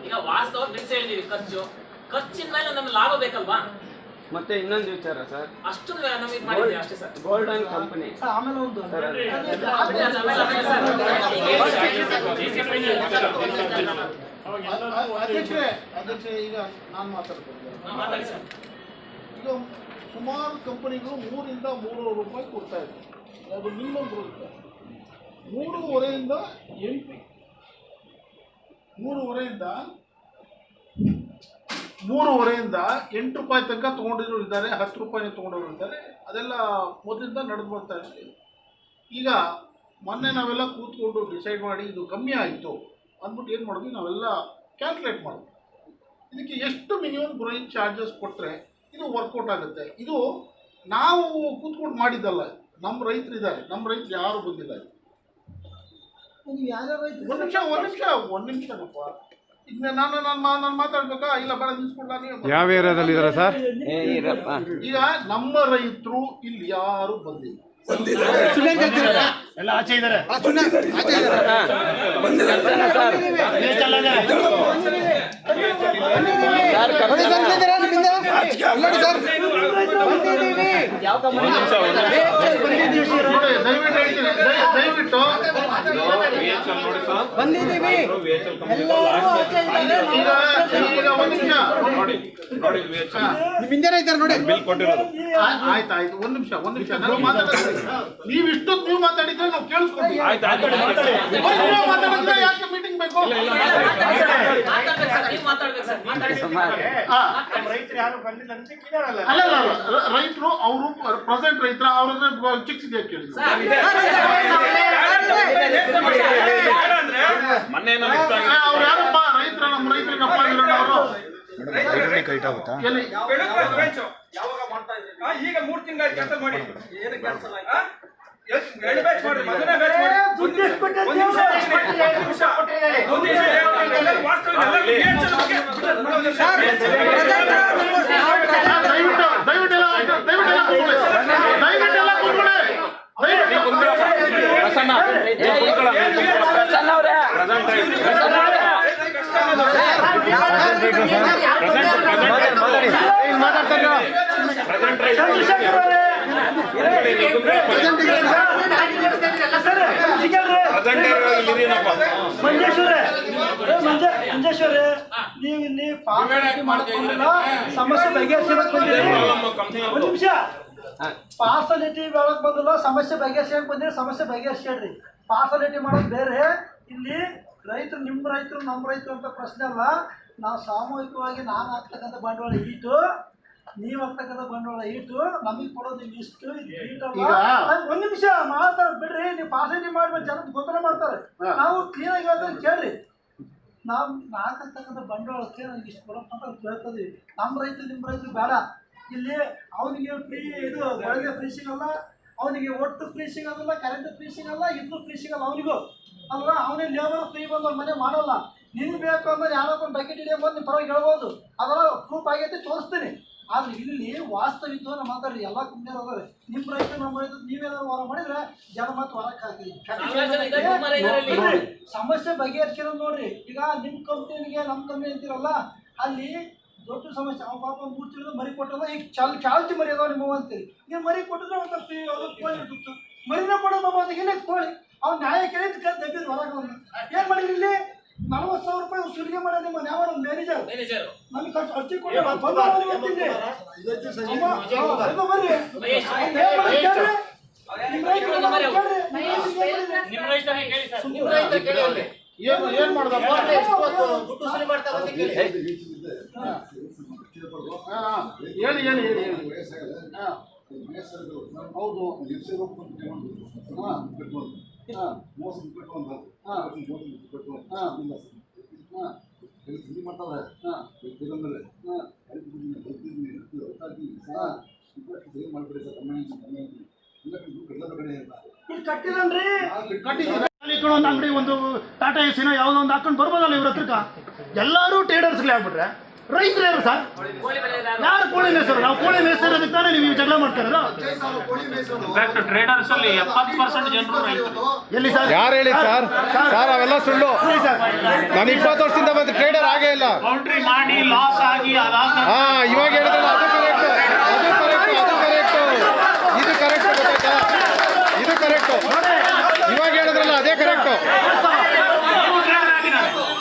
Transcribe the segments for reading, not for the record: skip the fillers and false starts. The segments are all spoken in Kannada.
ಈಗ ವಾಸ್ತವ ಬಿಡಿಸಿ ಹೇಳಿದೀವಿ ಖರ್ಚಿನ ಮೇಲೆ ನಮ್ಗೆ ಲಾಭ ಬೇಕಲ್ವಾ? ಮತ್ತೆ ಇನ್ನೊಂದು ವಿಚಾರ ಸರ್, ಅಷ್ಟು ನಮಗೆ ಮಾಡಿದ್ವಿ ಅಷ್ಟೇ ಸರ್. ಗೋಲ್ಡನ್ ಕಂಪನಿ ಆಮೇಲೆ ಒಂದು ಅಧ್ಯಕ್ಷರೇ ಈಗ ನಾನು ಮಾತಾಡ್ತೀನಿ ಸರ್. ಈಗ ಸುಮಾರು ಕಂಪನಿಗಳು 3 ರಿಂದ 3 ರೂಪಾಯಿ ಕೊಡ್ತಾ ಇದ್ದಾರೆ. ಅದು ಮಿನಿಮಮ್ ಬರುತ್ತೆ 3.5ರಿಂದ 8 3.5ರಿಂದ 8 ರೂಪಾಯಿ ತನಕ ತೊಗೊಂಡಿರೋರು ಇದ್ದಾರೆ, 10 ರೂಪಾಯಿನ ತೊಗೊಂಡವರು ಇದ್ದಾರೆ. ಅದೆಲ್ಲ ಮೊದಲಿಂದ ನಡೆದು ಬರ್ತಾ ಇದೆ. ಈಗ ಮೊನ್ನೆ ನಾವೆಲ್ಲ ಕೂತ್ಕೊಂಡು ಡಿಸೈಡ್ ಮಾಡಿ ಇದು ಕಮ್ಮಿ ಆಯಿತು ಅಂದ್ಬಿಟ್ಟು ಏನು ಮಾಡಿದ್ವಿ, ನಾವೆಲ್ಲ ಕ್ಯಾಲ್ಕುಲೇಟ್ ಮಾಡಿದ್ವಿ. ಇದಕ್ಕೆ ಎಷ್ಟು ಮಿನಿಮಮ್ ಬ್ರೈನ್ ಚಾರ್ಜಸ್ ಕೊಟ್ಟರೆ ಇದು ವರ್ಕೌಟ್ ಆಗುತ್ತೆ. ಇದು ನಾವು ಕೂತ್ಕೊಂಡು ಮಾಡಿದ್ದಲ್ಲ, ನಮ್ಮ ರೈತರಿದ್ದಾರೆ, ನಮ್ಮ ರೈತರು ಯಾರು ಬಂದಿಲ್ಲ. ಒಂದು ನಿಮಿಷನಪ್ಪ, ಈಗ ನಾನು ಮಾತಾಡ್ಬೇಕಾ? ಇಲ್ಲ ಬೇಡ ನಿಲ್ಸ್ಕೊಂಡ. ಯಾವ ಏರಿಯಾದಲ್ಲಿ ಇದ್ದಾರೆ ಸರ್? ಈಗ ನಮ್ಮ ರೈತರು ಇಲ್ಲಿ ಯಾರು ಬಂದಿಲ್ಲ, ಎಲ್ಲ ಆಚೆ ಇದ್ದಾರೆ. ದಯವಿಟ್ಟು ಬಂದಿದ್ದೀವಿ. ಆಯ್ತಾಯ್ತು, ಒಂದು ನಿಮಿಷ ನೀವು ಇಷ್ಟೊತ್ತು ನೀವು ಮಾತಾಡಿದ್ರೆ ನಾವು ಕೇಳಿಸ್ಕೊಂಡ್ವಿ. ಮಾತಾಡಿದ್ರೆ ಯಾಕೆ ಮೀಟಿಂಗ್ ಬೇಕು? ಅಲ್ಲ ರೈತರು ಅವರು ಪ್ರೆಸೆಂಟ್ ರೈತರ ಅವ್ರನ್ನ ಚಿಕ್ಸಿದೆ ಕೇಳಿ. ಅವ್ರು ಯಾರಪ್ಪ ರೈತರ? ನಮ್ಮ ರೈತರಿಗಪ್ಪ ಅವರು ಕೈಟ್ ಆಗುತ್ತಾ? ಯಾವಾಗ ಮಾಡ್ತಾ ಇದ್ರಿ? ಈಗ 3 ತಿಂಗಳ ಕೆಲಸ ಮಾಡಿ ಏನು ಕ್ಯಾನ್ಸಲ್ ಆಯ್ತಾ? 2 ಬ್ಯಾಚ್ ಮಾಡಿ, ಮೊದಲನೇ ಬ್ಯಾಚ್ ಮಾಡಿ. ಮಂಜೇಶ್ವರ, ನೀವು ಇಲ್ಲಿ ಸಮಸ್ಯೆ ಬಗೆಹರಿಸಬೇಕು. ಒಂದು ನಿಮಿಷ, ಪಾರ್ಸಲಿಟಿ ಒಳಗೆ ಬಂದಿಲ್ಲ, ಸಮಸ್ಯೆ ಬಗೆಹರಿಸಕ್ಕೆ ಬಂದಿರಿ. ಸಮಸ್ಯೆ ಬಗೆಹರಿಸ್ಯಾಡ್ರಿ. ಪಾರ್ಸಲಿಟಿ ಮಾಡೋದು ಬೇರೆ. ಇಲ್ಲಿ ರೈತರು ನಿಮ್ಮ ರೈತರು ನಮ್ಮ ರೈತರು ಅಂತ ಪ್ರಶ್ನೆ ಅಲ್ಲ. ನಾವು ಸಾಮೂಹಿಕವಾಗಿ ನಾನು ಹಾಕ್ತಕ್ಕಂಥ ಬಂಡವಾಳ ಈಟು, ನೀವು ಹಾಕ್ತಕ್ಕಂಥ ಬಂಡವಾಳ ಈಟು, ನಮಗೆ ಕೊಡೋದು ಇಷ್ಟು ಈಟಲ್ಲ. ಒಂದು ನಿಮಿಷ ಮಾಡ್ತಾರೆ ಬಿಡ್ರಿ. ನೀವು ಪಾರ್ಸಲಿಟಿ ಮಾಡ್ಬೇಕು, ಜನ ಗೊಂದಲ ಮಾಡ್ತಾರೆ. ನಾವು ಕ್ಲೀನಾಗಿ ಹೇಳ್ತಾರೆ ಕೇಳ್ರಿ. ನಾವು ಹಾಕತಕ್ಕಂಥ ಬಂಡವಾಳಕ್ಕೆ ನನಗೆ ಇಷ್ಟು ಕೊಡೋಣ ಅಂತ ಕೇಳ್ತಿದ್ವಿ. ನಮ್ಮ ರೈತರು ನಿಮ್ಮ ರೈತರು ಬೇಡ. ಇಲ್ಲಿ ಅವನಿಗೆ ಫ್ರೀ, ಇದು ಬೆಳಗ್ಗೆ ಫ್ರೀ ಸಿಗಲ್ಲ, ಅವನಿಗೆ ಒಟ್ಟು ಫ್ರೀ ಸಿಗೋದಿಲ್ಲ, ಕರೆಂಟ್ ಫ್ರೀ ಸಿಗಲ್ಲ, ಇದ್ದು ಫ್ರೀ ಸಿಗಲ್ಲ ಅವನಿಗೂ ಅಲ್ವಾ? ಅವನೇ ಲೇಬರ್ ಫ್ರೀ ಬಂದು ಮನೆ ಮಾಡಲ್ಲ. ನಿನ್ಗೆ ಬೇಕು ಅಂದ್ರೆ ಯಾರಪ್ಪ ಬಕೆಟ್ ಹಿಡಿಯೋ ನಿಮ್ಮ ಪರವಾಗಿ ಹೇಳ್ಬೋದು, ಅದರ ಪ್ರೂಫ್ ಆಗೈತೆ ತೋರಿಸ್ತೀನಿ. ಆದ್ರೆ ಇಲ್ಲಿ ವಾಸ್ತವಿಕವಾಗಿ ಮಾತಾಡ್ರಿ. ಎಲ್ಲ ಕಂಪ್ನಿಯರು ಅದಾರೆ, ನಿಮ್ಮ ರೈತರು ನಮ್ಮ ರೈತರು ನೀವೇನಾದ್ರು ಹೊರ ಮಾಡಿದ್ರೆ ಜನ ಮತ್ತೆ ಹೊರಕ್ಕಾಗಿ ಸಮಸ್ಯೆ ಬಗೆಹರಿಸಿರೋದು ನೋಡ್ರಿ. ಈಗ ನಿಮ್ಮ ಕಂಪ್ನಿಗೆ ನಮ್ಮ ಕಂಪ್ನಿ ಅಂತೀರಲ್ಲ, ಅಲ್ಲಿ ದೊಡ್ಡ ಸಮಸ್ಯೆ. ಅವ್ನು ಪಾಪ 3 ತಿಂಗಳು ಮರಿ ಕೊಟ್ಟಲ್ಲ, ಈಗ ಚಾಲ್ತಿ ಮರಿ ಅದಾವ ನಿಮ್ಮ ಅಂತೀರಿ. ನೀವು ಮರಿ ಕೊಟ್ಟಿದ್ರೆ ಒಂದು ಕೋಳಿ ಇರ್ತಿತ್ತು, ಮರಿನ ಕೊಡೋದು ಏನೇ ಕೋಳಿ. ಅವ್ನು ನ್ಯಾಯ ಕೇಳಿದ್ ದಬ್ಬಿದ್ರು ಹೊರಗೆ. ಏನು ಮಾಡಿರಿ ಇಲ್ಲಿ? 40,000 ರೂಪಾಯಿ ಸುಲಿಗೆ ಮಾಡೋದು ನಿಮ್ಮ ಯಾವ ಮ್ಯಾನೇಜರ್ ನಮಗೆ ಖರ್ಚು ಅರ್ಜಿ ಕೊಟ್ಟು ಏನ್ ಮಾಡ್ದಪ್ಪ? ಹೇಳಿ ಹೇಳಿ ಹೇಳಿ. ಹೌದು, ಒಂದು ಅಂಗಡಿ, ಒಂದು ಟಾಟಾ ಎಸಿನ ಯಾವುದೋ ಒಂದು ಹಾಕೊಂಡು ಬರ್ಬೋದಲ್ಲ ಇವ್ರ ಹತ್ರಕ್ಕ. ಎಲ್ಲರೂ ಟ್ರೇಡರ್ಸ್ಗಳೇ ಆಗ್ಬಿಟ್ರೆ ರೈತರು ಯಾರು ಸರ್? ಕೋಳಿ ಬೆಳೆಗಾರರು. ಯಾರು ಕೋಳಿ ಮೇಯಿಸೋರು? ನಾವು ಕೋಳಿ ಮೇಯಿಸ್ತಿರೋದಕ್ಕೆ ತಾನೇ ನೀವು ಜಗಳ ಮಾಡ್ತಾರಲ್ಲ? ಟ್ರೇಡರ್ಸ್ ಅಲ್ಲಿ 70% ಜನರು ರೈತರು. ಎಲ್ಲಿ ಸರ್? ಯಾರು ಹೇಳಿ ಸರ್? ಸರ್ ಅವೆಲ್ಲ ಸುಳ್ಳು. ನಾನು 20 ವರ್ಷದಿಂದ ಮತ್ತೆ ಟ್ರೇಡರ್ ಆಗೇ ಇಲ್ಲ. ಬೌಂಡ್ರಿ ಮಾಡಿ ಲಾಸ್ ಆಗಿ ಅದಾದ ಹಾ ಇವಾಗ ಹೇಳಿದ್ರಲ್ಲ ಅದು ಕರೆಕ್ಟ್, ಅದು ಕರೆಕ್ಟ್, ಅದು ಕರೆಕ್ಟ್, ಇದು ಕರೆಕ್ಟ್ ಗೊತ್ತಾಯ್ತಾ? ಇದು ಕರೆಕ್ಟ್. ಇವಾಗ ಹೇಳಿದ್ರಲ್ಲ ಅದೇ ಕರೆಕ್ಟ್.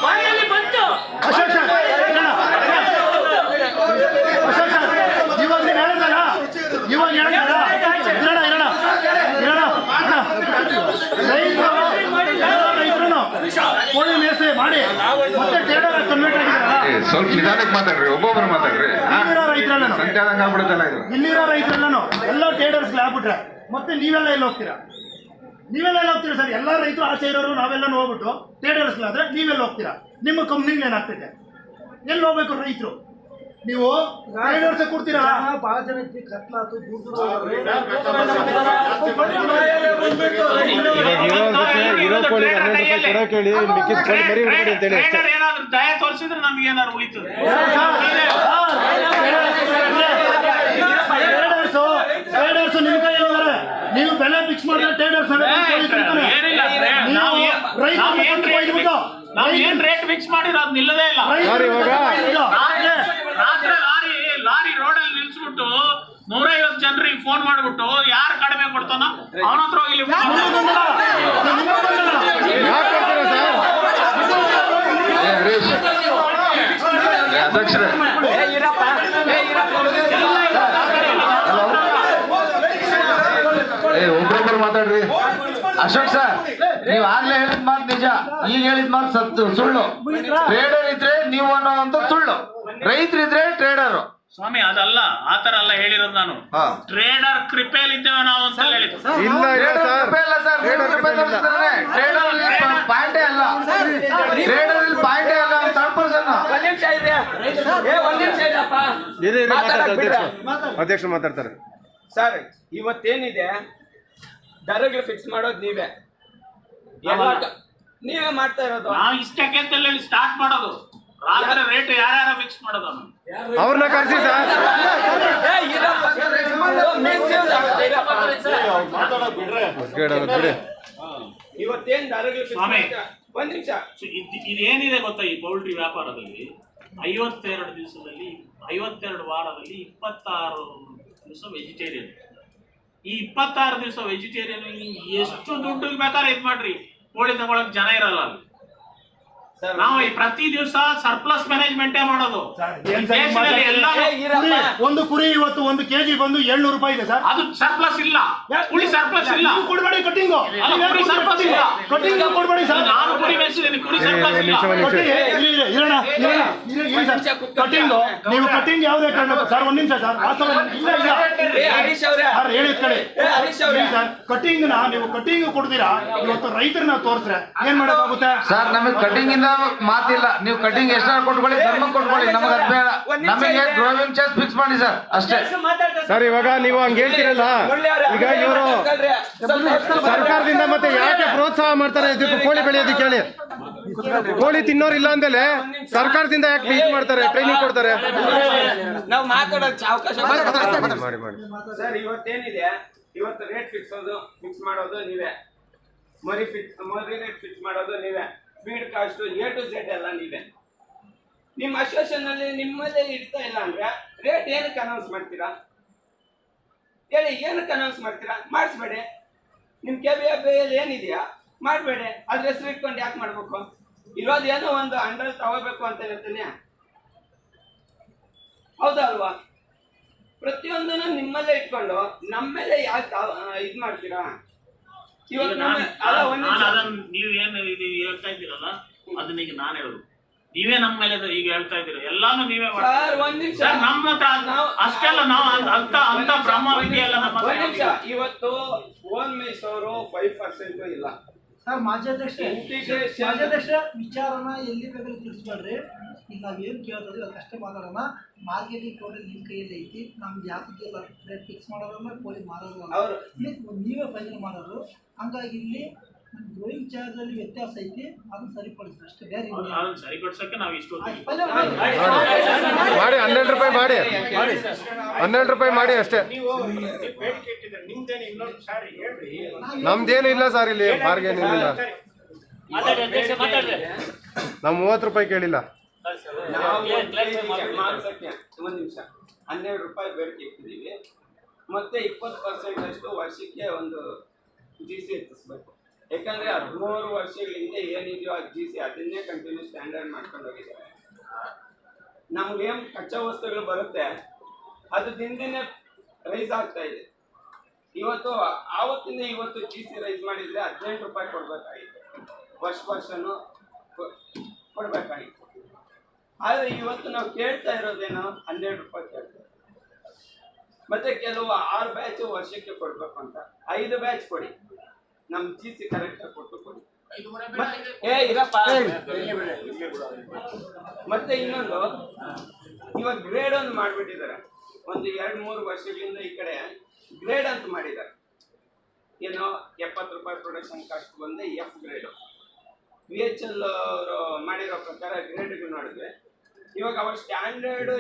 ಮನೆಯಲ್ಲಿ ಬಂತು. ಅಶೋಕ್ ಸರ್, ಅಶೋಕ್ ಸರ್, ಇವಾಗ ನೀವು ಹೇಳಿದ್ರಲ್ಲ, ಇವಾಗ ಹೇಳಿದ್ರಲ್ಲ, ರೈತರು ಕೋಳಿ ಮೇಸೆ ಮಾಡಿ ಮತ್ತೆ ಟ್ರೇಡರ್ ಕನ್ವರ್ಟ್ ಆಗಿದ್ದಾರಲ್ಲ. ಸ್ವಲ್ಪ ನಿಧಾನಕ್ಕೆ ಮಾತಾಡ್ರಿ, ಒಬ್ಬೊಬ್ರು ಮಾತಾಡ್ರಿ. ಇಲ್ಲಿರೋ ರೈತರೆಲ್ಲನು ಸಂಖ್ಯಾದಂಗ ಆಗ್ಬಿಡುತ್ತಲ್ಲ ಇದು. ಇಲ್ಲಿರೋ ರೈತರೆಲ್ಲನು ಎಲ್ಲ ಟ್ರೇಡರ್ಸ್ಗೆ ಆಗ್ಬಿಟ್ರೆ ಮತ್ತೆ ನೀವೆಲ್ಲ ಎಲ್ಲಿ ಹೋಗ್ತೀರಾ? ನೀವೆಲ್ಲ ಎಲ್ಲಿ ಹೋಗ್ತೀರಾ ಸರ್? ಎಲ್ಲ ರೈತರು ಆಚೆ ಇರೋರು ನಾವೆಲ್ಲ ಹೋಗ್ಬಿಟ್ಟು ಟ್ರೇಡರ್ಸ್ಗಳಾದ್ರೆ ನೀವೆಲ್ಲ ಹೋಗ್ತೀರಾ? ನಿಮ್ಮ ಕಂಪ್ನಿಗೆ ಏನಾಗ್ತೈತೆ? ಎಲ್ಲಿ ಹೋಗ್ಬೇಕು ರೈತರು? ನೀವು ಟ್ರೇಡರ್ಸ್ ಕೊಡ್ತೀರಾ? ಭಾಳ ಜನ ಇದ್ದು ಕತ್ಲಾತು ಇರೋ ಕೋಳಿಗೆ 12 ರೂಪಾಯಿ ಕೊಡೋಕೆ ಹೇಳಿ, ಮಿಕ್ಕಿದ ಕೋಳಿ ಮರಿ ಹೊರಗಡೆ ಅಂತೇಳಿ ಅಷ್ಟೇ. ಏನಾದ್ರು ದಯ ತೋರಿಸಿದ್ರೆ ನಮ್ಗೆ ಏನಾದ್ರು ಉಳಿತದೆ. ಟ್ರೇಡರ್ಸ್ ನಿಮ್ಮ ಕೈಯಲ್ಲಿದ್ದಾರೆ. ನೀವು ಬೆಲೆ ಫಿಕ್ಸ್ ಮಾಡಿದ್ರೆ ಟ್ರೇಡರ್ಸ್ ನಾವು ಏನ್ ರೇಟ್ ಫಿಕ್ಸ್ ಮಾಡಿರೋ ಅದ್ ನಿಲ್ಲದೇ ಇಲ್ಲ. ಲಾರಿ ರೋಡಲ್ಲಿ ನಿಲ್ಸ್ಬಿಟ್ಟು 150 ಜನರಿಗೆ ಫೋನ್ ಮಾಡ್ಬಿಟ್ಟು ಯಾರು ಕಡಿಮೆ ಕೊಡ್ತಾನೋ ಅವನ ಹತ್ರ ಹೋಗಿ ಅಧ್ಯಕ್ಷರೇ, ಒಬ್ಬೊಬ್ಬರು ಮಾತಾಡ್ರಿ. ಅಶೋಕ್ ಸರ್, ನೀವ್ ಆಗ್ಲೇ ಹೇಳಿದ ಮಾತು ನಿಜ, ಈಗ ಹೇಳಿದ ಮಾತು ಸುಳ್ಳು. ಟ್ರೇಡರ್ ಇದ್ರೆ ನೀವು ಅನ್ನೋವಂತ ಸುಳ್ಳು, ರೈತರಿದ್ರೆ ಟ್ರೇಡರ್. ಸ್ವಾಮಿ ಅದಲ್ಲ, ಆತರ ಅಲ್ಲ ಹೇಳಿರೋದು ನಾನು. ಟ್ರೇಡರ್ ಕೃಪೆಯಲ್ಲಿ ಇದ್ದೇವೆ ನಾವು ಅಂತ ಹೇಳಿದ್ದು. ಪಾಯಿಂಟೇ ಅಲ್ಲ, ಟ್ರೇಡರ್ ಪಾಯಿಂಟೇ ಅಲ್ಲ. ಅಧ್ಯಕ್ಷರು ಮಾತಾಡ್ತಾರೆ. ಸರ್ ಇವತ್ತೇನಿದೆ ದರಗಳು ಫಿಕ್ಸ್ ಮಾಡೋದು ನೀವೇ ಮಾಡ್ತಾ ಇರೋದು. ನಾವು ಇಷ್ಟಕ್ಕೆ ಅಂತ ಹೇಳಿ ಸ್ಟಾರ್ಟ್ ಮಾಡೋದು, ರಾತ್ರಿ ರೇಟ್ ಯಾರ್ಯಾರ ಫಿಕ್ಸ್ ಮಾಡೋದು ಅವ್ರನ್ನ ಕರ್ಸಿ ಸರ್. ಇವತ್ತೇನ್ ದರಗಳು ಸ್ವಾಮಿ ಒಂದ್ ನಿಮಿಷ, ಇದೇನಿದೆ ಗೊತ್ತಾ ಈ ಪೌಲ್ಟ್ರಿ ವ್ಯಾಪಾರದಲ್ಲಿ 52 ದಿವಸದಲ್ಲಿ 52 ವಾರದಲ್ಲಿ 26 ದಿವಸ ವೆಜಿಟೇರಿಯನ್. ಈ 26 ದಿವಸ ವೆಜಿಟೇರಿಯನ್ ಎಷ್ಟು ದುಡ್ಡು ಬೇಕಾದ್ರೆ ಇದ್ ಮಾಡ್ರಿ, ಕೋಳಿ ತಗೊಳಕ್ ಜನ ಇರಲ್ಲ ಅಲ್ಲಿ. ನಾವು ಈ ಪ್ರತಿ ದಿವಸ ಸರ್ಪ್ಲಸ್ ಮ್ಯಾನೇಜ್ಮೆಂಟೇ ಮಾಡೋದು. ಒಂದು ಕುರಿ ಇವತ್ತು 1 kg ಬಂದು 700 ರೂಪಾಯಿ ಇದೆ ಸರ್. ಅದು ಸರ್ಪ್ಲಸ್ ಇಲ್ಲ, ಕುರಿ ಸರ್ಪ್ಲಸ್ ಇಲ್ಲ. ಕೊಡ್ಬೇಡಿ ಕಟ್ಟಿಂಗು, ಸರ್ಪ್ಲಸ್ ಇಲ್ಲ, ಕಟ್ಟಿಂಗ್ ಕೊಡ್ಬೇಡಿ ಸರ್. ನಾನು ಕುರಿ ಮೇಯಿಸಿದ್ದೀನಿ, ಕುರಿ ಸರ್ಪ್ಲಸ್ ಇಲ್ಲ. ಕಟ್ಟಿಂಗು ನೀವು ಕಟ್ಟಿಂಗ್ ಯಾವುದೇ ಕಾರಣ ಸರ್? 1 ನಿಮಿಷ ಸರ್, ಹೇಳಿದ ಕಡೆ ಸರ್ ಕಟ್ಟಿಂಗ್ ನೀವು ಕಟ್ಟಿಂಗ್ ಕೊಡ್ತೀರಾ, ಇವತ್ತು ರೈತರನ್ನ ತೋರಿಸ್ರೆ ಏನ್ ಮಾಡಕ್ಕಾಗುತ್ತೆ ಸರ್? ನಮಗೆ ಕಟಿಂಗ್ ಇಂದ ಮಾತಿಲ್ಲ, ನೀವು ಕಟಿಂಗ್ ಎಷ್ಟಾರು ಕೊಟ್ಕೊಳ್ಳಿ, ಧರ್ಮ ಕೊಟ್ಕೊಳ್ಳಿ, ನಮಗೆ ಅದ್ ಬೇಡ. ನಮಗೆ ಗ್ರೋವಿಂಗ್ ಚಾರ್ಜ್ ಫಿಕ್ಸ್ ಮಾಡಿ ಸರ್, ಅಷ್ಟೇ. ಸರ್ ಇವಾಗ ನೀವು ಹಂಗೆ ಹೇಳ್ತೀರಲ್ಲ, ಈಗ ಇವರು ಸರ್ಕಾರದಿಂದ ಮತ್ತೆ ಯಾಕೆ ಪ್ರೋತ್ಸಾಹ ಮಾಡ್ತಾರೆ ಇದಕ್ಕೆ ಕೋಳಿ ಬೆಳೆಯೋದಕ್ಕೆ ಹೇಳಿ? ಕೋಳಿ ತಿನ್ನೋರಿಲ್ಲ ಅಂದಲೆ ಸರ್ಕಾರದಿಂದ ಯಾಕೆ ಇದು ಮಾಡ್ತಾರೆ, ಟ್ರೈನಿಂಗ್ ಕೊಡ್ತಾರೆ? ನಾವು ಮಾತಾಡೋಕೆ ಅವಕಾಶ ಮಾಡಿ ಮಾಡಿ ಸರ್. ಇವತ್ತೇನಿದೆ, ಇವತ್ತು ರೇಟ್ ಫಿಕ್ಸ್ ಮಾಡೋದು ನೀವೇ, ಮರಿ ರೇಟ್ ಫಿಕ್ಸ್ ಮಾಡೋದು ನೀವೇ, feed cost A to Z ಎಲ್ಲ ನೀವೇ. ನಿಮ್ಮ ಅಸೋಸಿಯೇಷನ್ ಅಲ್ಲಿ ನಿಮ್ಮಲ್ಲೇ ಇಡ್ತಾ ಇಲ್ಲ ಅಂದ್ರೆ ರೇಟ್ ಏನಕ್ಕೆ ಅನೌನ್ಸ್ ಮಾಡ್ತೀರಾ ಹೇಳಿ? ಏನಕ್ಕೆ ಅನೌನ್ಸ್ ಮಾಡ್ತೀರಾ? ಮಾಡಿಸ್ಬೇಡಿ. ನಿಮ್ KBFI ಏನಿದೆಯಾ ಮಾಡಬೇಡಿ, ಅದ್ರ ಹೆಸರು ಇಟ್ಕೊಂಡು ಯಾಕೆ ಮಾಡ್ಬೇಕು? ಇರೋದೇನೋ ಒಂದು ಅಂಡರ್ ತಗೋಬೇಕು ಅಂತ ಹೇಳ್ತೀನಿ, ಹೌದಾ ಅಲ್ವಾ? ಪ್ರತಿಯೊಂದನ್ನು ನಿಮ್ಮಲ್ಲೇ ಇಟ್ಕೊಂಡು ನಮ್ಮೇಲೆ ಯಾಕೆ ಇದ್ ಮಾಡ್ತೀರಾ? ನೀವು ಏನು ಇದು ಹೇಳ್ತಾ ಇದ್ದೀರಲ್ಲ ಅದನ್ನ ಈಗ ನಾನು ಹೇಳುದು, ನೀವೇ ನಮ್ಮ ಮೇಲೆ ಈಗ ಹೇಳ್ತಾ ಇದ್ದೀರ, ಎಲ್ಲಾನು ನೀವೇ ನಮ್ಮ ಅಷ್ಟೆಲ್ಲ ನಾವು ಅಂತ ಬ್ರಹ್ಮ ವಿದ್ಯೆ ಎಲ್ಲ ನಮ್ಮ. ಇವತ್ತು ಓನ್ ಮೇಸೋರು 5% ಇಲ್ಲ ಸರ್. ಮಾಜಿ ಅಧ್ಯಕ್ಷ ವಿಚಾರನ ಎಲ್ಲಿ ಬೇಕಾದ್ರೆ ತಿಳಿಸ್ಬೇಡ್ರಿ. ಈಗ ನಾವೇನು ಕೇಳ್ತದೆ ಅದಕ್ಕಷ್ಟೇ ಮಾತಾಡೋಣ. ಮಾರ್ಕೆಟಿಂಗ್ ಟೋಟಲ್ ನಿಮ್ಮ ಕೈಯಲ್ಲಿ ಐತಿ, ನಮ್ದು ಯಾವ್ದಕ್ಕೆಲ್ಲ ರೇಟ್ ಫಿಕ್ಸ್ ಮಾಡೋದನ್ನ ಕೋಳಿ ಮಾರೋದು ನೀವೇ ಫೈನಲ್ ಮಾಡೋರು. ಹಂಗಾಗಿ ಇಲ್ಲಿ ಗೋಯಿಂಗ್ ಚಾರ್ಜ್ ಅಲ್ಲಿ ವ್ಯತ್ಯಾಸ ಐತಿ, ಅದನ್ನ ಸರಿಪಡಿಸಿ ಅಷ್ಟೇ, ಬೇರೆ ಅದನ್ನ ಸರಿಪಡಿಸಕ್ಕೆ ನಾವು ಇಷ್ಟು ಮಾಡಿ 12 ರೂಪಾಯಿ ಮಾಡಿ 12 ರೂಪಾಯಿ ಮಾಡಿ ಅಷ್ಟೇ. ನೀವು ಬೇಡಿಕೆ ಇಟ್ಟಿದ್ರೆ ನಿಮ್ದೇನು ಇನ್ನೊಂದು ಸಾರಿ ಹೇಳ್ರಿ. ನಮ್ದೇನು ಇಲ್ಲ ಸರ್, ಇಲ್ಲಿ ಬಾರ್ಗೇನ್ ಏನಿಲ್ಲ. ಮಾತಾಡಿ ಅಧ್ಯಕ್ಷ, ಮಾತಾಡ್ರಿ. ನಾವು 30 ರೂಪಾಯಿ ಕೇಳಿಲ್ಲ. ನಾವು ಮಾಂಸಕ್ಕೆ 1 ನಿಮಿಷ 12 ರೂಪಾಯಿ ಬೇಡಿಕೆ ಇಟ್ಟಿದ್ದೀವಿ. ಮತ್ತೆ 20% ಅಷ್ಟು ವರ್ಷಕ್ಕೆ ಒಂದು GC ಹೆಚ್ಚಿಸ್ಬೇಕು. ಯಾಕಂದ್ರೆ 13 ವರ್ಷಗಳಿಂದ ಏನಿದೆಯೋ ಆ GC ಅದನ್ನೇ ಕಂಟಿನ್ಯೂ ಸ್ಟ್ಯಾಂಡರ್ಡ್ ಮಾಡ್ಕೊಂಡು ಹೋಗಿದ್ದಾರೆ. ನಮ್ಗೇನು ಕಚ್ಚಾ ವಸ್ತುಗಳು ಬರುತ್ತೆ ಅದು ದಿನದಿನೇ ರೈಸ್ ಆಗ್ತಾ ಇದೆ. ಇವತ್ತು ಆವತ್ತಿಂದ ಇವತ್ತು GC ರೈಸ್ ಮಾಡಿದ್ರೆ 18 ರೂಪಾಯಿ ಕೊಡ್ಬೇಕಾಗಿತ್ತು, ವರ್ಷನೂ ಕೊಡ್ಬೇಕಾಗಿತ್ತು. ಆದ್ರೆ ಇವತ್ತು ನಾವು ಕೇಳ್ತಾ ಇರೋದೇನೋ 12 ರೂಪಾಯಿ ಕೇಳ್ತೇವೆ. ಮತ್ತೆ ಕೆಲವು 6 ಬ್ಯಾಚ್ ವರ್ಷಕ್ಕೆ ಕೊಡ್ಬೇಕು ಅಂತ 5 ಬ್ಯಾಚ್ ಕೊಡಿ, ನಮ್ GC ಕರೆಕ್ಟ್ ಆಗಿ ಕೊಟ್ಟು ಕೊಡಿ. ಇರಪ್ಪ. ಮತ್ತೆ ಇನ್ನೊಂದು, ಇವಾಗ ಗ್ರೇಡ್ ಒಂದು ಮಾಡ್ಬಿಟ್ಟಿದ್ದಾರೆ. ಒಂದು 2-3 ವರ್ಷಗಳಿಂದ ಈ ಕಡೆ ಗ್ರೇಡ್ ಅಂತ ಮಾಡಿದ್ದಾರೆ. ಏನೋ 70 ರೂಪಾಯಿ ಪ್ರೊಡಕ್ಷನ್ ಕಾಸ್ಟ್ ಬಂದು F ಗ್ರೇಡ್. VHL ಅವರು ಮಾಡಿರೋ ಪ್ರಕಾರ ಗ್ರೇಡ್ಗಳು ನೋಡಿದ್ರೆ ಇವಾಗ ಅವ್ರ ಸ್ಟ್ಯಾಂಡರ್ಡ್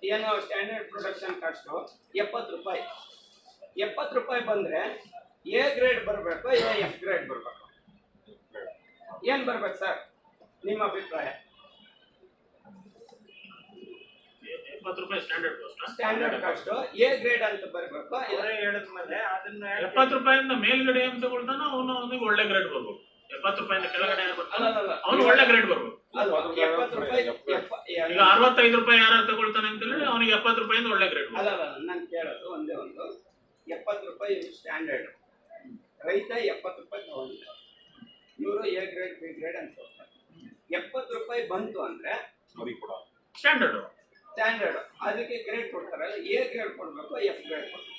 ಏನೋ ಸ್ಟ್ಯಾಂಡರ್ಡ್ ಪ್ರೊಡಕ್ಷನ್ ಕಾಸ್ಟು 70 ರೂಪಾಯಿ. 70 ರೂಪಾಯಿ ಬಂದ್ರೆ A ಗ್ರೇಡ್ ಬರಬೇಕು, F ಗ್ರೇಡ್ ಬರಬೇಕು. ಏನ್ ಬರ್ಬೇಕು ಸರ್ ನಿಮ್ಮ ಅಭಿಪ್ರಾಯ? 70 ರೂಪಾಯಿ ಸ್ಟ್ಯಾಂಡರ್ಡ್ ಕಾಸ್ಟ್ A ಗ್ರೇಡ್ ಅಂತ ಬರಬೇಕು. ಹೇಳಿದ್ಮೇಲೆ ಅದನ್ನ 70 ರೂಪಾಯಿಂದ ಮೇಲ್ಗಡೆ ಏನ್ ತಗೊಳ್ತಾನೋ ಅವನಿಗೆ ಒಳ್ಳೆ ಗ್ರೇಡ್ ಬರ್ಬೇಕು. 70 ರೂಪಾಯಿಂದ ಕೆಳಗಡೆ ಅವನು ಒಳ್ಳೆ ಗ್ರೇಡ್ ಬರ್ಬೇಕು. 70 ರೂಪಾಯಿ ಈಗ 65 ರೂಪಾಯಿ ಯಾರು ತಗೊಳ್ತಾನೆ ಅಂತ ಹೇಳಿ ಅವನಿಗೆ 70 ರೂಪಾಯಿಂದ ಒಳ್ಳೆ ಗ್ರೇಡ್. ಅಲ್ಲ ನಾನು ಕೇಳೋದು ಒಂದೇ ಒಂದು, 70 ರೂಪಾಯಿ ಸ್ಟ್ಯಾಂಡರ್ಡ್, ರೈತ 70 ರೂಪಾಯಿ ತಗೊಂಡಿದ್ದಾರೆ, ಇವರು A ಗ್ರೇಡ್ B ಗ್ರೇಡ್ ಅಂತ ಕೊಡ್ತಾರೆ. 70 ರೂಪಾಯಿ ಬಂತು ಅಂದ್ರೆ ಸ್ಟ್ಯಾಂಡರ್ಡ್, ಅದಕ್ಕೆ ಗ್ರೇಡ್ ಕೊಡ್ತಾರಲ್ಲ, A ಗ್ರೇಡ್ ಕೊಡ್ಬೇಕು, F ಗ್ರೇಡ್ ಕೊಡ್ಬೇಕು.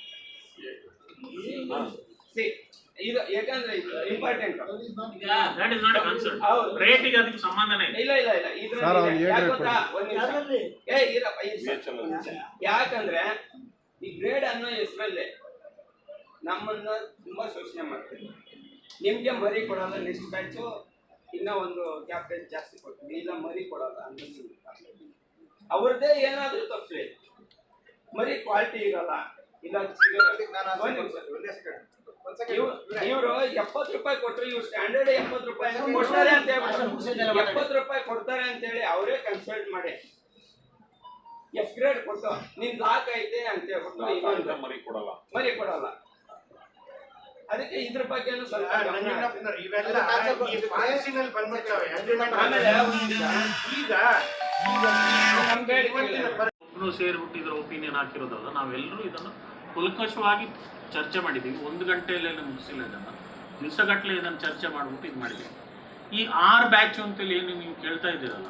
ಇದು ಯಾಕಂದ್ರೆ ಇದು ಇಂಪಾರ್ಟೆಂಟ್. ರೇಟಿಗೆ ಅದಕ್ಕೆ ಸಂಬಂಧನೇ ಇಲ್ಲ. ಯಾಕಂದ್ರೆ ಈ ಗ್ರೇಡ್ ಅನ್ನೋ ಹೆಸರಲ್ಲಿ ನಮ್ಮನ್ನ ತುಂಬಾ ಶೋಷಣೆ ಮಾಡ್ತೀವಿ. ನಿಮ್ಗೆ ಮರಿ ಕೊಡೋಲ್ಲ, ನೆಕ್ಸ್ಟ್ ಬ್ಯಾಚು ಇನ್ನೂ ಒಂದು ಕ್ಯಾಪ್ಟನ್ ಜಾಸ್ತಿ ಕೊಡ್ತೀವಿ, ಇಲ್ಲ ಮರಿ ಕೊಡೋಲ್ಲ ಅಂತ ಅವ್ರದ್ದೇ ಏನಾದ್ರೂ ತಪ್ಪು, ಮರಿ ಕ್ವಾಲಿಟಿ ಇರಲ್ಲ, ಇಲ್ಲ ಇವರು 70 ರೂಪಾಯಿ ಕೊಟ್ಟರು, ಇವ್ರು ಸ್ಟ್ಯಾಂಡರ್ಡ್ 70 ರೂಪಾಯಿ ಕೊಡ್ತಾರೆ ಅಂತ ಹೇಳ್ಬಿಟ್ಟು 70 ರೂಪಾಯಿ ಕೊಡ್ತಾರೆ ಅಂತ ಹೇಳಿ ಅವರೇ ಕನ್ಸಲ್ಟ್ ಮಾಡಿ F ಗ್ರೇಡ್ ಕೊಟ್ಟು ನಿನ್ ಲಾಕ್ ಐತೆ ಅಂತ ಹೇಳ್ಬಿಟ್ಟು ಮರಿ ಕೊಡಲ್ಲ. ಅದಕ್ಕೆ ಇದ್ರ ಬಗ್ಗೆ ಸ್ವಲ್ಪ ಸೇರ್ಬಿಟ್ಟು ಇದ್ರ ಒಪಿನಿಯನ್ ಹಾಕಿರೋದಲ್ಲ, ನಾವೆಲ್ಲರೂ ಇದನ್ನು ಕುಲಕಷವಾಗಿ ಚರ್ಚೆ ಮಾಡಿದ್ದೀವಿ. 1 ಗಂಟೆಯಲ್ಲೆಲ್ಲ ಮುಗಿಸಿಲ್ಲ, ಇದನ್ನು ದಿವಸಗಟ್ಟಲೆ ಇದನ್ನು ಚರ್ಚೆ ಮಾಡಿಬಿಟ್ಟು ಇದು ಮಾಡಿದ್ದೀವಿ. ಈ 6 ಬ್ಯಾಚು ಅಂತೇಳಿ ಏನು ನೀವು ಕೇಳ್ತಾ ಇದ್ದೀರಲ್ಲ,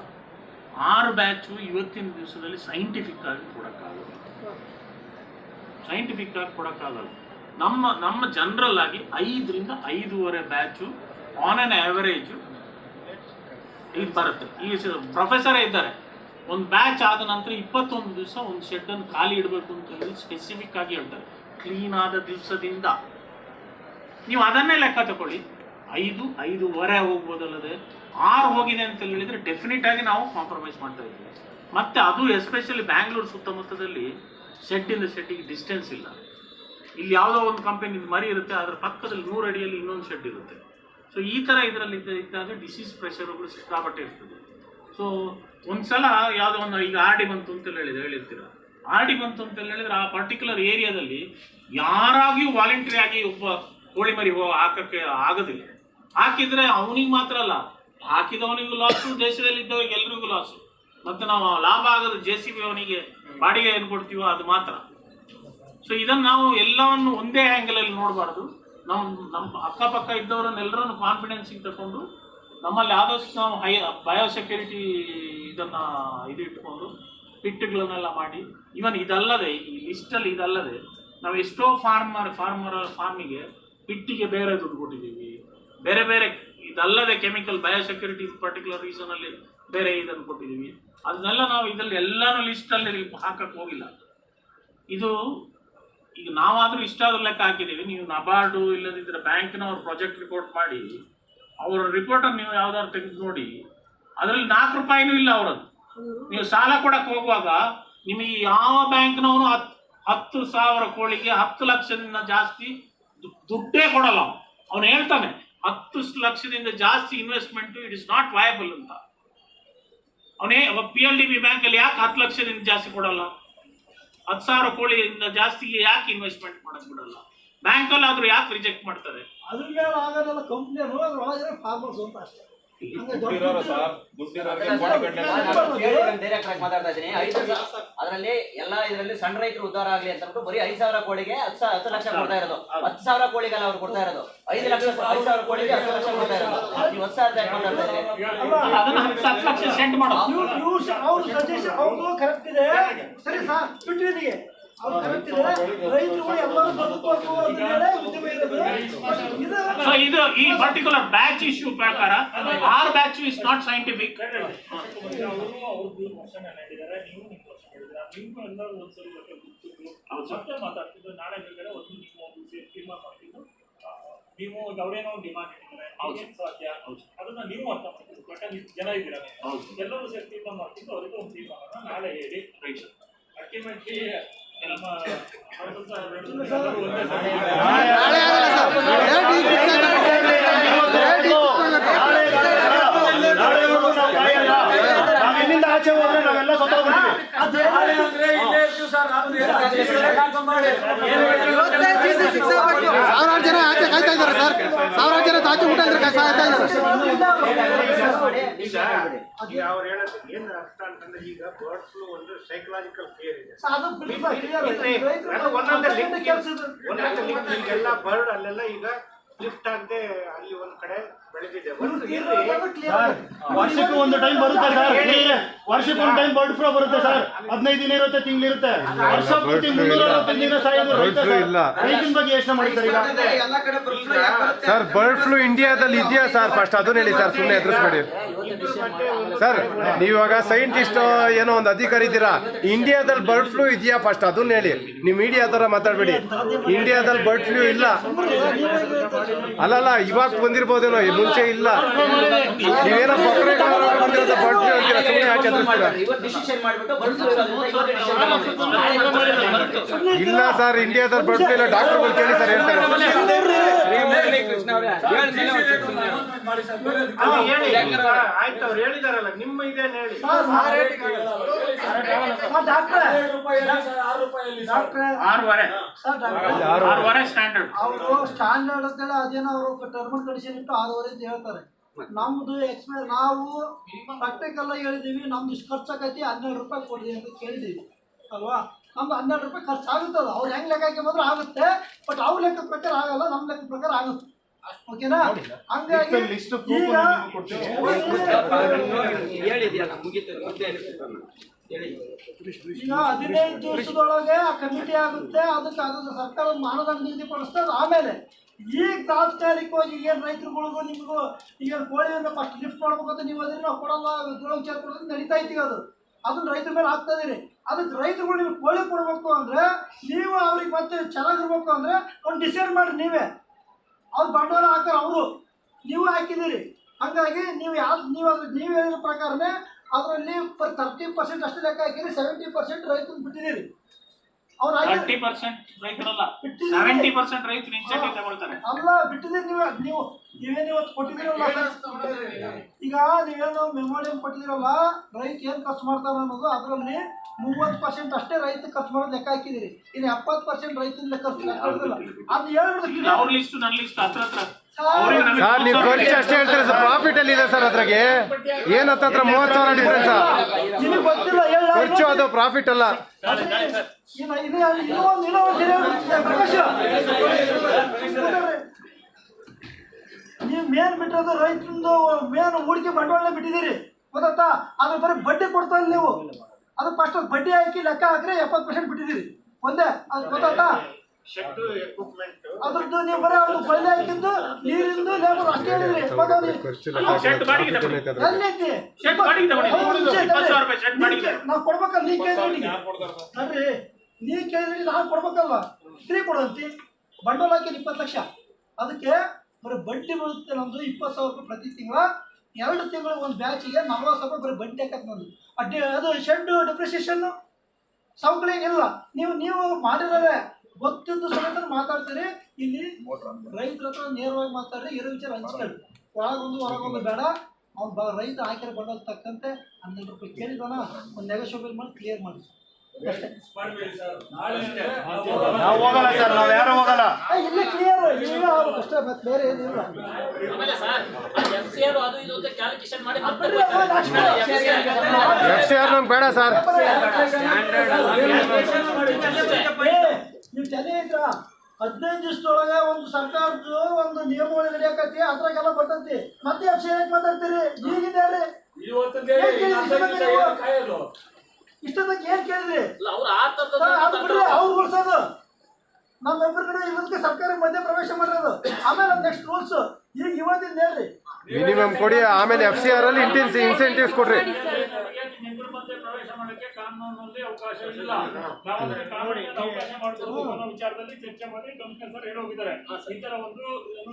6 ಬ್ಯಾಚು ಇವತ್ತಿನ ದಿವಸದಲ್ಲಿ ಸೈಂಟಿಫಿಕ್ ಆಗಿ ಕೊಡೋಕ್ಕಾಗಲ್ಲ. ನಮ್ಮ ಜನರಲ್ ಆಗಿ 5 ರಿಂದ 5.5 ಬ್ಯಾಚು ಆನ್ ಆನ್ ಆವರೇಜು ಇದು ಬರುತ್ತೆ. ಈ ಪ್ರೊಫೆಸರೇ ಇದ್ದಾರೆ, ಒಂದು ಬ್ಯಾಚ್ ಆದ ನಂತರ 21 ದಿವಸ ಒಂದು ಶೆಡ್ಡನ್ನು ಖಾಲಿ ಇಡಬೇಕು ಅಂತ ಹೇಳಿ ಸ್ಪೆಸಿಫಿಕ್ ಆಗಿ ಹೇಳ್ತಾರೆ. ಕ್ಲೀನ್ ಆದ ದಿವಸದಿಂದ ನೀವು ಅದನ್ನೇ ಲೆಕ್ಕ ತಗೊಳ್ಳಿ. 5.5 ಹೋಗ್ಬೋದಲ್ಲದೆ 6 ಹೋಗಿದೆ ಅಂತ ಹೇಳಿದ್ರೆ ಡೆಫಿನೆಟ್ ಆಗಿ ನಾವು ಕಾಂಪ್ರಮೈಸ್ ಮಾಡ್ತಾ ಇದ್ದೀವಿ. ಮತ್ತು ಅದು ಎಸ್ಪೆಷಲಿ ಬ್ಯಾಂಗ್ಳೂರು ಸುತ್ತಮುತ್ತದಲ್ಲಿ ಶೆಡ್ಡಿಂದ ಶೆಡ್ಡಿಗೆ ಡಿಸ್ಟೆನ್ಸ್ ಇಲ್ಲ. ಇಲ್ಲಿ ಯಾವುದೋ ಒಂದು ಕಂಪನಿ ಮರಿ ಇರುತ್ತೆ, ಅದರ ಪಕ್ಕದಲ್ಲಿ 100 ಅಡಿಯಲ್ಲಿ ಇನ್ನೊಂದು ಶೆಡ್ ಇರುತ್ತೆ. ಸೊ ಈ ಥರ ಇದರಲ್ಲಿ ಇದ್ದಾಗ ಡಿಸೀಸ್ ಪ್ರೆಷರ್ಗಳು ಸಿಕ್ಕಾಪಟ್ಟೆ ಇರ್ತದೆ. ಸೊ ಒಂದ್ಸಲ ಯಾವುದೋ ಒಂದು ಈಗ RD ಬಂತು ಅಂತ ಹೇಳಿರ್ತೀರ, RD ಬಂತು ಅಂತ ಹೇಳಿದ್ರೆ ಆ ಪರ್ಟಿಕ್ಯುಲರ್ ಏರಿಯಾದಲ್ಲಿ ಯಾರಾಗಿಯೂ ವಾಲಂಟ್ರಿ ಆಗಿ ಒಬ್ಬ ಕೋಳಿ ಮರಿ ಹಾಕಕ್ಕೆ ಆಗೋದಿಲ್ಲ. ಹಾಕಿದ್ರೆ ಅವನಿಗೆ ಮಾತ್ರ ಅಲ್ಲ, ಹಾಕಿದವನಿಗೂ ಲಾಸು, ದೇಶದಲ್ಲಿ ಇದ್ದವರಿಗೆ ಎಲ್ರಿಗೂ ಲಾಸು. ಮತ್ತು ನಾವು ಲಾಭ ಆಗೋದು JCB ಅವನಿಗೆ ಬಾಡಿಗೆ ಏನು ಕೊಡ್ತೀವೋ ಅದು ಮಾತ್ರ. ಸೊ ಇದನ್ನು ನಾವು ಎಲ್ಲವನ್ನು ಒಂದೇ ಆ್ಯಂಗಲಲ್ಲಿ ನೋಡಬಾರ್ದು. ನಮ್ಮ ಅಕ್ಕಪಕ್ಕ ಇದ್ದವರನ್ನೆಲ್ಲರನ್ನು ಕಾನ್ಫಿಡೆನ್ಸಿಗೆ ತಗೊಂಡು ನಮ್ಮಲ್ಲಿ ಆದಷ್ಟು ನಾವು ಬಯೋಸೆಕ್ಯೂರಿಟಿ ಇದನ್ನು ಇಟ್ಕೊಂಡು ಪಿಟ್ಗಳನ್ನೆಲ್ಲ ಮಾಡಿ, ಇವನ್ ಇದಲ್ಲದೆ ಈ ಲಿಸ್ಟಲ್ಲಿ ಇದಲ್ಲದೆ ನಾವು ಎಷ್ಟೋ ಫಾರ್ಮಿಗೆ ಪಿಟ್ಟಿಗೆ ಬೇರೆ ದುಡ್ಡು ಕೊಟ್ಟಿದ್ದೀವಿ, ಬೇರೆ ಬೇರೆ ಇದಲ್ಲದೆ ಕೆಮಿಕಲ್ ಬಯೋಸೆಕ್ಯೂರಿಟಿ ಪರ್ಟಿಕ್ಯುಲರ್ ರೀಸನಲ್ಲಿ ಬೇರೆ ಇದನ್ನು ಕೊಟ್ಟಿದ್ದೀವಿ. ಅದನ್ನೆಲ್ಲ ನಾವು ಇದರಲ್ಲಿ ಎಲ್ಲನೂ ಲಿಸ್ಟಲ್ಲಿ ಹಾಕಕ್ಕೆ ಹೋಗಿಲ್ಲ. ಈಗ ನಾವಾದ್ರೂ ಇಷ್ಟಾದ್ರೂ ಲೆಕ್ಕ ಹಾಕಿದ್ದೀವಿ, ನೀವು ನಬಾರ್ಡು ಇಲ್ಲದಿದ್ದರೆ ಬ್ಯಾಂಕಿನವ್ರು ಪ್ರಾಜೆಕ್ಟ್ ರಿಪೋರ್ಟ್ ಮಾಡಿ ಅವರ ರಿಪೋರ್ಟನ್ನು ನೀವು ಯಾವ್ದಾದ್ರು ತೆಗೆದು ನೋಡಿ, ಅದರಲ್ಲಿ 4 ರೂಪಾಯಿನೂ ಇಲ್ಲ ಅವರದ್ದು. ನೀವು ಸಾಲ ಕೊಡಕ್ಕೆ ಹೋಗುವಾಗ ನಿಮಗೆ ಯಾವ ಬ್ಯಾಂಕ್ನವನು 10,000 ಕೋಳಿಗೆ 10 ಲಕ್ಷದಿಂದ ಜಾಸ್ತಿ ದುಡ್ಡೇ ಕೊಡಲ್ಲ. ಅವನು ಹೇಳ್ತಾನೆ 10 ಲಕ್ಷದಿಂದ ಜಾಸ್ತಿ investment it is not viable ಅಂತ. ಅವನೇ PLDB ಬ್ಯಾಂಕಲ್ಲಿ ಯಾಕೆ 10 ಲಕ್ಷದಿಂದ ಜಾಸ್ತಿ ಕೊಡಲ್ಲ? 10,000 ಕೋಳಿಯಿಂದ ಜಾಸ್ತಿಗೆ ಯಾಕೆ ಇನ್ವೆಸ್ಟ್ಮೆಂಟ್ ಮಾಡಕ್ ಬಿಡಲ್ಲ? ಬ್ಯಾಂಕಲ್ಲಿ ಆದ್ರೂ ಯಾಕೆ ರಿಜೆಕ್ಟ್ ಮಾಡ್ತಾರೆ? ಅದ್ರ ಮೇಲೆ ಆಗೋದಲ್ಲ ಕಂಪ್ನಿಯವರು, ಅದ್ರೊಳಗೆ ಫಾರ್ಮರ್ಸ್ ಅಂತ ಅಷ್ಟೇ. ಮಾತಾಡ್ತಾ ಇದ್ದೀನಿ. ಅದರಲ್ಲಿ ಎಲ್ಲ ಇದರಲ್ಲಿ ಸಣ್ಣ ರೈತರು ಉದ್ಧಾರ ಆಗ್ಲಿ ಅಂತ ಹೇಳ್ಬಿಟ್ಟು ಬರೀ 5,000 ಕೋಳಿಗೆ 10 ಲಕ್ಷ ಕೊಡ್ತಾ ಇರೋದು. 10,000 ಕೋಳಿಗೆಲ್ಲ ಅವ್ರು ಕೊಡ್ತಾ ಇರೋದು 5,000 ಕೋಳಿಗೆ 10 ಲಕ್ಷ ಕೊಡ್ತಾ ಇರೋದು. ನೀವು 10,000 ಯಾಕೆ ಮಾತಾಡ್ತಾ ಇದ್ದೀರಿ? ಅದನ್ನ 10 ಲಕ್ಷ ಸೆಂಡ್ ಮಾಡೋದು. ಅವ್ರ ಸಜೆಷನ್ ಅವ್ರದ್ದು ಕರೆಕ್ಟ್ ಇದೆ. ಸರಿ ಸರ್, ಬಿಟ್ಟಿದ್ದೀವಿ. ಅವ್ರು ಕರೆಕ್ಟ್ ಇದೆ. ರೈತರು ಎಲ್ಲರೂ ಬದುಕಬೇಕು ಅಂತ ಹೇಳಿ ಉದ್ಯಮ ಇರೋದು. ಸೊ ಇದು ಈ ಪರ್ಟಿಕ್ಯುಲರ್ ಬ್ಯಾಚ್ ಇಶ್ಯೂ ಪ್ರಕಾರ or batch is not scientific. ಮಾತಾಡ್ತಿದ್ದು ನಾಳೆ ಬೇಕಾದ್ರೆ ಒಂದು ನೀವು ತೀರ್ಮಾನ ಮಾಡ್ತಿದ್ದು ನೀವು ಅವರೇನೋ ಡಿಮಾಂಡ್ ಇಟ್ಟಿದ್ದಾರೆ ಸಾಧ್ಯ ಅದನ್ನ ನೀವು ಅರ್ಥ ಮಾಡ್ತಿದ್ದು ಬಟ್ ಜನ ಇದ್ದೀರಾ ಎಲ್ಲರೂ ಸೇರಿ ತೀರ್ಮಾನ ಮಾಡ್ತಿದ್ದು ಅವರಿಗೆ ಒಂದು ತೀರ್ಮಾನ ನಾಳೆ ಹೇಳಿ ಅಲ್ಟಿಮೇಟ್ಲಿ ನಮ್ಮ ಇಲ್ಲಿಂದ ಆಚೆ ಹೋದ್ರೆ ನಾವೆಲ್ಲ ಸತ್ತೋಗ್ಬಿಡ್ತೀವಿ. ಸಾವಿರಾರು ಜನ ಆಚೆ ಕಾಯ್ತಾ ಇದ್ದಾರೆ ಸರ್. ಸಾವಿರಾರು ಜನ ಆಚೆ ಊಟ ಇದ್ರೆ ಕಾಯ್ತಾ ಇದ್ದಾರೆ. ಈಗ ಅವ್ರು ಹೇಳೋದು ಏನು ಅರ್ಥ ಅಂತಂದ್ರೆ, ಈಗ ಬರ್ಡ್ ಫ್ಲೂ ಒಂದು ಸೈಕಲಾಜಿಕಲ್ ಫಿಯರ್ ಇದೆ. ಈಗೆಲ್ಲ ಬರ್ಡ್ ಅಲ್ಲೆಲ್ಲ ಈಗ ಲಿಫ್ಟ್ ಆಗದೆ ಅಲ್ಲಿ ಒಂದ್ ಕಡೆ ಬೆಳೆದಿದೆ. ವರ್ಷಕ್ಕೆ ಒಂದು ಟೈಮ್ ಬರುತ್ತೆ ಸರ್. ವರ್ಷಕ್ಕೆ ಒಂದು ಟೈಮ್ ಬರ್ಡ್ ಫ್ಲೂ ಬರುತ್ತೆ ಸರ್. 15 ದಿನ ಇರುತ್ತೆ, ತಿಂಗಳಿರುತ್ತೆ. ವರ್ಷ ಪೂರ್ತಿ 365 ದಿನ ಸಾಯೋದು ರೈತನ ಬಗ್ಗೆ ಯೋಚನೆ ಮಾಡಿದ್ದಾರೆ ಈಗ. ಸರ್ ಬರ್ಡ್ ಫ್ಲೂ ಇಂಡಿಯಾದಲ್ಲಿ ಇದೆಯಾ ಸರ್? ಫಸ್ಟ್ ಅದನ್ನ ಹೇಳಿ ಸರ್, ಸುಮ್ಮನೆ ಎದುರಿಸ್ಬೇಡಿ ಸರ್. ನೀವಾಗ ಸೈಂಟಿಸ್ಟ್ ಏನೋ ಒಂದು ಅಧಿಕಾರಿ ಇದ್ದೀರಾ, ಇಂಡಿಯಾದಲ್ಲಿ ಬರ್ಡ್ ಫ್ಲೂ ಇದೆಯಾ ಫಸ್ಟ್ ಅದನ್ನ ಹೇಳಿ. ನೀವು ಮೀಡಿಯಾ ತರ ಮಾತಾಡ್ಬೇಡಿ. ಇಂಡಿಯಾದಲ್ಲಿ ಬರ್ಡ್ ಫ್ಲೂ ಇಲ್ಲ. ಅಲ್ಲಲ್ಲ, ಇವಾಗ ಬಂದಿರ್ಬೋದೇನೋ, ಮುಂಚೆ ಇಲ್ಲ. ನೀವೇನೋ ಬರ್ಡ್ ಫ್ಲೂ ಅಂತೀರಾ, ಸುಮ್ಮನೆ ಯಾಕೆ ಎದುರಿಸ್ತೀರಾ? ಇಲ್ಲ ಸರ್, ಇಂಡಿಯಾದಲ್ಲಿ ಬರ್ಡ್ ಫ್ಲೂ ಇಲ್ಲ. ಡಾಕ್ಟರ್ಗಳು ಕೇಳಿ ಸರ್, ಹೇಳ್ತಾರೆ. ಆಯ್ತು, ಅವ್ರು ಹೇಳಿದಾರಲ್ಲ, ನಿಮ್ಮ ಇದೇನು ಹೇಳಿ. 6.5 ಸ್ಟ್ಯಾಂಡರ್ಡ್. ಅವರು ಸ್ಟ್ಯಾಂಡರ್ಡ್ ಅಂತೇಳಿ ಅದೇನೋ ಅವರು ಟರ್ಮ್ ಅಂಡ್ ಕಂಡೀಷನ್ ಇಟ್ಟು 6.5 ಅಂತ ಹೇಳ್ತಾರೆ. ನಮ್ದು ನಾವು ಪ್ರಾಕ್ಟಿಕಲ್ ಹೇಳಿದೀವಿ. ನಮ್ದು ಇಷ್ಟು ಖರ್ಚಾಗೈತಿ, 12 ರೂಪಾಯಿ ಕೊಡಿ ಅಂತ ಕೇಳಿದೀವಿ ಅಲ್ವಾ. ನಮ್ದು 12 ರೂಪಾಯಿ ಖರ್ಚು ಆಗುತ್ತದ. ಅವ್ರು ಹೆಂಗ್ ಲೆಕ್ಕ ಹಾಕಿದ್ರೆ ಆಗುತ್ತೆ, ಬಟ್ ಅವ್ರ ಲೆಕ್ಕದ ಪ್ರಕಾರ ಆಗಲ್ಲ, ನಮ್ಮ ಲೆಕ್ಕದ ಪ್ರಕಾರ ಆಗುತ್ತೆ. ಓಕೆನಾ? ಹಂಗಾಗಿ ಈಗ ಈಗ 15 ದಿವಸದೊಳಗೆ ಆ ಕಮಿಟಿ ಆಗುತ್ತೆ. ಅದಕ್ಕೆ ಸರ್ಕಾರ ಮಾನದಂಡ ನಿಗದಿಪಡಿಸ್ತದೆ. ಆಮೇಲೆ ಈಗ ತಾತ್ಕಾಲಿಕವಾಗಿ ಏನು ರೈತರುಗಳಿಗೂ ನಿಮಗೂ ಈಗ ಕೋಳಿಯನ್ನು ಫಸ್ಟ್ ಲಿಫ್ಟ್ ಮಾಡ್ಬೇಕಂತ ನೀವು ಅದ್ರಲ್ಲಿ ನಾವು ಕೊಡಲ್ಲ, ಗೋಳಂಚಾರ ಕೊಡೋದು ನಡೀತಾ ಇದ್ದೀವಿ. ಅದನ್ನ ರೈತರ ಮೇಲೆ ಆಗ್ತಾ ಇದೀರಿ. ಅದಕ್ಕೆ ರೈತರುಗಳು ನಿಮ್ಗೆ ಕೋಳಿ ಕೊಡಬೇಕು ಅಂದ್ರೆ ನೀವು ಅವ್ರಿಗೆ ಮತ್ತೆ ಚೆನ್ನಾಗಿರ್ಬೇಕು ಅಂದ್ರೆ ಒಂದು ಡಿಸೈಡ್ ಮಾಡಿ ನೀವೇ. ಅವ್ರು ಬಂಡವಾಳ ಹಾಕೋರು ಅವರು, ನೀವು ಹಾಕಿದ್ದೀರಿ. ಹಾಗಾಗಿ ನೀವು ನೀವು ಹೇಳಿದ ಪ್ರಕಾರನೇ ಅದರಲ್ಲಿ 30% ಅಷ್ಟು ಲೆಕ್ಕ ಹಾಕಿರಿ, 70% ರೈತರು ಬಿಟ್ಟಿದ್ದೀರಿ. ಅವ್ರು 30% ರೈತರಲ್ಲ, 70% ರೈತರು ಇನ್ಸೆಂಟಿವ್ ತಗೊಳ್ತಾರೆ. ಅಲ್ಲ, ಬಿಟ್ಟಿದ್ದೀರಿ. ನೀವೇನು ಇವತ್ತು ಕೊಟ್ಟಿದ್ದೀರಲ್ಲ, ಈಗ ನೀವೇನು ಮೆಮೋರಿಯಂ ಕೊಟ್ಟಿದ್ದೀರಲ್ಲ, ರೈತ ಏನು ಖರ್ಚು ಮಾಡ್ತಾರ ಅನ್ನೋದು ಅದರಲ್ಲಿ 30% ಅಷ್ಟೇ ರೈತ ಖರ್ಚು ಮಾಡೋದು ಲೆಕ್ಕ ಹಾಕಿದಿರಿ. ಇನ್ನು 70% ರೈತನ ಖರ್ಚು ಲೆಕ್ಕ ಹಾಕಿಲ್ಲ. ಅದು ಹೇಳ್ಬಿಡ್ತೀವಿ. ಅವ್ರ ಲಿಸ್ಟ್ ನನ್ನ ಲಿಸ್ಟ್ ಹತ್ರ ಸರ್ ನೀವು ಖರ್ಚು ಅಷ್ಟೇ ಹೇಳ್ತೀರಾ ಸರ್. ಪ್ರಾಫಿಟ್ ಅಲ್ಲಿ ಇದೆ ಸರ್ ಅದ್ರಾಗೆ ಏನ್ ಹತ್ರ 30,000 ಡಿಫ್ರೆನ್ಸ್. ನಿಮಗೆ ಗೊತ್ತಿಲ್ಲ, ಖರ್ಚು ಅದು ಪ್ರಾಫಿಟ್ ಅಲ್ಲ. ನೀವು ಮೇನ್ ಬಿಟ್ಟದ್ದು ರೈತಂದು ಮೇನ್ ಹೂಡಿಕೆ ಬಂಡವಾಳ ಬಿಟ್ಟಿದ್ದೀರಿ, ಗೊತ್ತಾ? ಅದ್ರ ಬರೀ ಬಡ್ಡಿ ಕೊಡ್ತಾ ಇಲ್ಲ ನೀವು. ಅದು ಫಸ್ಟ್ ಬಡ್ಡಿ ಹಾಕಿ ಲೆಕ್ಕ ಹಾಕ್ರೆ 70% ಬಿಟ್ಟಿದ್ದೀರಿ ಒಂದೇ. ಅದು ಗೊತ್ತಾ? ಅದ್ರದ್ದು ನೀವು ಬರೀ ಅವ್ರದ್ದು ಬಳ್ಳಿ ಹಾಕಿದ್ದು, ನೀರಿಂದು, ಲೇಬರ್ ಅಷ್ಟೇ ಹೇಳಿದ್ರಿ. ನಾವು ಕೊಡ್ಬೇಕಲ್ಲ, ನೀ ಕೇಳಿದ್ರಿ. ನೋಡ್ರಿ, ನೀ ಕೇಳಿದ್ರಿ, ನಾವು ಕೊಡ್ಬೇಕಲ್ಲ. ಫ್ರೀ ಕೊಡಂತಿ ಬಂಡವಾಳ ಹಾಕಿ 20 ಲಕ್ಷ, ಅದಕ್ಕೆ ಬರೀ ಬಡ್ಡಿ ಬರುತ್ತೆ ನಮ್ದು 20,000 ರೂಪಾಯಿ ಪ್ರತಿ ತಿಂಗಳ. 2 ತಿಂಗಳು ಒಂದು ಬ್ಯಾಚಿಗೆ 40,000 ರೂಪಾಯಿ ಬರೀ ಬಡ್ಡಿ ಹಾಕತ್ ನಂದು. ಅದು ಶೆಡ್ ಡೆಪ್ರಿಸಿಯೇಷನ್ ಸೌಕರ್ಯನಿಲ್ಲ. ನೀವು ಮಾಡಿರೋದೇ ಗೊತ್ತಿದ್ದು ಸಮೇತ ಮಾತಾಡ್ತೀರಿ. ಇಲ್ಲಿ ರೈತರ ಹತ್ರ ನೇರವಾಗಿ ಮಾತಾಡ್ರಿ, ಇರೋ ವಿಚಾರ ಹಂಚ್ಕೊಳ್ಳಿ. ಒಳಗೊಂದು ಹೊರಗೊಂದು ಬೇಡ. ಅವ್ನು ರೈತ ಹಾಕಿರೋ ಬಂಡವಾಳ ತಕ್ಕಂತೆ 12 ರೂಪಾಯಿ ಕೇಳಿದಾನ, ಒಂದು ನೆಗೋಷಿಯೇಬಲ್ ಮಾಡಿ ಕ್ಲಿಯರ್ ಮಾಡಿ. ನಾವು ಹೋಗಲ್ಲ ಸರ್, ನಾವು ಯಾರು ಹೋಗಲ್ಲ. ಇಲ್ಲೇ ಕ್ಲಿಯರ್ ಅಷ್ಟೇ, ಮತ್ತೆ ಬೇರೆ ಏನಿಲ್ಲ. ಆಮೇಲೆ ಸರ್ FCR ಅದು ಇದು ಅಂತ ಕ್ಯಾಲ್ಕುಲೇಷನ್ ಮಾಡಿ FCR ನಂಗೆ ಬೇಡ ಸರ್. ನೀವು ತಲೆ ಇದ್ರ 15 ದಿವಸದೊಳಗೆ ಒಂದು ಸರ್ಕಾರದ್ದು ಒಂದು ನಿಯಮಗಳು ನಡೆಯಕತ್ತಿ, ಅದ್ರಾಗೆಲ್ಲ ಬರ್ತಂತಿ. ಮತ್ತೆ FCR ಮಾತಾಡ್ತೀರಿ ಈಗಿಂದ ಹೇಳ್ರಿ. ಇಷ್ಟೊತ್ತಕ್ಕೆ ಏನ್ ಕೇಳಿದ್ರಿ? ಅದು ಬಿಡ್ರಿ, ಅವ್ರು ಉಳ್ಸೋದು ನಮ್ಮ ಮೆಂಬರ್ ಕಡೆ ಇವತ್ತಿಗೆ ಸರ್ಕಾರ ಮಧ್ಯ ಪ್ರವೇಶ ಮಾಡಿರೋದು. ಆಮೇಲೆ ನೆಕ್ಸ್ಟ್ ರೂಲ್ಸ್ ಈಗ ಇವತ್ತಿಂದ ಹೇಳ್ರಿ. ಮಿನಿಮಮ್ ಕೊಡಿ, ಆಮೇಲೆ FCR ಅಲ್ಲಿ ಇನ್ಸೆಂಟಿವ್ಸ್ ಕೊಡ್ರಿ. ಪ್ರವೇಶ ಮಾಡಕ್ಕೆ ಕಾನೂನಲ್ಲಿ ಅವಕಾಶ ಇಲ್ಲ. ನಾವು ಕಾನೂನಿನಲ್ಲಿ ಅವಕಾಶ ಮಾಡಬೇಕು ಅನ್ನೋ ವಿಚಾರದಲ್ಲಿ ಚರ್ಚೆ ಮಾಡಿ ಕಮಿಷನರ್ ಸರ್ ಹೇಳೋಗಿದ್ದಾರೆ. ಈ ತರ ಒಂದು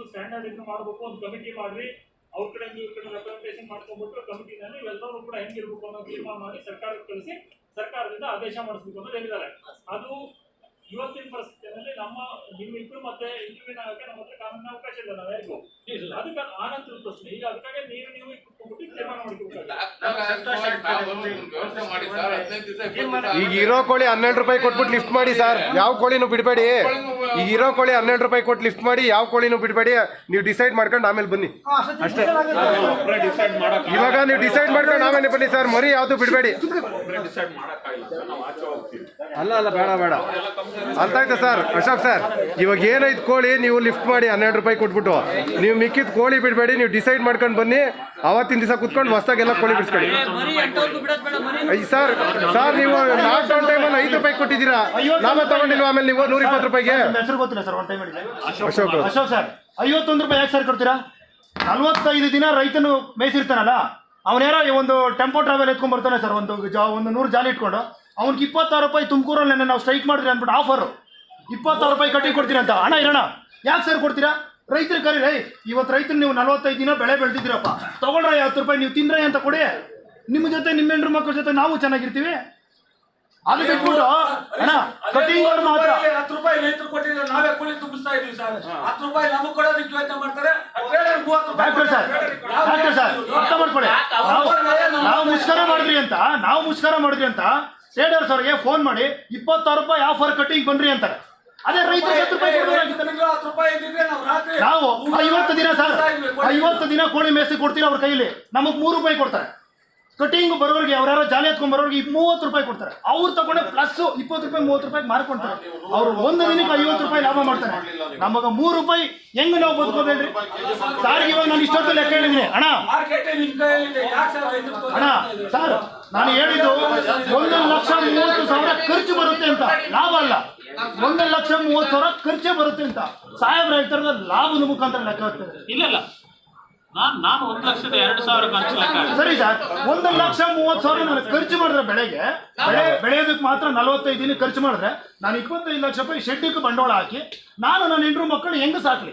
ಸ್ಟ್ಯಾಂಡರ್ಡ್ ಇದು ಮಾಡಬೇಕು, ಒಂದು ಕಮಿಟಿ ಮಾಡ್ರಿ, ಅವ್ರ ಕಡೆ ಇವ್ರ ಕಡೆ ರೆಪ್ರೆಸೆಂಟೇಷನ್ ಮಾಡ್ಕೊಂಡ್ಬಿಟ್ಟು ಕಮಿಟಿನಲ್ಲಿ ಎಲ್ಲರೂ ಕೂಡ ಹೆಂಗಿರ್ಬೇಕು ಅನ್ನೋ ತೀರ್ಮಾನ ಮಾಡಿ ಸರ್ಕಾರಕ್ಕೆ ಕಳಿಸಿ ಸರ್ಕಾರದಿಂದ ಆದೇಶ ಮಾಡಿಸ್ಬೇಕು ಅನ್ನೋದು ಹೇಳಿದ್ದಾರೆ. ಅದು ಇವತ್ತಿನ ಪರಿಸ್ಥಿತಿಯಲ್ಲಿ ನಿಮ್ಮಿಬ್ರು ಮತ್ತೆ ಇಂಟರ್ವ್ಯೂನ್ ಆಗಕ್ಕೆ ನಮ್ಮ ಹತ್ರ ಕಾನೂನಿನ ಅವಕಾಶ ಇಲ್ಲ. ನಾವ್ಯಾರಿಗೂ ಅದಕ್ಕೆ ಆನಂತರ ಪ್ರಶ್ನೆ ಈಗ ಅದಕ್ಕಾಗಿ ನೀವು ಕುತ್ಕೊಂಡ್ಬಿಟ್ಟು ತೀರ್ಮಾನ ಮಾಡ್ಕೊಬೇಕು. ಈಗ ಇರೋ ಕೋಳಿ 12 ರೂಪಾಯಿ ಕೊಟ್ಬಿಟ್ಟು ಲಿಫ್ಟ್ ಮಾಡಿ ಸರ್. ಯಾವ ಕೋಳಿನೂ ಬಿಡಬೇಡಿ. ಈಗ ಇರೋ ಕೋಳಿ 12 ರೂಪಾಯಿ ಕೊಟ್ಟು ಲಿಫ್ಟ್ ಮಾಡಿ, ಯಾವ ಕೋಳಿನೂ ಬಿಡಬೇಡಿ. ನೀವು ಡಿಸೈಡ್ ಮಾಡ್ಕೊಂಡು ಆಮೇಲೆ ಬನ್ನಿ ಅಷ್ಟೇ. ಇವಾಗ ನೀವು ಡಿಸೈಡ್ ಮಾಡ್ಕೊಂಡು ಆಮೇಲೆ ಬನ್ನಿ ಸರ್. ಮರಿ ಯಾವುದು ಬಿಡಬೇಡಿ. ಅಲ್ಲ ಬೇಡ ಅರ್ಥ ಆಯ್ತಾ ಸರ್? ಅಶೋಕ್ ಸರ್, ಇವಾಗ ಏನೈದು ಕೋಳಿ ನೀವು ಲಿಫ್ಟ್ ಮಾಡಿ 12 ರೂಪಾಯಿ ಕೊಟ್ಬಿಟ್ಟು ನೀವು ಮಿಕ್ಕಿದ ಕೋಳಿ ಬಿಡಬೇಡಿ. ನೀವು ಡಿಸೈಡ್ ಮಾಡ್ಕೊಂಡು ಬನ್ನಿ. ಅವತ್ತಿನ ದಿವಸ ಕುತ್ಕೊಂಡು ಹೊಸದಾಗೆಲ್ಲ ಕೋಳಿ ಬಿಡಿಸ್ಕೊಳ್ಳಿ ಸರ್. ನೀವು ಲಾಕ್ಡೌನ್ ಟೈಮಲ್ಲಿ 5 ರೂಪಾಯಿ ಕೊಟ್ಟಿದ್ದೀರಾ, ನಾವೇ ತಗೊಂಡಿಲ್ವಾ? ಆಮೇಲೆ ನೀವು 120 ರೂಪಾಯಿಗೆ ಹೆಸರು ಗೊತ್ತಿಲ್ಲ ಸರ್. ಒಂದು ಟೈಮ್ ಅಶೋಕ್ ಸರ್ 51 ರೂಪಾಯಿ ಯಾಕೆ ಸರ್ ಕೊಡ್ತೀರಾ? 45 ದಿನ ರೈತನು ಮೇಯಿಸಿರ್ತಾನಲ್ಲ, ಅವನ್ಯಾರೋ ಒಂದು ಟೆಂಪೋ ಟ್ರಾವೆಲ್ ಎತ್ಕೊಂಡ್ ಬರ್ತಾನೆ ಸರ್, ಒಂದು 100 ಜಾಲಿ ಇಟ್ಕೊಂಡು. ಅವ್ನಿಗೆ 26 ರೂಪಾಯಿ ತುಮಕೂರಲ್ಲಿ ನಾವು ಸ್ಟ್ರೈಕ್ ಮಾಡಿದ್ರಿ ಅಂದ್ಬಿಟ್ಟು ಆಫರು 26 ರೂಪಾಯಿ ಕಟ್ಟಿ ಕೊಡ್ತೀರಾ ಅಂತ. ಹಣ ಇರೋಣ ಯಾಕೆ ಸರ್ ಕೊಡ್ತೀರಾ? ರೈತರು ಕರೀ, ಇವತ್ತು ರೈತರು ನೀವು 45 ದಿನ ಬೆಳೆ ಬೆಳೆದಿದ್ದೀರಪ್ಪ, ತಗೊಳ್ರ 50 ರೂಪಾಯಿ ನೀವು ತಿಂದ್ರೆ ಅಂತ ಕೊಡಿ. ನಿಮ್ಮ ಜೊತೆ ನಿಮ್ಮ ಹೆಂಡ್ರ ಮಕ್ಕಳ ಜೊತೆ ನಾವು ಚೆನ್ನಾಗಿರ್ತೀವಿ. ಅದು ಬಿಟ್ಬಿಟ್ಟು ಅಣ್ಣ ಕಟಿಂಗ್ ಅವ್ರು ಮಾತ್ರ 10 ರೂಪಾಯಿ ರೈತರು ಕೊಟ್ಟಿದ್ರೆ ನಾವೇ ಕೂಲಿ ತುಂಬಿಸ್ತಾ ಇದೀವಿ ಸರ್. 10 ರೂಪಾಯಿ ನಮಗೆ ಕೊಡೋದಕ್ಕೆ ಯೋಚನೆ ಮಾಡ್ತಾರೆ. ಡಾಕ್ಟರ್ ಸರ್ ಅರ್ಥ ಮಾಡ್ಕೊಳ್ಳಿ. ನಾವು ಮುಷ್ಕರ ಮಾಡಿದ್ರಿ ಅಂತ ಟ್ರೇಡರ್ಸ್ ಅವ್ರಿಗೆ ಫೋನ್ ಮಾಡಿ 26 ರೂಪಾಯಿ ಆಫರ್ ಕಟಿಂಗ್ ಬನ್ರಿ ಅಂತಾರೆ. ಅದೇ ರೈತರು 10 ರೂಪಾಯಿ ನಾವು 50 ದಿನ ಸರ್ 50 ದಿನ ಕೋಳಿ ಮೇಸಿ ಕೊಡ್ತೀವಿ ಅವ್ರ ಕೈಲಿ. ನಮಗೆ 3 ರೂಪಾಯಿ ಕೊಡ್ತಾರೆ. ಕಟಿಂಗ್ ಬರೋರಿಗೆ ಅವ್ಯಾರೋ ಜಾಲಿ ಎತ್ಕೊಂಡ್ ಬರೋರಿಗೆ 30 ರೂಪಾಯಿ ಕೊಡ್ತಾರೆ. ಅವ್ರು ತಗೊಂಡೆ ಪ್ಲಸ್ 20 ರೂಪಾಯಿ 30 ರೂಪಾಯಿ ಮಾರ್ಕೊಡ್ತಾರೆ. ಅವ್ರು ಒಂದು ದಿನಕ್ಕೆ 50 ರೂಪಾಯಿ ಲಾಭ ಮಾಡ್ತಾರೆ. ನಮಗ 3 ರೂಪಾಯಿ ಹೆಂಗ್ ನಾವು ಬದುಕೋಬೇಡ್ರಿ ಸರ್? ಇವಾಗ ನಾನು ಇಷ್ಟೊತ್ತು ಲೆಕ್ಕ ಹೇಳಿದ್ದೀನಿ ಅಣ್ಣ ಸರ್. ನಾನು ಹೇಳಿದ್ದು 1,30,30,000 ಖರ್ಚು ಬರುತ್ತೆ ಅಂತ, ಲಾಭ ಅಲ್ಲ. 1,30,30,000 ಖರ್ಚೇ ಬರುತ್ತೆ ಅಂತ ಸಾಹೇಬ್ರ ಹೇಳ್ತಾರ. ಲಾಭದ ಮುಖಾಂತರ ಲೆಕ್ಕ ಆಗ್ತದೆ. ಇಲ್ಲ ನಾನು 1,02,000 ಖರ್ಚು ಲೆಕ್ಕ. ಸರಿ ಸರ್, 1,30,30,000 ನಾನು ಖರ್ಚು ಮಾಡಿದ್ರೆ ಬೆಳೆಯೋದಕ್ಕೆ ಮಾತ್ರ 45 ದಿನ ಖರ್ಚು ಮಾಡಿದ್ರೆ ನಾನು 25 ಲಕ್ಷ ರೂಪಾಯಿ ಶೆಡ್ಡಿಗೆ ಬಂಡವಾಳ ಹಾಕಿ ನಾನು ನನ್ನ ಹೆಂಡ್ರು ಮಕ್ಕಳು ಹೆಂಗ್ ಸಾಕ್ಲಿ?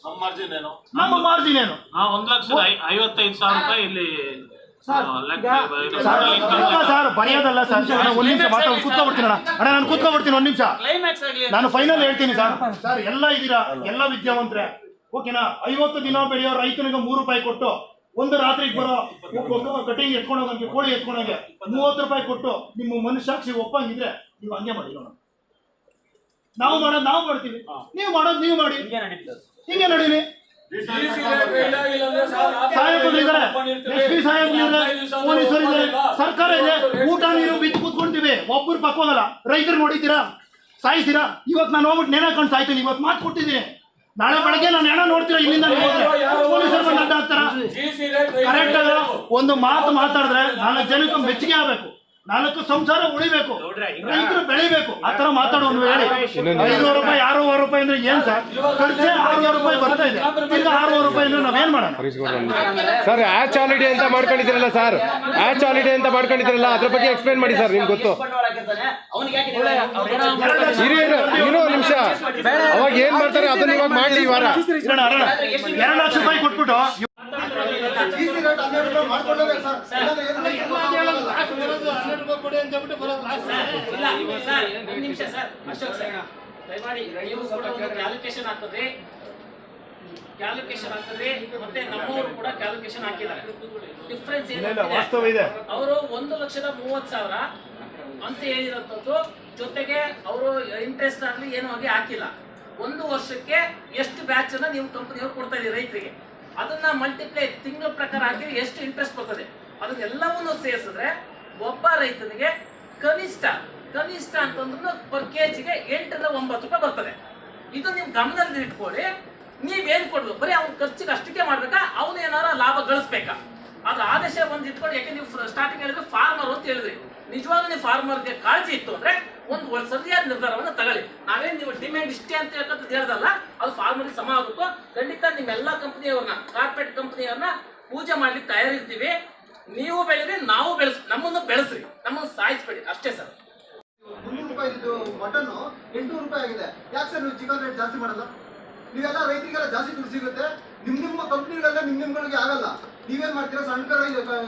ನಮ್ಮ ಮಾರ್ಜಿನ್ ಏನು? 1,55,000 ರೂಪಾಯಿ ಇಲ್ಲಿ ಸರ್ ಬರೆಯೋದಲ್ಲ ಸರ್. ಒಂದ್ ನಿಮಿಷ ಮಾತಾಡಿ ಕೂತ್ಕೊಬಿಡ್ತೀನಿ ಅಣ್ಣ. ನಾನು ಕೂತ್ಕೊಬಿಡ್ತೀನಿ ಒಂದ್ ನಿಮಿಷ. ನಾನು ಫೈನಲ್ ಹೇಳ್ತೀನಿ ಸರ್. ಎಲ್ಲ ಇದ್ದೀರಾ, ಎಲ್ಲ ವಿದ್ಯಾವಂತರೆ, ಓಕೆನಾ? 50 ದಿನ ಬೆಳೆಯೋ ರೈತನಿಗೆ 3 ರೂಪಾಯಿ ಕೊಟ್ಟು, ಒಂದು ರಾತ್ರಿಗೆ ಬರೋ ಕಟಿಂಗ್ ಎತ್ಕೊಂಡೋಗಂಗೆ ಕೋಳಿ ಎತ್ಕೊಂಡೋಗೆ 30 ರೂಪಾಯಿ ಕೊಟ್ಟು ನಿಮ್ಮ ಮನುಷ್ಯಾಕ್ಷಿ ಒಪ್ಪಂಗಿದ್ರೆ ನೀವು ಹಂಗೆ ಮಾಡಿ. ನಾವು ಮಾಡೋದು ನಾವು ಮಾಡ್ತೀವಿ, ನೀವು ಮಾಡೋದು ನೀವು ಮಾಡಿ. ಹಿಂಗೆ ನಡೀಲಿ. ಸಾಹೇಬರಿದ್ದಾರೆ, SP ಸಾಹೇಬರಿದ್ದಾರೆ, ಪೊಲೀಸರಿದ್ದಾರೆ, ಸರ್ಕಾರ ಇದೆ. ಊಟ ನೀರು ಬಿದ್ದು ಕೂತ್ಕೊಂತೀವಿ, ಒಬ್ಬರು ಪಕ್ಕೋಗಲ್ಲ. ರೈತರು ನೋಡಿದ್ದೀರಾ? ಸಾಯಿಸ್ತೀರಾ? ಇವತ್ತು ನಾನು ಹೋಗ್ಬಿಟ್ಟು ನೇಣ ಹಾಕೊಂಡು ಸಾಯ್ತೀನಿ. ಇವತ್ತು ಮಾತು ಕೊಟ್ಟಿದ್ದೀನಿ. ನಾಳೆ ಬೆಳಗ್ಗೆ ನಾನು ಹೆಣ ನೋಡ್ತೀರಾ? ಇಲ್ಲಿಂದ ಪೊಲೀಸರು ಬಂದು ಅಡ್ಡ ಹಾಕ್ತಾರ? ಕರೆಕ್ಟ್ ಆಗ ಒಂದು ಮಾತು ಮಾತಾಡಿದ್ರೆ 4 ಜನಕ್ಕೆ ಮೆಚ್ಚುಗೆ ಆಗ್ಬೇಕು. 4 ಸಂಸಾರ ಉಳಿಬೇಕು, ರೈತರು ಬೆಳಿಬೇಕು. ಆ ತರ ಮಾತಾಡೋನು ಹೇಳಿ. 500 ರೂಪಾಯಿ 600 ರೂಪಾಯಿ ಅಂದ್ರೆ ಏನ್ ಸರ್? ಖರ್ಚೆ 600 ರೂಪಾಯಿ ಬರ್ತಾ ಇದೆ, ಈಗ 600 ರೂಪಾಯಿ ಅಂದ್ರೆ ನಾವೇನ್ ಮಾಡೋಣ? ಸರ್ ಆಚ್ ಹಾಲಿಡೇ ಅಂತ ಮಾಡ್ಕೊಂಡಿದ್ರಲ್ಲ ಸರ್, ಆಚ್ ಹಾಲಿಡೇ ಅಂತ ಮಾಡ್ಕೊಂಡಿದ್ರಲ್ಲ, ಅದ್ರ ಬಗ್ಗೆ ಎಕ್ಸ್ಪ್ಲೇನ್ ಮಾಡಿ ಸರ್. ನಿಮ್ಗೆ ಗೊತ್ತು ಇನ್ನೂ ನಿಮಿಷ ಅವಾಗ ಏನ್ ಮಾಡ್ತಾರೆ ಅದನ್ನ ಇವಾಗ ಮಾಡಿ. ಈ ವಾರ 2 ಲಕ್ಷ ರೂಪಾಯಿ ಕೊಟ್ಬಿಟ್ಟು ಕ್ಯಾಲ್ಕುಲೇಷನ್ ಆಗ್ತದೆ ಮತ್ತೆ ನಮ್ಮವರು ಕೂಡ ಕ್ಯಾಲ್ಕುಲೇಷನ್ ಹಾಕಿದ್ದಾರೆ. ಡಿಫ್ರೆನ್ಸ್ ಏನಿದೆ, ಅವರು 1,30,30,000 ಅಂತ ಹೇಳಿರೋಂಥದ್ದು, ಜೊತೆಗೆ ಅವರು ಇಂಟ್ರೆಸ್ಟ್ ಆಗಲಿ ಏನೂ ಆಗಿ ಹಾಕಿಲ್ಲ. 1 ವರ್ಷಕ್ಕೆ ಎಷ್ಟು ಬ್ಯಾಚ್ ಅನ್ನ ನೀವು ಕಂಪನಿಯವರು ಕೊಡ್ತಾ ಇದ್ದೀರಿ ರೈತರಿಗೆ, ಅದನ್ನ ಮಲ್ಟಿಪ್ಲೈ ತಿಂಗಳ ಪ್ರಕಾರ ಹಾಕಿ ಎಷ್ಟು ಇಂಟ್ರೆಸ್ಟ್ ಬರ್ತದೆ, ಅದನ್ನೆಲ್ಲವನ್ನು ಸೇರಿಸಿದ್ರೆ ಒಬ್ಬ ರೈತನಿಗೆ ಕನಿಷ್ಠ ಅಂತಂದ್ರೆ ಪರ್ ಕೆಜಿಗೆ 8 ರಿಂದ 9 ರೂಪಾಯಿ ಬರ್ತದೆ. ಇದು ನಿಮ್ ಗಮನದಲ್ಲಿ ಇಟ್ಕೊಳ್ಳಿ. ನೀವೇನ್ ಕೊಡ್ಬೇಕು, ಬರೀ ಅವ್ನ ಖರ್ಚಿಗೆ ಅಷ್ಟಕ್ಕೆ ಮಾಡ್ಬೇಕಾ, ಅವನು ಏನಾರ ಲಾಭ ಗಳಿಸ್ಬೇಕಾ? ಅದು ಆದೇಶ ಬಂದು ಇಟ್ಕೊಂಡು. ಯಾಕೆ ನೀವು ಸ್ಟಾರ್ಟಿಂಗ್ ಹೇಳಿದ್ರೆ ಫಾರ್ಮರ್ ಅಂತ ಹೇಳಿದ್ರಿ. ನಿಜವಾಗ್ಲೂ ನೀವು ಫಾರ್ಮರ್ಗೆ ಕಾಳಜಿ ಇತ್ತು ಅಂದ್ರೆ ಒಂದು ಸರಿಯಾದ ನಿರ್ಧಾರವನ್ನು ತಗೊಳ್ಳಿ. ನಾವೇನು ನೀವು ಡಿಮ್ಯಾಂಡ್ ಇಷ್ಟೇ ಅಂತ ಹೇಳ್ದಲ್ಲ, ಅದು ಫಾರ್ಮರ್ಗೆ ಸಮ ಆಗುತ್ತೋ ಖಂಡಿತ ನಿಮ್ಮೆಲ್ಲ ಕಂಪನಿಯವ್ರನ್ನ, ಕಾರ್ಪೊರೇಟ್ ಕಂಪನಿಯವ್ರನ್ನ ಪೂಜೆ ಮಾಡ್ಲಿಕ್ಕೆ ತಯಾರಿರ್ತೀವಿ. ನೀವು ಬೆಳೆದ್ರಿ, ನಾವು ನಮ್ಮನ್ನು ಬೆಳೆಸ್ರಿ, ನಮ್ಮನ್ನು ಸಾಯಿಸ್ಬೇಡಿ ಅಷ್ಟೇ ಸರ್. 300 ರೂಪಾಯಿ ಮಟನ್ 800 ರೂಪಾಯಿ ಆಗಿದೆ. ಯಾಕೆ ಸರ್ ನೀವು ಚಿಕನ್ ರೇಟ್ ಜಾಸ್ತಿ ಮಾಡಲ್ಲ? ನೀವೆಲ್ಲ ರೈತರಿಗೆಲ್ಲ ಜಾಸ್ತಿ ದುಡ್ಡು ಸಿಗುತ್ತೆ. ನಿಮ್ಮ ಕಂಪ್ನಿಗಳೆಲ್ಲ ನಿಮ್ಗಳಿಗೆ ಆಗಲ್ಲ. ನೀವೇನ್ ಮಾಡ್ತೀರಾ, ಸಣ್ಣ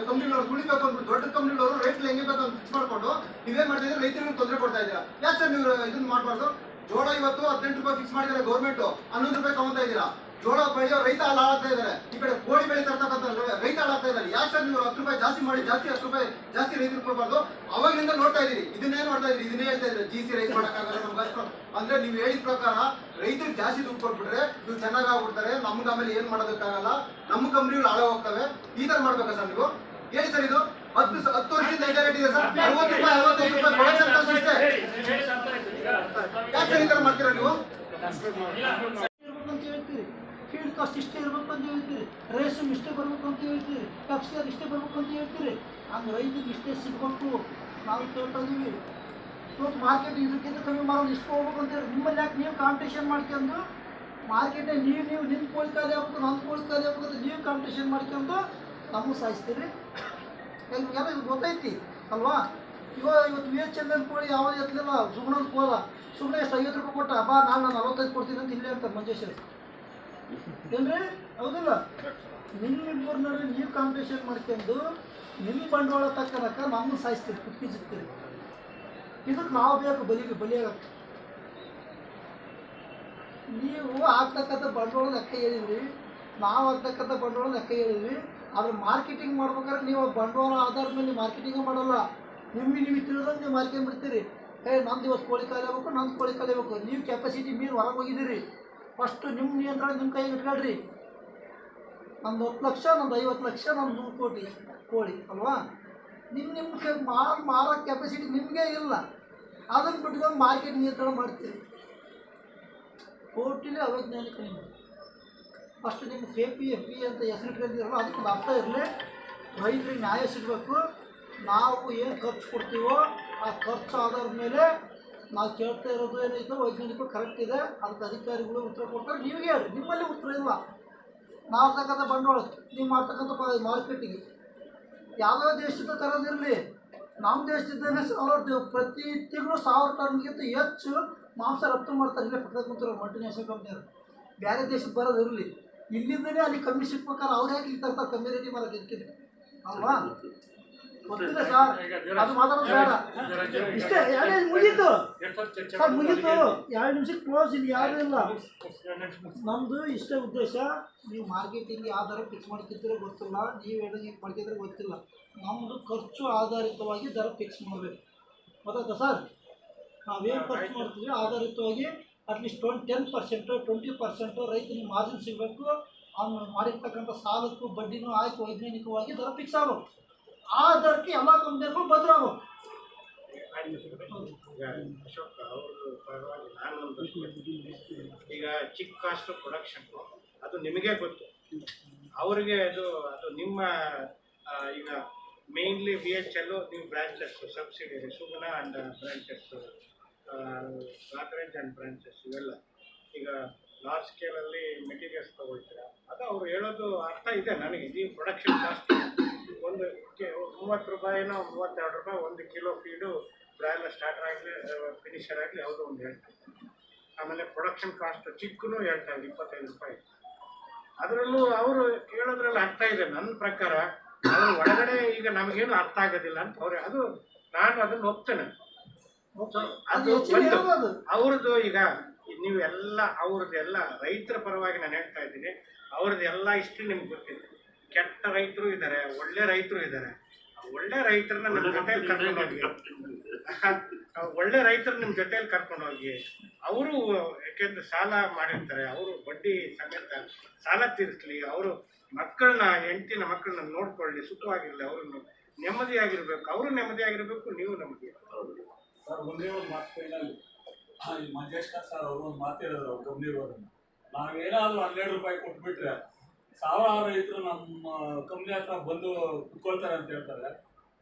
ಕಂಪ್ನಿಗಳವ್ರು ತುಳಿಬೇಕು ಅಂದ್ಬಿಟ್ಟು ದೊಡ್ಡ ಕಂಪ್ನಿಗಳವರು ರೇಟ್ ಹೆಂಗೆ ಬೇಕು ಅಂತ ಫಿಕ್ಸ್ ಮಾಡ್ಕೊಂಡು ನೀವೇನ್ ಮಾಡ್ತಾ ಇದ್ರೆ ರೈತರಿಗೆ ತೊಂದರೆ ಕೊಡ್ತಾ ಇದ್ದೀರಾ. ಯಾಕೆ ಸರ್ ನೀವು ಇದನ್ನ ಮಾಡಬಾರ್ದು? ಜೋಳ ಇವತ್ತು 18 ರೂಪಾಯಿ ಫಿಕ್ಸ್ ಮಾಡಿದ್ದಾರೆ ಗೌರ್ಮೆಂಟ್, 11 ರೂಪಾಯಿ ತಗೊಂತಾ ಇದ್ದೀರಾ. ಜೋಳ ಬೆಳೆಯೋ ರೈತ ಹಾಳಾಗ್ತಾ ಇದ್ದಾರೆ, ಈ ಕಡೆ ಕೋಳಿ ಬೆಳೀತಾ ಇರ್ತಕ್ಕಂಥ ರೈತ ಹಾಳಾಗ್ತಾ ಇದ್ದಾರೆ. ಯಾಕೆ ಸರ್ ನೀವು 10 ರೂಪಾಯಿ ಜಾಸ್ತಿ ಮಾಡಿ 10 ರೂಪಾಯಿ ಜಾಸ್ತಿ ರೈತರು ಕೊಡಬಾರ್ದು? ಅವಾಗಿಂದ ನೋಡ್ತಾ ಇದ್ದೀರಿ, ಇದನ್ನೇ ನೋಡ್ತಾ ಇದ್ರಿ, ಇದನ್ನೇ ಹೇಳ್ತಾ ಇದ್ರೆ GC ರೈತ ಮಾಡೋಕ್ಕಾಗಲ್ಲ ನಮ್ಗೆ ಅಷ್ಟು ಅಂದ್ರೆ ನೀವು ಹೇಳಿದ ಪ್ರಕಾರ ರೈತರಿಗೆ ಜಾಸ್ತಿ ದುಡ್ಡು ಕೊಟ್ಬಿಟ್ರೆ ನೀವು ಚೆನ್ನಾಗಿ ಆಗ್ಬಿಡ್ತಾರೆ, ನಮ್ಗೆ ಆಮೇಲೆ ಏನ್ ಮಾಡೋದಕ್ಕಾಗಲ್ಲ, ನಮ್ಮ ಕಂಪ್ನಿಗಳು ಹಾಳಾಗಿ ಹೋಗ್ತವೆ. ಈ ತರ ಮಾಡ್ಬೇಕಾ ಸರ್ ನೀವು? ಹೇಳಿ ಸರ್. ಇದು 10 ವರ್ಷದಿಂದ ಇದೇ ರೇಟ್ ಇದೆ ಸರ್. 60 ರೂಪಾಯಿ 65 ರೂಪಾಯಿ ಪ್ರೊಡಕ್ಷನ್ ಕಾಸ್ಟ್ ಅಷ್ಟೇ. ಯಾಕೆ ಸರ್ ಈ ತರ ಮಾಡ್ತೀರಾ ನೀವು? ಫೀಲ್ಡ್ ಕಾಸ್ಟ್ ಇಷ್ಟೇ ಇರಬೇಕು ಅಂತ ಹೇಳ್ತೀರಿ, ರೇಷನ್ ಇಷ್ಟೇ ಬರಬೇಕು ಅಂತ ಹೇಳ್ತೀರಿ, ಎಫ್ಸಿಆರ್ ಇಷ್ಟೇ ಬರಬೇಕು ಅಂತ ಹೇಳ್ತೀರಿ. ಹಂಗೆ ರೈತರಿಗೆ ಇಷ್ಟೇ ಸಿಗಬೇಕು ನಾವು ಕೇಳ್ತಾ ಇದೀವಿ. ಇವತ್ತು ಮಾರ್ಕೆಟ್ ಇದಕ್ಕಿಂತ ಕಮ್ಮಿ ಮಾಡೋದು ಇಷ್ಟು ಹೋಗ್ಬೇಕು ಅಂತ ಹೇಳಿ ನಿಮ್ಮಲ್ಲಿ ಯಾಕೆ ನೀವು ಕಾಂಪಿಟೇಷನ್ ಮಾಡ್ಕೊಂಡು ಮಾರ್ಕೆಟೇ ನೀವು ನಿಮ್ಮ ಕೋಳಿ ಖಾಲಿ ಆಗ್ಬೇಕು, ನನ್ನ ಕೋಳಿ ಖಾಲಿ ಆಗ್ಬೇಕು ಅಂತ ನೀವು ಕಾಂಪಿಟೇಷನ್ ಮಾಡ್ಕೊಂಡು ನಮಗೂ ಸಾಯಿಸ್ತೀರಿ. ಎಲ್ಲ ಇದು ಗೊತ್ತೈತಿ ಅಲ್ವಾ? ಇವತ್ತು VHL ಕೋಳಿ ಯಾವಾಗ ಎತ್ತಲಿಲ್ಲ, ಸುಮ್ಮನೆ ಹೋದ, ಸುಮ್ಮನೆ ಎಷ್ಟು 50 ರೂಪಾಯಿ ಕೊಟ್ಟ, ಬಾ ನಾನು 45 ಕೊಡ್ತೀನಿ ಅಂತ ಇಲ್ಲೇ ಅಂತ ಮಂಜೇಶ್ವರಿ ಏನ್ರಿ? ಹೌದಿಲ್ಲ? ನಿಮ್ಮಿಬ್ಬರ ನಡುವೆ ನೀವು ಕಾಂಪಿಟೇಷನ್ ಮಾಡ್ಕೊಂಡು ನಿಮ್ಮ ಬಂಡವಾಳ ತಕ್ಕನಕ ನಮ್ಮನ್ನು ಸಾಯಿಸ್ತೀರಿ, ಕುಟ್ಟಿ ಸಿಗ್ತೀರಿ. ಇದಕ್ಕೆ ನಾವು ಬೇಕು ಬಲಿಯಾಗಕ್ಕೆ. ನೀವು ಆಗ್ತಕ್ಕಂಥ ಬಂಡವಾಳ ಲೆಕ್ಕ ಹೇಳಿದ್ರಿ, ನಾವು ಆಗ್ತಕ್ಕಂಥ ಬಂಡವಾಳ ಲೆಕ್ಕ ಹೇಳಿದ್ವಿ. ಆದ್ರೆ ಮಾರ್ಕೆಟಿಂಗ್ ಮಾಡ್ಬೇಕಾದ್ರೆ ನೀವು ಬಂಡವಾಳ ಆಧಾರದ ಮೇಲೆ ಮಾರ್ಕೆಟಿಂಗ್ ಮಾಡಲ್ಲ. ನೀವು ತಿಳಿದಂಗೆ ನೀವು ಮಾರ್ಕೆಟ್ ಬಿಡ್ತೀರಿ. ನಂದು ಇವತ್ತು ಕೋಳಿ ಖಾಲಿ ಆಗ್ಬೇಕು, ನಂದು ಕೋಳಿ ಖಾಲಿ ಆಗ್ಬೇಕು. ನೀವು ಕೆಪಾಸಿಟಿ ಮೀರಿ ಹೊರಗೆ ಹೋಗಿದ್ದೀರಿ. ಫಸ್ಟು ನಿಮ್ಮ ನಿಯಂತ್ರಣ ನಿಮ್ಮ ಕೈಗೆ ಇಟ್ಕೊಳ್ರಿ. ನಂದು 10 ಲಕ್ಷ, ನಂದು 50 ಲಕ್ಷ, ನಂದು 100 ಕೋಟಿ ಕೋಳಿ ಅಲ್ವಾ? ನಿಮ್ಮ ಮಾರೋ ಕೆಪಾಸಿಟಿ ನಿಮಗೆ ಇಲ್ಲ. ಅದನ್ನು ಬಿಟ್ಕೊಂಡು ಮಾರ್ಕೆಟ್ ನಿಯಂತ್ರಣ ಮಾಡ್ತೀರಿ. ಕೋಟಿಲಿ ಅವೈಜ್ಞಾನಿಕ ನೀವು. ಫಸ್ಟ್ ನಿಮ್ಮ KP FP ಅಂತ ಹೆಸರಿಟ್ಕೊಂಡಿರಲ್ಲ, ಅದಕ್ಕೆ ಅರ್ಥ ಇರಲಿ. ರೈತರಿಗೆ ನ್ಯಾಯ ಸಿಗಬೇಕು. ನಾವು ಏನು ಖರ್ಚು ಕೊಡ್ತೀವೋ ಆ ಖರ್ಚು ಆಧಾರದ ಮೇಲೆ ನಾವು ಕೇಳ್ತಾ ಇರೋದು ಏನೈತೆ ವೈಜ್ಞಾನಿಕ ಕರೆಕ್ಟ್ ಇದೆ, ಅದಕ್ಕೆ ಅಧಿಕಾರಿಗಳು ಉತ್ತರ ಕೊಡ್ತಾರೆ. ನೀವೇ ಹೇಳಿ, ನಿಮ್ಮಲ್ಲಿ ಉತ್ತರ ಇಲ್ಲ. ನಾವು ಆಗ್ತಕ್ಕಂಥ ಬಂಡವಾಳ, ನೀವು ಮಾಡ್ತಕ್ಕಂಥ ಮಾರ್ಕೆಟಿಗೆ ಯಾವುದೋ ದೇಶದ ತರೋದಿರಲಿ, ನಮ್ಮ ದೇಶದಿಂದಲೇ ಪ್ರತಿ ತಿಂಗಳು 1000 ಟನ್ಗಿಂತ ಹೆಚ್ಚು ಮಾಂಸ ರಫ್ತು ಮಾಡ್ತಾರೆ. ಇಲ್ಲೇ ಪಕ್ಕದ ಕೂತಿರೋ ಮಲ್ಟಿನ್ಯಾಷನಲ್ ಕಂಪ್ನಿಯವರು. ಬೇರೆ ದೇಶಕ್ಕೆ ಬರೋದಿರಲಿ, ಇಲ್ಲಿಂದಲೇ ಅಲ್ಲಿ ಕಮ್ಮಿ ಸಿಗ್ಬೇಕಾದ್ರೆ ಅವ್ರು ಯಾಕೆ ಇಲ್ಲಿ ತರ್ತಾರೆ ಕಮ್ಮಿ ರೇಟಿಗೆ ಮಾರೋದು ಇರ್ತಿದೆ ಅಲ್ವಾ? ಗೊತ್ತಿದೆ ಸರ್, ಅದು ಮಾತಾಡೋದು ಬೇಡ. ಇಷ್ಟೇ 2 ಮುಗೀತು ಸರ್, ಮುಗೀತು. 2 ನಿಮಿಷಕ್ಕೆ ಕ್ಲೋಸ್. ಇಲ್ಲಿ ಯಾರೂ ಇಲ್ಲ. ನಮ್ಮದು ಇಷ್ಟೇ ಉದ್ದೇಶ. ನೀವು ಮಾರ್ಕೆಟಿಂಗ್ ಯಾವ ದರ ಫಿಕ್ಸ್ ಮಾಡ್ತಿದ್ರೆ ಗೊತ್ತಿಲ್ಲ, ನೀವು ಹೇಗೆ ಮಾಡ್ತಿದ್ರೆ ಗೊತ್ತಿಲ್ಲ. ನಮ್ಮದು ಖರ್ಚು ಆಧಾರಿತವಾಗಿ ದರ ಫಿಕ್ಸ್ ಮಾಡಬೇಕು. ಗೊತ್ತಾಯ್ತಾ ಸರ್? ನಾವೇನು ಖರ್ಚು ಮಾಡ್ತೀವಿ ಆಧಾರಿತವಾಗಿ ಅಟ್ಲೀಸ್ಟ್ 10% 20% ರೈತನಿಗೆ ಮಾರ್ಜಿನ್ ಸಿಗಬೇಕು. ಅವನು ಮಾಡಿರ್ತಕ್ಕಂಥ ಸಾಲಕ್ಕೂ ಬಡ್ಡಿನೂ ಆಯ್ಕೆ ವೈಜ್ಞಾನಿಕವಾಗಿ ದರ ಫಿಕ್ಸ್ ಆಗಬೇಕು. ಆ ದರಕ್ಕೆ ಎಲ್ಲ ಕಂಪ್ನಿಯರ್ಗಳು ಬದಲಾಗಬೇಕು. ಅಶೋಕ್ ಅವರು ಪರವಾಗಿ ನಾನೊಂದು ಈಗ ಚಿಕ್ಕ ಕಾಸ್ಟ್ ಪ್ರೊಡಕ್ಷನ್ ಅದು ನಿಮಗೆ ಗೊತ್ತು, ಅವರಿಗೆ ಅದು ನಿಮ್ಮ ಈಗ ಮೇನ್ಲಿ BHL ನೀವು branches subsidiary Suguna and branches Godrej and branches ಇವೆಲ್ಲ ಈಗ ಲಾರ್ಜ್ ಸ್ಕೇಲಲ್ಲಿ ಮೆಟೀರಿಯಲ್ಸ್ ತಗೊಳ್ತೀರಾ ಅದು ಅವ್ರು ಹೇಳೋದು ಅರ್ಥ ಇದೆ ನನಗೆ. ನೀವು ಪ್ರೊಡಕ್ಷನ್ ಕಾಸ್ಟ್ ಒಂದು 30 ರೂಪಾಯಿನೋ 32 ರೂಪಾಯಿ 1 ಕಿಲೋ ಫೀಡು ಬ್ರಾಯ್ಲರ್ ಸ್ಟಾರ್ಟರ್ ಆಗಲಿ ಫಿನಿಷರ್ ಆಗಲಿ ಯಾವುದೋ ಒಂದು ಹೇಳ್ತಾರೆ. ಆಮೇಲೆ ಪ್ರೊಡಕ್ಷನ್ ಕಾಸ್ಟ್ ಚಿಕ್ಕೂ ಹೇಳ್ತಾರೆ 25 ರೂಪಾಯಿ. ಅದರಲ್ಲೂ ಅವರು ಹೇಳೋದ್ರಲ್ಲಿ ಅರ್ಥ ಇದೆ ನನ್ನ ಪ್ರಕಾರ. ಅದ್ರ ಒಳಗಡೆ ಈಗ ನಮಗೇನು ಅರ್ಥ ಆಗೋದಿಲ್ಲ ಅಂತ ಅವ್ರೆ, ಅದು ನಾನು ಅದನ್ನು ಒಪ್ತೇನೆ. ಅದು ಅವ್ರದ್ದು ಈಗ ನೀವೆಲ್ಲ ಅವ್ರದ್ದೆಲ್ಲ ರೈತರ ಪರವಾಗಿ ನಾನು ಹೇಳ್ತಾ ಇದ್ದೀನಿ. ಅವ್ರದ್ದೆಲ್ಲ ಇಷ್ಟು ನಿಮ್ಗೆ ಗೊತ್ತಿದೆ. ಕೆಟ್ಟ ರೈತರು ಇದ್ದಾರೆ, ಒಳ್ಳೆ ರೈತರು ಇದ್ದಾರೆ. ಒಳ್ಳೆ ರೈತರನ್ನ ನಿಮ್ಮ ಜೊತೆಯಲ್ಲಿ ಕರ್ಕೊಂಡೋಗಿ ಒಳ್ಳೆ ರೈತರು ನಿಮ್ಮ ಜೊತೆಯಲ್ಲಿ ಕರ್ಕೊಂಡೋಗಿ ಅವರು ಯಾಕೆಂದ್ರೆ ಸಾಲ ಮಾಡಿರ್ತಾರೆ, ಅವರು ಬಡ್ಡಿ ಸಮೇತ ಸಾಲ ತೀರಿಸ್ಲಿ, ಅವರು ಮಕ್ಕಳನ್ನ ಹೆಂಡತಿನ ಮಕ್ಕಳನ್ನ ನೋಡ್ಕೊಳ್ಳಿ, ಸುಖವಾಗಿರಲಿ, ಅವ್ರನ್ನ ನೆಮ್ಮದಿಯಾಗಿರ್ಬೇಕು, ಅವರು ನೆಮ್ಮದಿಯಾಗಿರ್ಬೇಕು, ನೀವು ನೆಮ್ಮದಿ. ಸರ್ ಒಂದೇ ಒಂದು ಮಾತು ಫೈನಲ್ ಮಂಜೇಶ್ ಸರ್ ಅವರು ಒಂದು ಮಾತಾಡಿದ್ರು ಕಂಪ್ನಿಗೋರನ್ನ, ನಾವೇನಾದ್ರೂ 12 ರೂಪಾಯಿ ಕೊಟ್ಬಿಟ್ರೆ ಸಾವಿರಾರು ರೈತರು ನಮ್ಮ ಕಂಪ್ನಿ ಹತ್ರ ಬಂದು ಕುತ್ಕೊಳ್ತಾರೆ ಅಂತ ಹೇಳ್ತಾರೆ.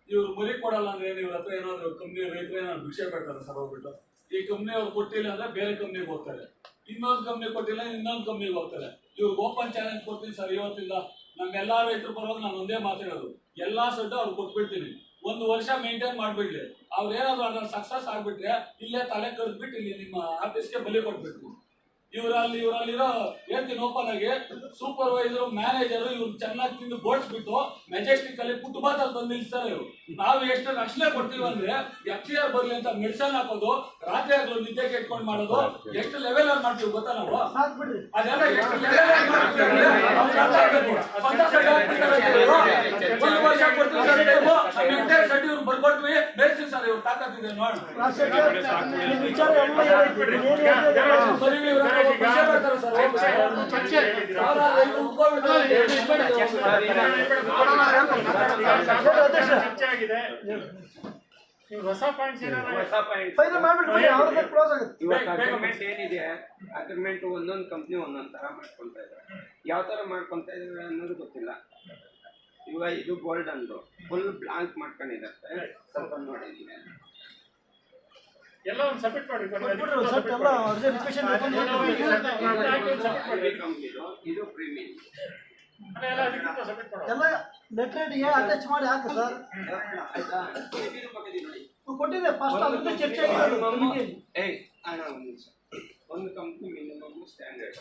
ಇವ್ರು ಮುರಿ ಕೊಡಲ್ಲ ಅಂದ್ರೆ ಇವ್ರ ಹತ್ರ ಏನಾದ್ರು ಕಂಪ್ನಿ ರೈತರು ಏನಾದ್ರು ಭಿಕ್ಷೆ ಕೊಡ್ತಾರೆ ಸರ್ ಹೋಗ್ಬಿಟ್ಟು. ಈ ಕಂಪ್ನಿ ಅವ್ರು ಕೊಟ್ಟಿಲ್ಲ ಅಂದ್ರೆ ಬೇರೆ ಕಂಪ್ನಿಗೆ ಹೋಗ್ತಾರೆ, ಇನ್ನೊಂದು ಕಂಪ್ನಿ ಕೊಟ್ಟಿಲ್ಲ ಇನ್ನೊಂದು ಕಂಪ್ನಿಗೆ ಹೋಗ್ತಾರೆ. ಇವ್ರಿಗೆ ಓಪನ್ ಚಾಲೆಂಜ್ ಕೊಡ್ತೀನಿ ಸರ್ ಇವತ್ತಿಂದ. ನಮ್ಮೆಲ್ಲ ರೈತರ ಪರವಾಗಿ ನಾನು ಒಂದೇ ಮಾತಾಡೋದು, ಎಲ್ಲಾ ಸಡ್ಡು ಅವ್ರು ಕೊಟ್ಬಿಡ್ತೀನಿ, 1 ವರ್ಷ ಮೇಂಟೈನ್ ಮಾಡ್ಬಿಡ್ಲಿ. ಅವ್ರು ಏನಾದ್ರು ಅದ್ರಲ್ಲಿ ಸಕ್ಸಸ್ ಆಗ್ಬಿಟ್ರೆ ಇಲ್ಲೇ ತಲೆ ಕರೆದ್ಬಿಟ್ಟು ಇಲ್ಲಿ ನಿಮ್ಮ ಆಫೀಸ್ಗೆ ಬಲಿ ಕೊಟ್ಬಿಟ್ಟು ಇವರಲ್ಲಿರೋ ಹೇಳ್ತೀನಿ ಓಪನ್ ಆಗಿ, ಸೂಪರ್ವೈಸರು ಮ್ಯಾನೇಜರು ಇವ್ರು ಚೆನ್ನಾಗಿ ತಿಂದು ಬೋಡ್ಸ್ಬಿಟ್ಟು ಮೆಜೆಸ್ಟಿಕ್ ಅಲ್ಲಿ ಫುಟ್ಪಾತಲ್ಲಿ ತಂದು ನಿಲ್ಸ್ತಾರೆ. ಇವರು ನಾವು ಎಷ್ಟು ರಕ್ಷಣೆ ಕೊಡ್ತೀವಿ ಅಂದ್ರೆ FCR ಬರ್ಲಿ ಅಂತ ಮೆಡಿಸನ್ ಹಾಕೋದು, ರಾತ್ರಿ ಆಗಲು ನಿದ್ದೆ ಕೆಟ್ಕೊಂಡು ಮಾಡೋದು, ಎಷ್ಟು ಲೆವೆಲ್ ಅಲ್ಲಿ ಮಾಡ್ತೀವಿ ಗೊತ್ತಾ ನಾವು. ಅದೆಲ್ಲ ಎಷ್ಟು ಲೆವೆಲ್ ಅಲ್ಲಿ ಮಾಡ್ತೀವಿ. 1 ವರ್ಷ ಕೊಡ್ತೀವಿ ಸರ್ ಟೈಮು, ಸಡ್ಡಿ ಇವ್ರು ಬರ್ಕೊಡ್ತೀವಿ, ಬೇಯಿಸ್ತೀವಿ ಸರ್. ಇವ್ರು ತಾಕತ್ತಿದೆ ನೋಡಿ. ಹೊಸ ಪಾಯಿಂಟ್ಸ್ ಏನಿದೆ ಅಗ್ರಿಮೆಂಟ್ ಒಂದೊಂದು ಕಂಪ್ನಿ ಒಂದೊಂದು ತರ ಮಾಡ್ಕೊಂತಾ ಇದ್ದಾರೆ. ಯಾವ ತರ ಮಾಡ್ಕೊಂತಾ ಇದ್ದಾರೆ ಅನ್ನೋದು ಗೊತ್ತಿಲ್ಲ. ಇವಾಗ ಇದು ಗೋಲ್ಡ್ ಅಂದು ಫುಲ್ ಬ್ಲಾಂಕ್ ಮಾಡ್ಕೊಂಡಿದ್ದಾರೆ. ಸ್ವಲ್ಪ ನೋಡಿದ್ದೀನಿ ಎಲ್ಲ ಒಂದು ಸಬ್ಮಿಟ್ ಮಾಡಿ. ಇದು ಪ್ರೀಮಿಯಂ ಎಲ್ಲ ಲೆಟ್ರೇಟ್ಗೆ ಅಟ್ಯಾಚ್ ಮಾಡಿ ಹಾಕಿ ಸರ್. ಕೊಟ್ಟಿದೆ ಫಸ್ಟ್ ಅದಕ್ಕೆ ಚರ್ಚೆ ಒಂದು ಕಂಪ್ನಿ ಮಿನಿಮಮ್ ಸ್ಟ್ಯಾಂಡರ್ಡ್,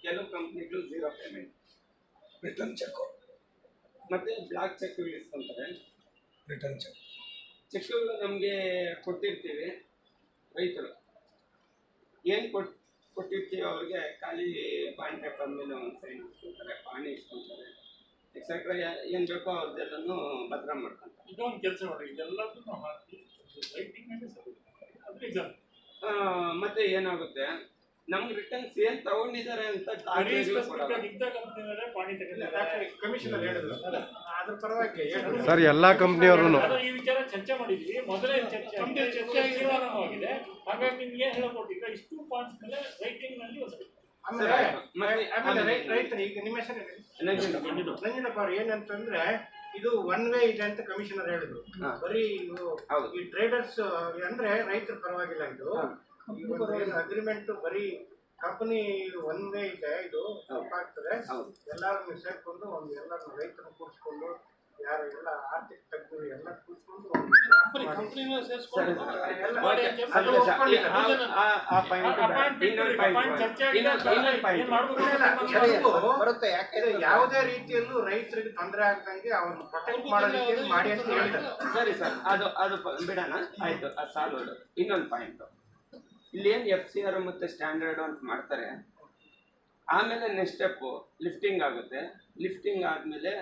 ಕೆಲವು ಕಂಪ್ನಿಗಳು 0 ಪೇಮೆಂಟ್, ರಿಟರ್ನ್ ಚೆಕ್, ಮತ್ತೆ ಬ್ಲಾಕ್ ಚೆಕ್ ಇಸ್ಕೊಂತಾರೆ. ರಿಟರ್ನ್ ಚೆಕ್ಗಳು ನಮಗೆ ಕೊಟ್ಟಿರ್ತೀವಿ, ರೈತರು ಏನು ಕೊಟ್ಟಿರ್ತೀವಿ ಅವ್ರಿಗೆ ಖಾಲಿ ಪಾಯಿಂಟ್ ಪೇಪರ್ ಮೇಲೆ ಒಂದು ಸೈನ್ ಇಸ್ಕೊತಾರೆ, ಪಾಣಿ ಇಸ್ಕೊತಾರೆ, ಎಕ್ಸೆಟ್ರಾ ಏನು ಬೇಕೋ ಅವ್ರದ್ದೆಲ್ಲನೂ ಭದ್ರ ಮಾಡ್ಕೊಂತಾರೆ. ಇದೊಂದು ಕೆಲಸ ಮಾಡಿ, ಇದೆಲ್ಲದನ್ನು ಹಾಕಿ ಮತ್ತೆ ಏನಾಗುತ್ತೆ ನಮ್ಗೆ ರಿಟರ್ನ್ಸ್ ಏನ್ ತಗೊಂಡಿದ್ದಾರೆ ಅಂತ ಕಮಿಷನರ್ ಹೇಳಿದ್ರು ಅದ್ರ ಪರವಾಗಿ ಸರ್ ಎಲ್ಲಾ ಕಂಪ್ನಿಯವರು ಈ ವಿಚಾರ ಚರ್ಚೆ ಮಾಡಿದ್ವಿ. ಮೊದಲೇ ಚರ್ಚೆ ತೀರ್ಮಾನವಾಗಿದೆ. ಹಾಗಾಗಿ ನಿಮ್ಗೆ ಹೇಳ್ಕೊಟ್ಟಿದ್ರೆ ಇಷ್ಟು ಪಾಯಿಂಟ್ಸ್ ಮೇಲೆ ರೈಟಿಂಗ್ ನಲ್ಲಿ ರೈತರು ಈಗ ನಿಮ್ಮ ಹೆಸರು ನಂಜನಪ್ಪ ಅವ್ರು ಏನಂತಂದ್ರೆ ಇದು 1 ವೇ ಇದೆ ಅಂತ ಕಮಿಷನರ್ ಹೇಳಿದ್ರು. ಬರೀ ಈ ಟ್ರೇಡರ್ಸ್ ಅಂದ್ರೆ ರೈತರ ಪರವಾಗಿಲ್ಲ. ಇದು ಅಗ್ರಿಮೆಂಟ್ ಬರೀ ಕಂಪನಿ 1 ವೇ ಇದೆ. ಇದು ತಪ್ಪಾಗ್ತದೆ. ಎಲ್ಲಾರನ್ನು ಸೇರ್ಕೊಂಡು ಎಲ್ಲರನ್ನು ರೈತರನ್ನು ಕೂರಿಸ್ಕೊಂಡು ಯಾರು ಎಲ್ಲ ಆರ್ಥಿಕ ತಜ್ಞರು ಎಲ್ಲ ಕೂರಿಸ್ಕೊಂಡು ಯಾವುದೇ ರೀತಿಯಲ್ಲೂ ರೈತರಿಗೆ ತೊಂದರೆ ಆಗದಂಗೆ ಅವ್ರನ್ನ ಪ್ರೊಟೆಕ್ಟ್ ಮಾಡೋದಕ್ಕೆ ಮಾಡಿ ಅಂತ ಹೇಳಿದ್ದಾರೆ. ಸರಿ ಸರ್, ಅದು ಬಿಡೋಣ, ಆಯ್ತು, ಅದು ಸಾಲ್ವ್. ಇನ್ನೊಂದು ಪಾಯಿಂಟ್, ಇಲ್ಲೇನು FCR ಮತ್ತು ಸ್ಟ್ಯಾಂಡರ್ಡ್ ಅಂತ ಮಾಡ್ತಾರೆ. ಆಮೇಲೆ ನೆಕ್ಸ್ಟ್ ಸ್ಟೆಪ್ಪು ಲಿಫ್ಟಿಂಗ್ ಆಗುತ್ತೆ. ಲಿಫ್ಟಿಂಗ್ ಆದಮೇಲೆ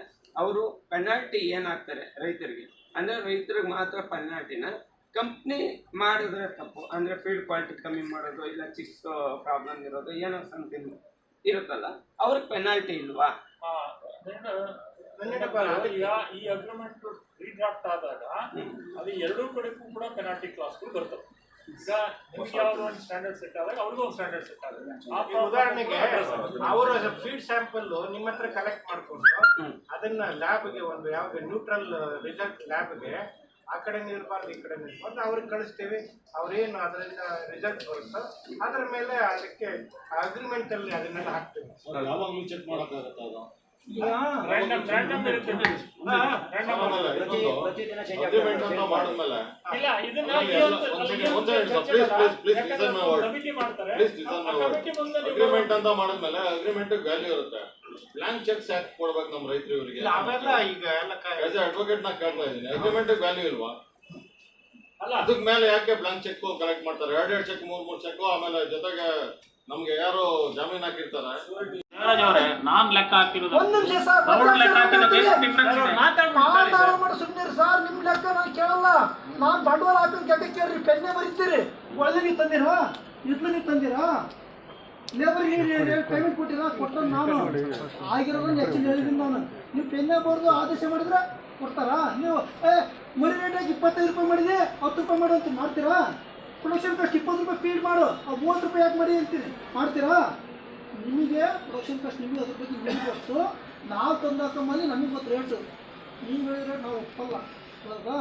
ಅವರು ಪೆನಾಲ್ಟಿ ಏನಾಗ್ತಾರೆ ರೈತರಿಗೆ, ಅಂದರೆ ರೈತರಿಗೆ ಮಾತ್ರ ಪೆನಾಲ್ಟಿನ. ಕಂಪ್ನಿ ಮಾಡಿದ್ರೆ ತಪ್ಪು, ಅಂದರೆ ಫೀಲ್ಡ್ ಕ್ವಾಲಿಟಿ ಕಮ್ಮಿ ಮಾಡೋದು, ಇಲ್ಲ ಚಿಕ್ಕ ಪ್ರಾಬ್ಲಮ್ ಇರೋದು, ಏನೋ ಸಮಥಿಂಗ್ ಇರುತ್ತಲ್ಲ, ಅವ್ರಿಗೆ ಪೆನಾಲ್ಟಿ ಇಲ್ವಾ? ಈ ಅಗ್ರಿಮೆಂಟ್ ರೀಡ್ರಾಫ್ಟ್ ಆದಾಗ ಅದು ಎರಡೂ ಕಡೆಗೂ ಕೂಡ ಪೆನಾಲ್ಟಿ ಕ್ಲಾಸ್ಗಳು ಬರ್ತವೆ. ಈಗ ನಿಮ್ಗೆ ಯಾವ್ದೋ ಒಂದು ಸ್ಟ್ಯಾಂಡರ್ಡ್ ಸೆಟ್ ಆದಾಗ ಅವ್ರಿಗೂ ಒಂದು ಸ್ಟ್ಯಾಂಡರ್ಡ್ ಸೆಟ್ ಆಗುತ್ತೆ. ಉದಾಹರಣೆಗೆ ಅವರು ಫೀಡ್ ಸ್ಯಾಂಪಲ್ ನಿಮ್ಮ ಹತ್ರ ಕಲೆಕ್ಟ್ ಮಾಡ್ಕೊಂಡು ಅದನ್ನ ಲ್ಯಾಬ್ಗೆ ಒಂದು ಯಾವ್ದು ನ್ಯೂಟ್ರಲ್ ರಿಸಲ್ಟ್ ಲ್ಯಾಬ್ಗೆ ಆ ಕಡೆ ಇರಬಾರ್ದು ಈ ಕಡೆ ಇರಬಾರ್ದು ಅವ್ರಿಗೆ ಕಳಿಸ್ತೀವಿ. ಅವ್ರೇನು ಅದರಿಂದ ರಿಸಲ್ಟ್ ಬರುತ್ತೋ ಅದರ ಮೇಲೆ ಅದಕ್ಕೆ ಅಗ್ರಿಮೆಂಟ್ ಅಲ್ಲಿ ಅದನ್ನೆಲ್ಲ ಹಾಕ್ತೀವಿ. ಯಾವಾಗಲೂ ಚೆಕ್ ಮಾಡೋಕ್ಕಾಗತ್ತಾ ಅದು? ರ್ಯಾಂಡಮ್ ಇರುತ್ತೆ. ಪ್ರತಿದಿನ change ಅಗ್ರಿಮೆಂಟ್ ಅಂತ ಮಾಡಿದ್ಮೇಲೆ ಇಲ್ಲ ಇದನ್ನ ಕಮಿಟಿ ಮಾಡ್ತಾರೆ. ಕಮಿಟಿ ಮುಂದೆ ಅಗ್ರಿಮೆಂಟ್ ಅಂತ ಮಾಡಿದ್ಮೇಲೆ ಅಗ್ರಿಮೆಂಟ್ ವ್ಯಾಲ್ಯೂ ಇರುತ್ತೆ. ಬ್ಲಾಂಕ್ ಚೆಕ್ಸ್ ಯಾಕೆ ಕೊಡ್ಬೇಕು ನಮ್ಮ ರೈತರು ಇವರಿಗೆ? ಅವೆಲ್ಲ ಈಗ ಎಲ್ಲ ಆಸ್ ಎ ಅಡ್ವೊಕೇಟ್ ನಾ ಕೇಳ್ತಾ ಇದ್ದೀನಿ, ಅಗ್ರಿಮೆಂಟ್ ವ್ಯಾಲ್ಯೂ ಇಲ್ವಾ? ಅಲ್ಲ ಅದಕ್ಕೆ ಮೇಲೆ ಯಾಕೆ ಬ್ಲಾಂಕ್ ಚೆಕ್ ಕಲೆಕ್ಟ್ ಮಾಡ್ತಾರೆ? 2 ಚೆಕ್ 3 ಚೆಕ್ ಆಮೇಲೆ ಜೊತೆಗೆ ನಮ್ಗೆ ಯಾರು ಜಾಮೀನ್ ಹಾಕಿರ್ತಾರೆ. ದೇವರಾಜ್ ಅವರೇ, ನಾನ್ ಲೆಕ್ಕ ಹಾಕಿರೋದು ಒಂದ್ ನಿಮಿಷ ಸರ್, ಲೆಕ್ಕ ಹಾಕಿರೋದು ಎಷ್ಟು ಡಿಫ್ರೆನ್ಸ್ ಇದೆ? ಮಾಡಿ ಸುಮ್ಮನೆ ಸರ್, ನಿಮ್ ಲೆಕ್ಕ ನಾನು ಕೇಳಲ್ಲ. ನಾನ್ ಬಂಡವಾಳ ಹಾಕೋದ್ ಕೆಟ್ಟ ಕೇಳ್ರಿ, ಪೆನ್ನೆ ಬರೀತೀರಿ. ಒಳ್ಳೆ ನೀವು ತಂದಿರಾ, ಇದ್ಲು ನೀವು ತಂದಿರಾ, ಲೇಬರ್ಗೆ ಪೇಮೆಂಟ್ ಕೊಟ್ಟಿರಾ, ಕೊಟ್ಟ ನಾನು ಆಗಿರೋದನ್ನ ಹೆಚ್ಚಿನ ಹೇಳಿದ್ದೀನಿ ನಾನು. ನೀವು ಪೆನ್ನೆ ಬರೆದು ಆದೇಶ ಮಾಡಿದ್ರೆ ಕೊಡ್ತಾರಾ? ನೀವು ಮರಿ ರೇಟಾಗಿ 25 ರೂಪಾಯಿ ಮಾಡಿದೆ 10 ರೂಪಾಯಿ ಮಾಡು ಅಂತ ಮಾಡ್ತೀರಾ? ಪ್ರೊಡಕ್ಷನ್ ಕಾಸ್ಟ್ 20 ರೂಪಾಯಿ ಫೀಡ್ ಮಾಡು, 30 ರೂಪಾಯಿ ಯಾಕೆ ಮಾಡಿ ಅಂತೀನಿ, ಮಾಡ್ತೀರಾ? ನಿಮಗೆ ಪ್ರೊಡಕ್ಷನ್ ಕಾಸ್ಟ್ ನಿಮಗೆ ಅದ್ರ ಬಗ್ಗೆ ನಿಮಗೆ ಗೊತ್ತು. ನಾವು ತಂದಾಕಂಬಲ್ಲಿ ನಮಗೆ ಗೊತ್ತು ರೇಟು. ನೀವು ಹೇಳಿದ್ರೆ ನಾವು ಒಪ್ಪಲ್ಲ. ಹೌದಾ?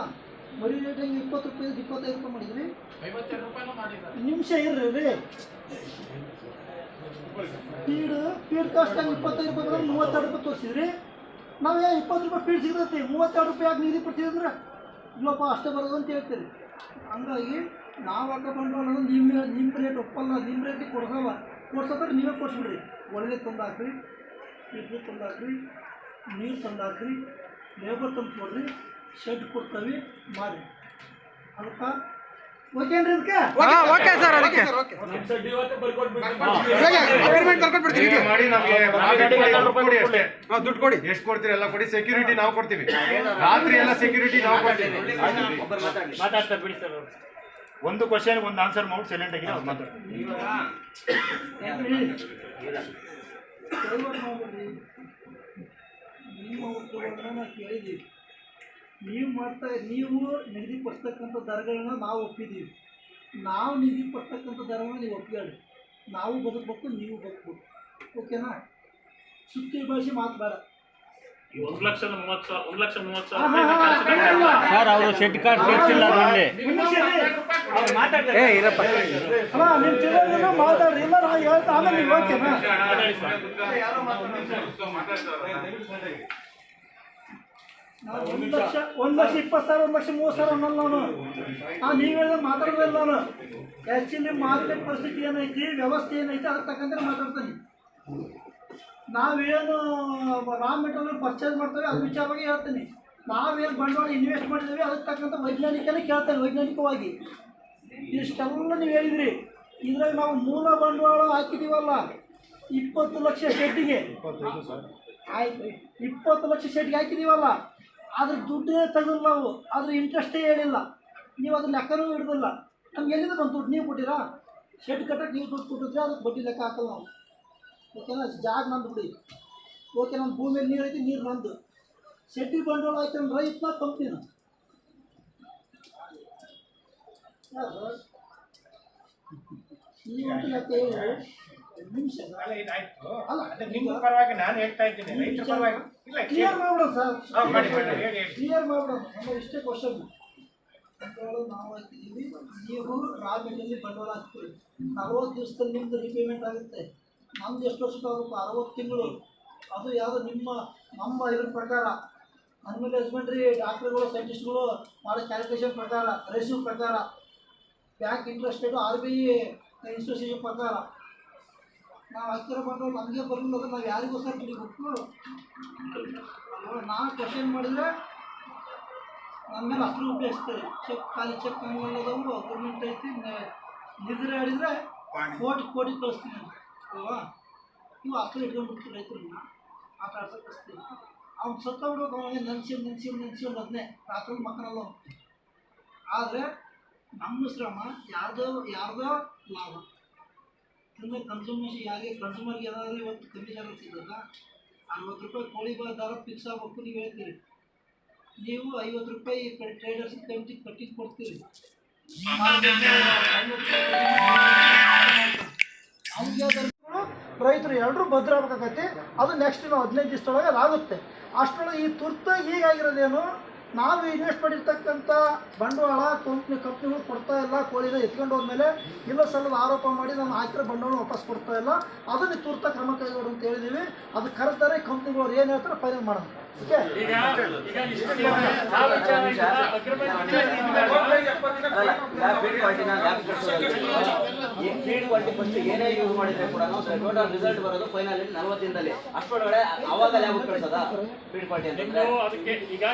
ಮರಿ ರೇಟಾಗಿ 20 ರೂಪಾಯಿ 25 ರೂಪಾಯಿ ಮಾಡಿದ್ರಿ, 52 ರೂಪಾಯಿನೂ ಮಾಡಿದ್ದಾರೆ. ನಿಮಿಷ ಇರ್ರಿ. ಫೀಡ್ ಕಾಸ್ಟ್ ಆಗಿ 25 ರೂಪಾಯಿ 32 ರೂಪಾಯಿ ತೋರಿಸಿದ್ರಿ. ನಾವೇ 20 ರೂಪಾಯಿ ಫೀಡ್ ಸಿಗ್ತೈತಿ, 32 ರೂಪಾಯಿ ಯಾಕೆ ನಿಗದಿ ಪಡಿಸಿದ್ರೆ ಇಲ್ಲಪ್ಪ ಅಷ್ಟೇ ಬರೋದು ಅಂತ ಹೇಳ್ತೀರಿ. ಹಂಗಾಗಿ ನಾವು ಹಾಕೋ ಬಂಡವಾಳ ನಿಮ್ಮ ರೇಟ್ ಒಪ್ಪಲ್ಲ, ನಿಮ್ಮ ರೇಟಿಗೆ ಕೊಡ್ಸಲ್ಲ. ಕೊಡ್ಸೋದ್ರೆ ನೀವೇ ಕೊಡ್ಸ್ಬಿಡ್ರಿ. ಒಳ್ಳೆ ತಂದು ಹಾಕ್ರಿ, ಇಡ್ಲಿ ತಂದು ಹಾಕ್ರಿ, ನೀರು ತಂದು ಹಾಕ್ರಿ, ಲೇಬರ್ ತಂದು ಕೊಡ್ರಿ, ಶೆಡ್ ಕೊಡ್ತೀವಿ ಮಾಡಿ. ಅದಕ್ಕೆ ಓಕೆನ್ರಿ? ಇದಕ್ಕೆ ಓಕೆ ಸರ್, ಓಕೆ ಮಾಡಿ. ನಮಗೆ ದುಡ್ಡು ಕೊಡಿ, ಎಷ್ಟು ಕೊಡ್ತೀರಿ ಎಲ್ಲ ಕೊಡಿ. ಸೆಕ್ಯೂರಿಟಿ ನಾವು ಕೊಡ್ತೀವಿ, ರಾತ್ರಿ ಎಲ್ಲ ಸೆಕ್ಯೂರಿಟಿ ನಾವು ಕೊಡ್ತೀವಿ. ಮಾತಾಡ್ತಾರೆ ಬಿಡಿ ಸರ್. ಒಂದು ಕ್ವಶನ್ ಒಂದು ಆನ್ಸರ್ ಮಾಡಿ ಸೈಲೆಂಟ್ ಆಗಿ ಮಾತಾಡಿ. ಕೇಳಿದ್ದೀವಿ, ನೀವು ನಿಗದಿಪಡಿಸ್ತಕ್ಕಂಥ ದರಗಳನ್ನ ನಾವು ಒಪ್ಪಿದ್ದೀವಿ. ನಾವು ನಿಗದಿಪಡಿಸ್ತಕ್ಕಂಥ ದರಗಳನ್ನ ನೀವು ಒಪ್ಪಿಕೊಳ್ಳಿ. ನಾವು ಬದುಕಬೇಕು, ನೀವು ಬದುಕಬೇಕು. ಓಕೆನಾ? ಸುತ್ತಿ ಬಳಸಿ ಮಾತು ಬೇಡ. 1,30,000 ಸರ್ ಅವರು ಸೆಟ್ ಕಾರ್ಡ್ ಸೇರಿಸಿಲ್ಲ ಅದರಲ್ಲಿ. ಅಲ್ಲ ನಿಮ್ಮ ತಿಳಿಯೋದನ್ನ ಮಾತಾಡ್ರಿ. ಇಲ್ಲ ನಾ ಹೇಳ್ತಾ ಆಮೇಲೆ ನೀವು ಓಕೆನಾ? 1,20,000 1,30,000 ಅನ್ನಲ್ಲ ನಾನು. ನೀವು ಹೇಳಿದ್ರೆ ಮಾತಾಡೋದಿಲ್ಲ ನಾನು. ಆ್ಯಕ್ಚುಲಿ ಮಾರ್ಕೆಟ್ ಪರಿಸ್ಥಿತಿ ಏನೈತಿ, ವ್ಯವಸ್ಥೆ ಏನೈತಿ, ಅದಕ್ಕೆ ತಕ್ಕಂತೆ ಮಾತಾಡ್ತೀನಿ. ನಾವೇನು ರಾ ಮೆಟೀರಿಯಲ್ ಪರ್ಚೇಸ್ ಮಾಡ್ತೇವೆ ಅದ್ರ ವಿಚಾರವಾಗಿ ಹೇಳ್ತೀನಿ. ನಾವೇನು ಬಂಡವಾಳ ಇನ್ವೆಸ್ಟ್ ಮಾಡಿದ್ದೀವಿ ಅದಕ್ಕೆ ತಕ್ಕಂಥ ವೈಜ್ಞಾನಿಕನೇ ಕೇಳ್ತೇನೆ. ವೈಜ್ಞಾನಿಕವಾಗಿ ಇಷ್ಟೆಲ್ಲ ನೀವು ಹೇಳಿದ್ರಿ. ಇದ್ರಾಗ ನಾವು ಮೂಲ ಬಂಡವಾಳ ಹಾಕಿದ್ದೀವಲ್ಲ 20 ಲಕ್ಷ ಶೆಡ್ಡಿಗೆ. ಆಯ್ತು, 20 ಲಕ್ಷ ಶೆಡ್ಗೆ ಹಾಕಿದ್ದೀವಲ್ಲ, ಅದ್ರ ದುಡ್ಡೇ ತೆಗೆದಿಲ್ಲ ನಾವು, ಅದ್ರ ಇಂಟ್ರೆಸ್ಟೇ ಹೇಳಿಲ್ಲ. ನೀವು ಅದ್ರ ಲೆಕ್ಕನೂ ಹಿಡ್ದಿಲ್ಲ. ನಮ್ಗೆ ಎಲ್ಲಿಂದ ಒಂದು ದುಡ್ಡು ನೀವು ಕೊಟ್ಟಿರಾ? ಶೆಡ್ ಕಟ್ಟಕ್ಕೆ ನೀವು ದುಡ್ಡು ಕೊಟ್ಟಿದ್ರೆ ಅದಕ್ಕೆ ಬಡ್ಡಿ ಲೆಕ್ಕ ಹಾಕಲ್ಲ ನಾವು. ಓಕೆನಾ? ಜಾಗ ನಂದು ಬಿಡಿ. ಓಕೆ, ನಮ್ಮ ಭೂಮಿಯಲ್ಲಿ ನೀರು ಐತಿ, ನೀರು ನಂದು. ಶೆಡ್ಡಿಗೆ ಬಂಡವಾಳ ಆಯ್ತು ಅಂದ್ರೆ ರೈತನ ಕಂಪ್ನಿನ ಈ ಒಂದು ಲೆಕ್ಕ ಹೇಳಿ ನಿಮಿಷ ಅಲ್ಲ, ನಿಮ್ಮ ಪರವಾಗಿ ನಾನು ಹೇಳ್ತಾ ಇದ್ದೀನಿ, ರೈತರ ಪರವಾಗಿ ಇಲ್ಲ. ಕ್ಲಿಯರ್ ಮಾಡ್ಬಿಡೋದು ಸರ್, ಕ್ಲಿಯರ್ ಮಾಡ್ಬಿಡೋದು. ನಮ್ಮ ಇಷ್ಟೇ ಕ್ವಶನ್. ಬಂಡವಾಳ ನಾವು ಹಾಕಿದ್ದೀವಿ, ನೀವು ರಾ ಮೆಟೀರಿಯಲ್ ಬಂಡವಾಳ ಹಾಕ್ತೀವಿ. 40 ದಿವಸದಲ್ಲಿ ನಿಮ್ಮದು ರಿಪೇಮೆಂಟ್ ಆಗುತ್ತೆ. ನಮ್ದು ಎಷ್ಟು ವರ್ಷಕ್ಕೆ ಆಗುತ್ತೆ? 60 ತಿಂಗಳು. ಅದು ಯಾವುದೋ ನಮ್ಮ ಇದ್ರ ಪ್ರಕಾರ ಅನಿಮಲ್ ಹಸ್ಬೆಂಡ್ರಿ ಡಾಕ್ಟರ್ಗಳು ಸೈಂಟಿಸ್ಟ್ಗಳು ಮಾಡೋ ಕ್ಯಾಲ್ಕುಲೇಷನ್ ಪ್ರಕಾರ, ರೇಷಿಯೋ ಪ್ರಕಾರ, bank interest rate, RBI institution ಪ್ರಕಾರ ನಾವು ಹಾಕಿರೋ ಬಂಡವಾಳ ನಮಗೆ ಬರಲಿಲ್ಲ ಅಂದ್ರೆ ನಾವು ಯಾರಿಗೋಸ್ಕರ ಬಿಡಬೇಕು? ನಾವು ಕ್ವಶನ್ ಮಾಡಿದರೆ ನಮ್ಮ ಮೇಲೆ ಅಷ್ಟು ಉಪಯೋಗಿಸ್ತಾರೆ. ಖಾಲಿ ಚೆಕ್ ಅನ್ನೋದವರು ಅಗ್ರಿಮೆಂಟ್ ಐತಿ, ನಿದ್ರೆ ಆಡಿದರೆ ಕೋಟಿ ಕಳಿಸ್ತೀನಿ ಅಲ್ವಾ? ನೀವು ಅಷ್ಟು ಇಟ್ಕೊಂಡ್ಬಿಡ್ತೀವಿ ರೈತರು ಆಟ ಆಡ್ಸೋಕೆ ಕಳಿಸ್ತೀವಿ. ಅವ್ನು ಸತ್ತ ಬಿಡೋದು, ಅವನಿಗೆ ನೆನ್ಸ್ಕೊಂಡು ಅದನ್ನೇ ರಾತ್ರಿ ಮಕ್ಕಳಲ್ಲ. ಆದರೆ ನಮ್ಮ ಶ್ರಮ ಯಾರ್ದೋ ಲಾಭ. ಅಂದರೆ ಕನ್ಸೂಮೇಷನ್ ಯಾರಿಗೆ ಕನ್ಸೂಮರ್ಗೆ ಏನಾದರೂ ಇವತ್ತು ಕಮ್ಮಿ ಜಾಗ ಸಿಗಲ್ಲ. 60 ರೂಪಾಯಿ ಕೋಳಿ ದರ ಫಿಕ್ಸ್ ಆಗಬೇಕು ನೀವು ಹೇಳ್ತೀರಿ. ನೀವು 50 ರೂಪಾಯಿ ಟ್ರೇಡರ್ಸ್ ಕಟ್ಟಿ ಕೊಡ್ತೀರಿ. ರೈತರು ಎಲ್ಲರೂ ಭದ್ರ ಆಗ್ಬೇಕಾಗತ್ತೆ. ಅದು ನೆಕ್ಸ್ಟ್ ಇನ್ನು 15 ದಿವಸದೊಳಗೆ ಅದಾಗುತ್ತೆ. ಅಷ್ಟರೊಳಗೆ ಈ ತುರ್ತಾಗಿ ಹೀಗಾಗಿರೋದೇನು, ನಾವು ಇನ್ವೆಸ್ಟ್ ಮಾಡಿರ್ತಕ್ಕಂಥ ಬಂಡವಾಳ ಕಂಪ್ನಿಗಳು ಕೊಡ್ತಾ ಇಲ್ಲ, ಕೋಳಿನ ಎತ್ಕೊಂಡು ಹೋದ್ಮೇಲೆ ಇಲ್ಲ ಸಲ್ಲದ ಆರೋಪ ಮಾಡಿ ನಾನು ಹಾಕಿರೋ ಬಂಡವಾಳ ವಾಪಸ್ ಕೊಡ್ತಾ ಇಲ್ಲ, ಅದನ್ನು ತುರ್ತ ಕ್ರಮ ಕೈಗೊಳ್ಳು ಅಂತ ಹೇಳಿದ್ದೀವಿ. ಅದು ಕರೆದರೆ ಕಂಪ್ನಿಗಳು ಏನು ಹೇಳ್ತಾರೆ ಫೈನಲ್ ಮಾಡೋಣ. ಓಕೆ, ಫೀಡ್ ಕ್ವಾಲಿಟಿ ಫಸ್ಟ್ ಏನೇ ಯೂಸ್ ಮಾಡಿದ್ರೆ ಕೂಡ ಟೋಟಲ್ ರಿಸಲ್ಟ್ ಬರೋದು ಫೈನಲ್ 40 ದಿನದಲ್ಲಿ. ಅಷ್ಟೊಳಗಡೆ ಅವಾಗ ಲ್ಯಾಬ್ ಕಳಿಸೋದ ಫೀಡ್ ಕ್ವಾಲಿಟಿ ಅಂತ ಅದಕ್ಕೆ ಈಗ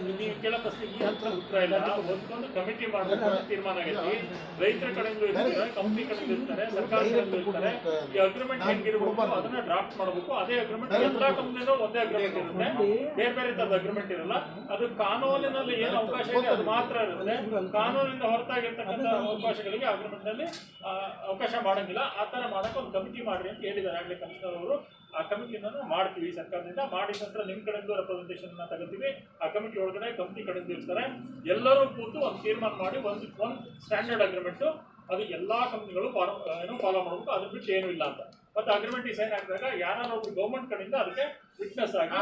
ನೀವು ಕೇಳೋ ಪ್ರಶ್ನೆಗೆ ಈ ಉತ್ತರ ಇಲ್ಲ. ಒಂದು ಕಮಿಟಿ ಮಾಡಬೇಕು ತೀರ್ಮಾನ ಆಗೈತಿ. ರೈತರ ಕಡೆಯಿಂದ ಇರ್ತಾರೆ, ಕಂಪ್ನಿ ಕಡೆಯಿಂದ ಇರ್ತಾರೆ, ಸರ್ಕಾರದಿಂದ ಇರ್ತಾರೆ. ಈ ಅಗ್ರಿಮೆಂಟ್ ಹೆಂಗಿರ್ಬೇಕು ಅದನ್ನ ಡ್ರಾಫ್ಟ್ ಮಾಡಬೇಕು. ಅದೇ ಅಗ್ರಿಮೆಂಟ್ ಎಲ್ಲಾ ಕಂಪ್ನಿನೂ ಒಂದೇ ಅಗ್ರಿಮೆಂಟ್ ಇರುತ್ತೆ, ಬೇರೆ ಬೇರೆ ತರದ ಅಗ್ರಿಮೆಂಟ್ ಇರಲ್ಲ. ಅದು ಕಾನೂನಿನಲ್ಲಿ ಏನು ಅವಕಾಶ ಇದೆ ಅದು ಮಾತ್ರ ಇರುತ್ತೆ. ಕಾನೂನಿಂದ ಹೊರತಾಗಿರ್ತಕ್ಕಂಥ ಅವಕಾಶಗಳಿಗೆ ಅಗ್ರಿಮೆಂಟ್ ನಲ್ಲಿ ಅವಕಾಶ ಮಾಡಂಗಿಲ್ಲ. ಆ ತರ ಮಾಡಕ್ಕೆ ಒಂದು ಕಮಿಟಿ ಮಾಡ್ರಿ ಅಂತ ಹೇಳಿದ್ದಾರೆ ಆಗಲೇ ಕಮಿಷನರ್ ಅವರು. ಆ ಕಮಿಟಿನ ಮಾಡ್ತೀವಿ ಸರ್ಕಾರದಿಂದ. ಮಾಡಿದ ನಂತರ ನಿಮ್ಮ ಕಡೆಯಿಂದ ರೆಪ್ರೆಸೆಂಟೇಷನ್ ತಗೋತೀವಿ. ಆ ಕಮಿಟಿ ಒಳಗಡೆ ಕಂಪ್ನಿ ಕಡೆಯಿಂದ ಇರ್ತಾರೆ. ಎಲ್ಲರೂ ಕೂತು ಒಂದು ತೀರ್ಮಾನ ಮಾಡಿ ಒಂದು ಸ್ಟ್ಯಾಂಡರ್ಡ್ ಅಗ್ರಿಮೆಂಟ್, ಅದು ಎಲ್ಲಾ ಕಂಪ್ನಿಗಳು ಫಾಲೋ ಮಾಡಬೇಕು. ಅದ್ರ ಬಿಟ್ಟು ಏನೂ ಇಲ್ಲ ಅಂತ. ಮತ್ತೆ ಅಗ್ರಿಮೆಂಟ್ ಸೈನ್ ಹಾಕಿದಾಗ ಯಾರು ಗೌರ್ಮೆಂಟ್ ಕಡೆಯಿಂದ ಅದಕ್ಕೆ ವಿಟ್ನೆಸ್ ಆಗಿ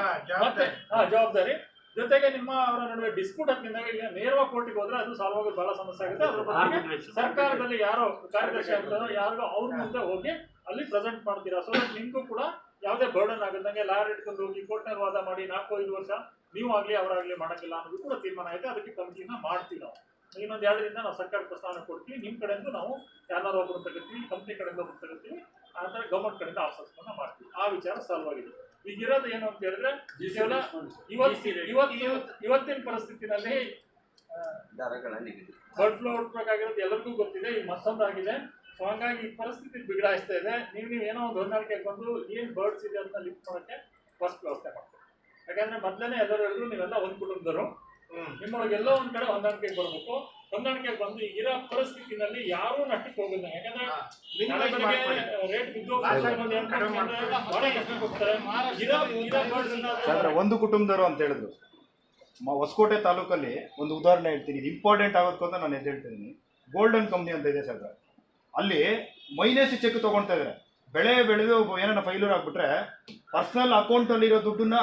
ಮತ್ತೆ ಜವಾಬ್ದಾರಿ. ಜೊತೆಗೆ ನಿಮ್ಮ ಅವರ ನಡುವೆ ಡಿಸ್ಪ್ಯೂಟ್ ಹಾಕಿದಾಗ ಈಗ ನೇರವಾಗಿ ಕೋರ್ಟಿಗೆ ಹೋದ್ರೆ ಅದು ಸಾಲ್ವ್ ಆಗೋದು ಬಹಳ ಸಮಸ್ಯೆ ಆಗುತ್ತೆ. ಅದ್ರ ಬಗ್ಗೆ ಸರ್ಕಾರದಲ್ಲಿ ಯಾರೋ ಕಾರ್ಯದರ್ಶಿ ಆಗ್ತಾರೋ ಯಾರಿಗೋ ಅವ್ರ ಮುಂದೆ ಹೋಗಿ ಅಲ್ಲಿ ಪ್ರೆಸೆಂಟ್ ಮಾಡ್ತೀರಾ. ಸೊ ನಿಮ್ಗೂ ಕೂಡ ಯಾವುದೇ ಬರ್ಡನ್ ಆಗದಂಗೆ ಲಾಯರ್ ಇಟ್ಕೊಂಡು ಹೋಗಿ ಕೋರ್ಟ್ನಲ್ಲಿ ವಾದ ಮಾಡಿ 4-5 ವರ್ಷ ನೀವು ಆಗಲಿ ಅವರಾಗಲಿ ಮಾಡೋಕ್ಕಿಲ್ಲ ಅನ್ನೋದು ಕೂಡ ತೀರ್ಮಾನ ಆಯಿತು. ಅದಕ್ಕೆ ಕಮಿಟಿನ ಮಾಡ್ತೀವಿ ನಾವು. ಇನ್ನೊಂದು 2 ದಿನದಿಂದ ನಾವು ಸರ್ಕಾರ ಪ್ರಸ್ತಾವನೆ ಕೊಡ್ತೀವಿ. ನಿಮ್ಮ ಕಡೆಯಿಂದ ನಾವು ಯಾರು ಒಬ್ಬರು ತಗೋತೀವಿ, ಕಂಪ್ನಿ ಕಡೆಯಿಂದ ಒಬ್ಬರು ತಗೋತೀವಿ, ಆ ಥರ ಗೌರ್ಮೆಂಟ್ ಕಡೆಯಿಂದ ಆಫೀಸರ್ಸ್ಗಳನ್ನ ಮಾಡ್ತೀವಿ. ಆ ವಿಚಾರ ಸಾಲ್ವ್ ಆಗಿದೆ. ಈಗಿರೋದು ಏನು ಅಂತ ಹೇಳಿದ್ರೆ ಇವತ್ತಿನ ಪರಿಸ್ಥಿತಿನಲ್ಲಿ ಬರ್ಡ್ ಫ್ಲೂ ಔಟ್ಬ್ರೇಕ್ ಆಗಿರೋದು ಎಲ್ಲರಿಗೂ ಗೊತ್ತಿದೆ. ಈಗ ಮತ್ತೊಂದು ಆಗಿದೆ. ಸೊ ಹಂಗಾಗಿ ಈ ಪರಿಸ್ಥಿತಿ ಬಿಗಡಾಯಿಸ್ತಾ ಇದೆ. ನೀವು ಏನೋ ಒಂದು ಹೊಂದಾಣಿಕೆ ಬಂದು ಏನು ಬರ್ಡ್ಸ್ ಇದೆ ಅಂತ ಲಿಫ್ಟ್ ಮಾಡೋಕ್ಕೆ ಫಸ್ಟ್ ವ್ಯವಸ್ಥೆ ಮಾಡ್ತೀವಿ. ಯಾಕಂದ್ರೆ ಮೊದಲೇ ಎಲ್ಲರೂ ಹೇಳಿದ್ರು ನೀವೆಲ್ಲ ಒಂದು ಕುಟುಂಬದವರು, ನಿಮ್ಮೊಳಗೆ ಎಲ್ಲೋ ಒಂದ್ ಕಡೆ ಹೊಂದಾಣಿಕೆಗೆ ಬರಬೇಕು. ಹೊಂದಾಣಿಕೆಗೆ ಬಂದು ಇರೋ ಪರಿಸ್ಥಿತಿನಲ್ಲಿ ಯಾರೂ ನಷ್ಟಕ್ಕೆ ಹೋಗೋದಿಲ್ಲ. ಯಾಕಂದ್ರೆ ರೇಟ್ ಬಿದ್ದು ಒಂದು ಕುಟುಂಬದವರು ಅಂತ ಹೇಳಿದ್ರು. ಹೊಸಕೋಟೆ ತಾಲೂಕಲ್ಲಿ ಒಂದು ಉದಾಹರಣೆ ಹೇಳ್ತೀನಿ, ಇದು ಇಂಪಾರ್ಟೆಂಟ್ ಆಗೋದಕ್ಕೆ ಅಂತ ನಾನು ಹೇಳ್ತಿದ್ದೀನಿ. ಗೋಲ್ಡನ್ ಕಂಪ್ನಿ ಅಂತ ಇದೆ ಸರ್, ಅಲ್ಲಿ ಮೈನಸ್ ಚೆಕ್ ತೊಗೊಳ್ತಾ ಇದ್ದಾರೆ. ಬೆಳೆ ಬೆಳೆದು ಏನಾರ ಫೈಲೂರ್ ಆಗಿಬಿಟ್ರೆ ಪರ್ಸನಲ್ ಅಕೌಂಟಲ್ಲಿರೋ ದುಡ್ಡನ್ನ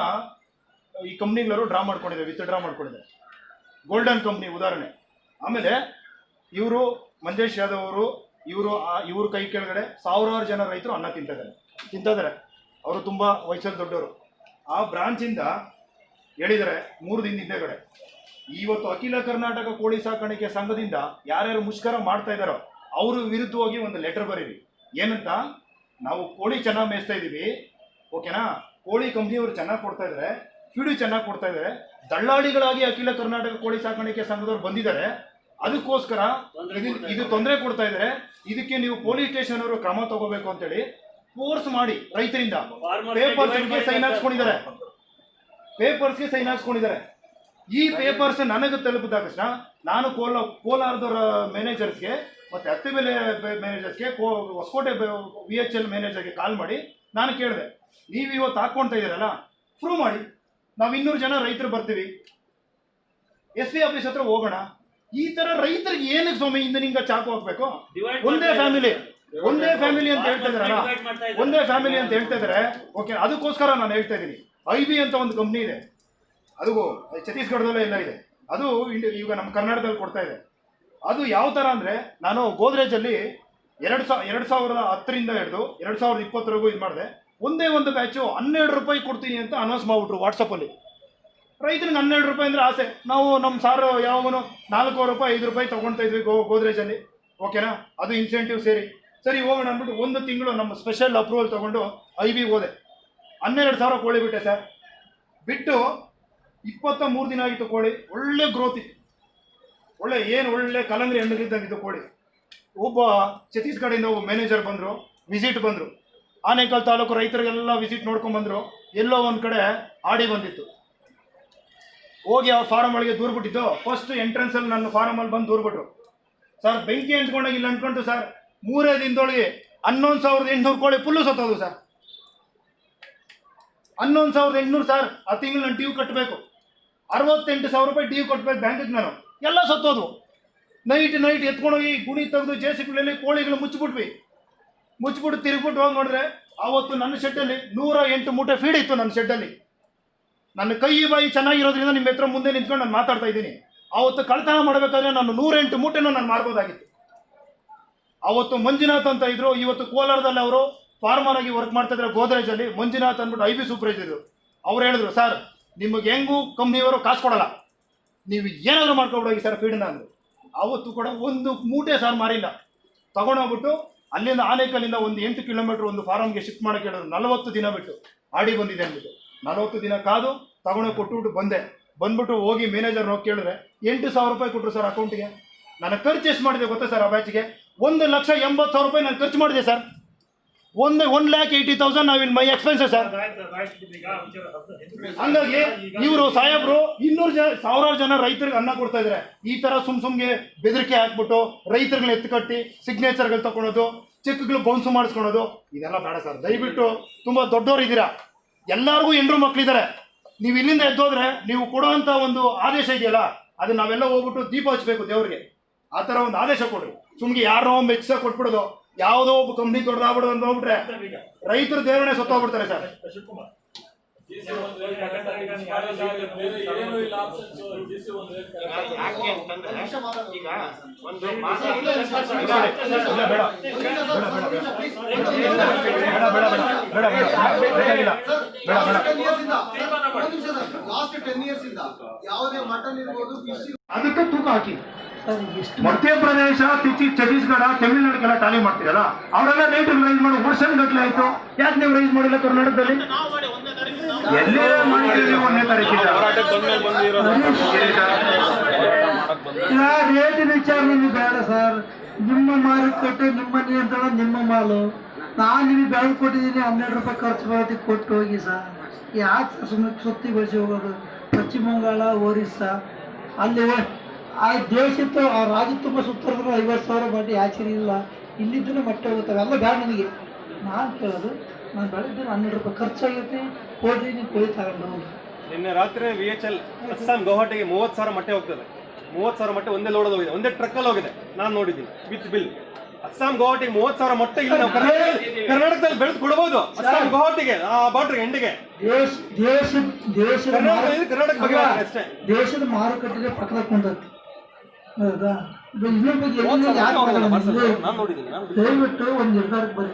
ಈ ಕಂಪ್ನಿಗಳವರು ಡ್ರಾ ಮಾಡ್ಕೊಂಡಿದ್ದಾರೆ, ವಿತ್ ಡ್ರಾ ಮಾಡ್ಕೊಂಡಿದ್ದಾರೆ. ಗೋಲ್ಡನ್ ಕಂಪ್ನಿ ಉದಾಹರಣೆ. ಆಮೇಲೆ ಇವರು ಮಂಜೇಶ್ ಯಾದವ್ ಅವರು, ಇವರು ಕೈ ಕೆಳಗಡೆ ಸಾವಿರಾರು ಜನ ರೈತರು ಅನ್ನ ತಿಂತಿದ್ದಾರೆ. ಅವರು ತುಂಬ ವಯಸ್ಸಲ್ಲಿ ದೊಡ್ಡವರು. ಆ ಬ್ರಾಂಚಿಂದ ಹೇಳಿದರೆ 3 ದಿನದ ಹಿಂದೆಗಡೆ ಇವತ್ತು ಅಖಿಲ ಕರ್ನಾಟಕ ಕೋಳಿ ಸಾಕಾಣಿಕೆ ಸಂಘದಿಂದ ಯಾರ್ಯಾರು ಮುಷ್ಕರ ಮಾಡ್ತಾ ಇದ್ದಾರೋ ಅವರು ವಿರುದ್ಧವಾಗಿ ಒಂದು ಲೆಟರ್ ಬರೀರಿ. ಏನಂತ, ನಾವು ಕೋಳಿ ಚೆನ್ನಾಗಿ ಮೇಯಿಸ್ತಾ ಇದ್ದೀವಿ, ಓಕೆನಾ, ಕೋಳಿ ಕಂಪ್ನಿಯವರು ಚೆನ್ನಾಗಿ ಕೊಡ್ತಾ ಇದ್ದಾರೆ, ಫೀಡು ಚೆನ್ನಾಗಿ ಕೊಡ್ತಾ ಇದ್ದಾರೆ, ದಳ್ಳಾಳಿಗಳಾಗಿ ಅಖಿಲ ಕರ್ನಾಟಕ ಕೋಳಿ ಸಾಕಾಣಿಕೆ ಸಂಘದವ್ರು ಬಂದಿದ್ದಾರೆ, ಅದಕ್ಕೋಸ್ಕರ ಇದು ತೊಂದರೆ ಕೊಡ್ತಾ ಇದ್ದಾರೆ, ಇದಕ್ಕೆ ನೀವು ಪೊಲೀಸ್ ಸ್ಟೇಷನ್ ಅವರು ಕ್ರಮ ತಗೋಬೇಕು ಅಂತೇಳಿ ಫೋರ್ಸ್ ಮಾಡಿ ರೈತರಿಂದ ಪೇಪರ್ಸ್ಗೆ ಸೈನ್ ಹಾಕ್ಸ್ಕೊಂಡಿದ್ದಾರೆ. ಈ ಪೇಪರ್ಸ್ ನನಗೆ ತಲುಪಿದ ತಕ್ಷಣ ನಾನು ಕೋಲಾರದವರ ಮ್ಯಾನೇಜರ್ಸ್ಗೆ ಮತ್ತು ಹತ್ತಿಬೆಲೆ ಮ್ಯಾನೇಜರ್ಸ್ಗೆ, ಹೊಸಕೋಟೆ VHL ಮ್ಯಾನೇಜರ್ಗೆ ಕಾಲ್ ಮಾಡಿ ನಾನು ಕೇಳಿದೆ, ನೀವು ಇವತ್ತು ಹಾಕ್ಕೊಳ್ತಾ ಇದ್ದೀರಲ್ಲ, ಪ್ರೂವ್ ಮಾಡಿ, ನಾವು 200 ಜನ ರೈತರು ಬರ್ತೀವಿ, SP ಆಫೀಸ್ ಹತ್ರ ಹೋಗೋಣ. ಈ ತರ ರೈತರಿಗೆ ಏನಕ್ಕೆ ಸ್ವಾಮಿ ಇಂದ ನಿಂಗೆ ಚಾಕು ಹಾಕ್ಬೇಕು? ಒಂದೇ ಫ್ಯಾಮಿಲಿ ಅಂತ ಹೇಳ್ತಾ ಇದಾರಲ್ಲ, ಒಂದೇ ಫ್ಯಾಮಿಲಿ ಅಂತ ಹೇಳ್ತಾ ಇದಾರೆ. ಓಕೆ, ಅದಕ್ಕೋಸ್ಕರ ನಾನು ಹೇಳ್ತಾ ಇದ್ದೀನಿ, IB ಅಂತ ಒಂದು ಕಂಪ್ನಿ ಇದೆ, ಅದು ಛತ್ತೀಸ್ಗಢದಲ್ಲೇ ಎಲ್ಲ ಇದೆ, ಅದು ಈಗ ನಮ್ಮ ಕರ್ನಾಟಕದಲ್ಲಿ ಕೊಡ್ತಾ ಇದೆ. ಅದು ಯಾವ ಥರ ಅಂದರೆ, ನಾನು ಗೋದ್ರೇಜಲ್ಲಿ 2010ರಿಂದ ಹಿಡಿದು 2020ವರೆಗೂ ಇದು ಮಾಡಿದೆ. ಒಂದೇ ಒಂದು ಬ್ಯಾಚು 12 ರೂಪಾಯಿ ಕೊಡ್ತೀನಿ ಅಂತ ಅನೌನ್ಸ್ ಮಾಡಿಬಿಟ್ರು ವಾಟ್ಸಪ್ಪಲ್ಲಿ. ರೈತರಿಗೆ 12 ರೂಪಾಯಿ ಅಂದರೆ ಆಸೆ. ನಾವು ನಮ್ಮ ಸಾರು ಯಾವಾಗಲೂ 4 ರೂಪಾಯಿ 5 ರೂಪಾಯಿ ತೊಗೊಳ್ತಾ ಇದ್ವಿ ಗೋದ್ರೇಜಲ್ಲಿ, ಓಕೆನಾ, ಅದು ಇನ್ಸೆಂಟಿವ್ ಸರಿ ಹೋಗೋಣ ಅಂದ್ಬಿಟ್ಟು 1 ತಿಂಗಳು ನಮ್ಮ ಸ್ಪೆಷಲ್ ಅಪ್ರೂವಲ್ ತೊಗೊಂಡು IB ಹೋದೆ. 12,000 ಕೋಳಿ ಬಿಟ್ಟೆ ಸರ್. ಬಿಟ್ಟು 23 ದಿನ ಆಗಿತ್ತು ಕೋಳಿ, ಒಳ್ಳೆ ಗ್ರೋತ್ ಇತ್ತು, ಒಳ್ಳೆ ಕಲಂಗರಿ ಹಣ್ಣಿದ್ದಂಗಿತ್ತು ಕೋಳಿ. ಒಬ್ಬ ಛತ್ತೀಸ್ಗಢದಿಂದ ಒಬ್ಬ ಮ್ಯಾನೇಜರ್ ಬಂದರು, ವಿಸಿಟ್ ಬಂದರು, ಆನೇಕಲ್ ತಾಲೂಕು ರೈತರಿಗೆಲ್ಲ ವಿಸಿಟ್ ನೋಡ್ಕೊಂಡ್ಬಂದರು. ಎಲ್ಲೋ ಒಂದು ಕಡೆ ಆಡಿ ಬಂದಿತ್ತು, ಹೋಗಿ ಅವ್ರ ಫಾರಮ್ ಒಳಗೆ ದೂರ್ಬಿಟ್ಟಿದ್ದು. ಫಸ್ಟ್ ಎಂಟ್ರೆನ್ಸಲ್ಲಿ ನನ್ನ ಫಾರಮಲ್ಲಿ ಬಂದು ದೂರ್ಬಿಟ್ರು. ಸರ್ ಬೆಂಕಿ ಅಂಟ್ಕೊಂಡಾಗಿಲ್ಲ ಅಂದ್ಕೊಂಡು ಸರ್, 3 ದಿನದೊಳಗೆ 11,800 ಕೋಳಿ ಫುಲ್ಲು ಸತ್ತೋದು ಸರ್. 11,800 ಸರ್. ಆ ತಿಂಗಳು ನಾನು ಡ್ಯೂ ಕಟ್ಟಬೇಕು, 68,000 ರೂಪಾಯಿ ಡ್ಯೂ ಕಟ್ಟಬೇಕು ಬ್ಯಾಂಕಿಗೆ, ನಾನು ಎಲ್ಲ ಸತ್ತೋದು. ನೈಟ್ ಎತ್ಕೊಂಡೋಗಿ ಗುಣಿ ತೆಗೆದು JCB ಕೋಳಿಗಳು ಮುಚ್ಚಿಬಿಟ್ಟು ತಿರುಗ್ಬಿಟ್ಟು ಹೋಗಿ ನೋಡಿದ್ರೆ ಆವತ್ತು ನನ್ನ ಶೆಡ್ಡಲ್ಲಿ 108 ಮೂಟೆ ಫೀಡ್ ಇತ್ತು. ನನ್ನ ಶೆಡ್ಡಲ್ಲಿ ನನ್ನ ಕೈ ಬಾಯಿ ಚೆನ್ನಾಗಿರೋದ್ರಿಂದ ನಿಮ್ಮ ಹತ್ರ ಮುಂದೆ ನಿಂತ್ಕೊಂಡು ನಾನು ಮಾತಾಡ್ತಾ ಇದ್ದೀನಿ. ಆವತ್ತು ಕಳ್ತನ ಮಾಡಬೇಕಾದ್ರೆ ನಾನು 108 ಮೂಟೆನೂ ನಾನು ಮಾಡ್ಬೋದಾಗಿತ್ತು. ಅವತ್ತು ಮಂಜುನಾಥ್ ಅಂತ ಇದ್ರು, ಇವತ್ತು ಕೋಲಾರದಲ್ಲಿ ಅವರು ಫಾರ್ಮರ್ ಆಗಿ ವರ್ಕ್ ಮಾಡ್ತಾ ಇದ್ದಾರೆ ಗೋದ್ರೇಜಲ್ಲಿ. ಮಂಜುನಾಥ್ ಅಂದ್ಬಿಟ್ಟು IB ಸೂಪರ್ವೈಸರ್. ಅವ್ರು ಹೇಳಿದ್ರು, ಸರ್ ನಿಮಗೆ ಹೆಂಗೂ ಕಂಪ್ನಿಯವರು ಕಾಸು ಕೊಡಲ್ಲ, ನೀವು ಏನಾದರೂ ಮಾಡ್ಕೊಬಿಡೋಗಿ ಸರ್ ಫೀಡ್ನ ಅಂದರು. ಅವತ್ತು ಕೂಡ 1 ಮೂಟೆ ಸಾರು ಮಾರಿಲ್ಲ. ತಗೊಂಡೋಗ್ಬಿಟ್ಟು ಅಲ್ಲಿಂದ ಆನೇಕಲ್ಲಿಂದ ಒಂದು 8 ಕಿಲೋಮೀಟ್ರ್ ಒಂದು ಫಾರಮ್ಗೆ ಶಿಫ್ಟ್ ಮಾಡೋಕ್ಕೆ ಹೇಳಿದ್ರು. 40 ದಿನ ಬಿಟ್ಟು ಆಡಿ ಬಂದಿದೆ ಅಂದ್ಬಿಟ್ಟು 40 ದಿನ ಕಾದು ತಗೊಂಡೋಗಿ ಕೊಟ್ಬಿಟ್ಟು ಬಂದ್ಬಿಟ್ಟು ಹೋಗಿ ಮ್ಯಾನೇಜರ್ ಹೋಗಿ ಕೇಳಿದ್ರೆ 8,000 ರೂಪಾಯಿ ಕೊಟ್ಟರು ಸರ್ ಅಕೌಂಟಿಗೆ. ನಾನು ಖರ್ಚು ಎಷ್ಟು ಮಾಡಿದೆ ಗೊತ್ತಾ ಸರ್? ಆ ಬ್ಯಾಚ್ಗೆ 1,80,000 ರೂಪಾಯಿ ನಾನು ಖರ್ಚು ಮಾಡಿದೆ ಸರ್. 1,80,000 ನಾವು ಇನ್ ಮೈ ಎಕ್ಸ್ಪೆನ್ಸಸ್ ಸರ್. ಹಂಗಾಗಿ ಇವರು ಸಾಹೇಬ್ರು 200 ಜನ ರೈತರಿಗೆ ಅನ್ನ ಕೊಡ್ತಾ ಇದ್ದಾರೆ. ಈ ತರ ಸುಮ್ಗೆ ಬೆದರಿಕೆ ಹಾಕ್ಬಿಟ್ಟು ರೈತರುಗಳನ್ನ ಎತ್ತುಕಟ್ಟಿ ಸಿಗ್ನೇಚರ್ಗಳು ತಗೊಳೋದು, ಚೆಕ್ಗಳು ಬೌನ್ಸ್ ಮಾಡಿಸ್ಕೊಳೋದು, ಇದೆಲ್ಲ ಬೇಡ ಸರ್. ದಯವಿಟ್ಟು ತುಂಬಾ ದೊಡ್ಡವರು ಇದ್ದೀರಾ, ಎಲ್ಲರಿಗೂ ಹೆಂಡ್ರು ಮಕ್ಕಳಿದ್ದಾರೆ. ನೀವು ಇಲ್ಲಿಂದ ಎದ್ದೋದ್ರೆ ನೀವು ಕೊಡುವಂತ ಒಂದು ಆದೇಶ ಇದೆಯಲ್ಲ, ಅದನ್ನ ನಾವೆಲ್ಲ ಹೋಗ್ಬಿಟ್ಟು ದೀಪ ಹಚ್ಚಬೇಕು ದೇವ್ರಿಗೆ. ಆ ಥರ ಒಂದು ಆದೇಶ ಕೊಡ್ರಿ. ಸುಮ್ಗೆ ಯಾರೋ ಮೆಚ್ಚ ಕೊಟ್ಬಿಡೋದು, ಯಾವುದೋ ಒಬ್ಬ ಕಂಪ್ನಿ ದೊಡ್ಡದಾಗ್ಬಿಡೋದು ಅಂತ ಹೋಗ್ಬಿಟ್ರೆ ರೈತರು ದೇವರನ್ನೇ ಸತ್ತೋಗ್ಬಿಡ್ತಾರೆ ಸರ್. ಅದಕ್ಕೆ ತೂಕ ಹಾಕಿ ಮಧ್ಯಪ್ರದೇಶ, ಛತ್ತೀಸ್ಗಢ, ತಮಿಳುನಾಡಿಗೆಲ್ಲ ಟಾಲಿ ಮಾಡ್ತೀರಲ್ಲ, ಅವರೆಲ್ಲ ರೇಟ್ ರೈಸ್ ಮಾಡಿ ವರ್ಷನ್ ಗಟ್ಟಲೆ ಆಯ್ತು. ಯಾಕೆ ನೀವು ರೈಸ್ ಮಾಡಿಲ್ಲ ಕರ್ನಾಟಕದಲ್ಲಿ? ಎಲ್ಲೇ ಮಾಡಿದ್ದೀರಿ 1ನೇ ತಾರೀಕಿಂದ ರೇಟಿನ ವಿಚಾರ ನಿಮಗೆ ಬೇಡ ಸರ್. ನಿಮ್ಮ ಮಾರುಕಟ್ಟೆ, ನಿಮ್ಮ ನಿಯಂತ್ರಣ, ನಿಮ್ಮ ಮಾಲು. ನಾನು ನಿಮಗೆ ಬೆಳೆದು ಕೊಟ್ಟಿದ್ದೀನಿ, 12 ರೂಪಾಯಿ ಖರ್ಚು ಮಾಡೋದಕ್ಕೆ ಕೊಟ್ಟು ಹೋಗಿ ಸರ್. ಯಾಕೆ ಸುಮ್ಮನೆ ಸುತ್ತಿ ಬಳಸಿ ಹೋಗೋದು? ಪಶ್ಚಿಮ ಬಂಗಾಳ, ಒರಿಸ್ಸಾ, ಅಲ್ಲಿ ಆ ದೇಶದ್ದು ಆ ರಾಜ್ಯ ತುಂಬ ಸುತ್ತರಿದ್ರು 50,000 ಬಡ್ಡಿ ಆಚರಿ ಇಲ್ಲ. ಇಲ್ಲಿದ್ದೂ ಮಟ್ಟೆ ಹೋಗುತ್ತವೆ, ಎಲ್ಲ ಬೇಡ ನನಗೆ. ನಾನು ಕೇಳೋದು, ನಾನು ಬೆಳೆದಿದ್ದು 12 ರೂಪಾಯಿ ಖರ್ಚಾಗಿರುತ್ತೆ, ಹೋಗಿ ನೀವು ಕೋಳಿ ತಗೊಂಡು ಹೋಗಿ. ನಿನ್ನೆ ರಾತ್ರಿ VHL ಅಸ್ಸಾಂ ಗೌಹಾಟಿಗೆ 30,000 ಮೊಟ್ಟೆ ಹೋಗ್ತದೆ. 30,000 ಮೊಟ್ಟೆ ಒಂದೇ ಲೋಡ್ ಹೋಗಿದೆ, ಒಂದೇ ಟ್ರಕ್ಕಲ್ಲಿ ಹೋಗಿದೆ. ನಾನು ನೋಡಿದ್ದೀನಿ ವಿತ್ ಬಿಲ್. ಅಸ್ಸಾಂ ಗೌಹಾಟಿಗೆ 30,000 ಮೊಟ್ಟೆ ಇಲ್ಲಿ ನಾವು ಕರ್ನಾಟಕದಲ್ಲಿ ಬೆಳೆದು ಕೊಡಬಹುದು. ಅಸ್ಸಾಂ ಗೌಹಾಟಿಗೆ ಆ ಬಾರ್ಡರ್ ಎಂಡಿಗೆ ಕರ್ನಾಟಕ ಬಗ್ಗೆ ಅಷ್ಟೇ. ದೇಶದ ಮಾರುಕಟ್ಟೆಗೆ ಪಕ್ಕದ ಕುಂತೈತಿ. ಹೌದಾ? ಇದ್ರ ಬಗ್ಗೆ ದಯವಿಟ್ಟು ಒಂದು ನಿರ್ಧಾರಕ್ಕೆ ಬರೀ.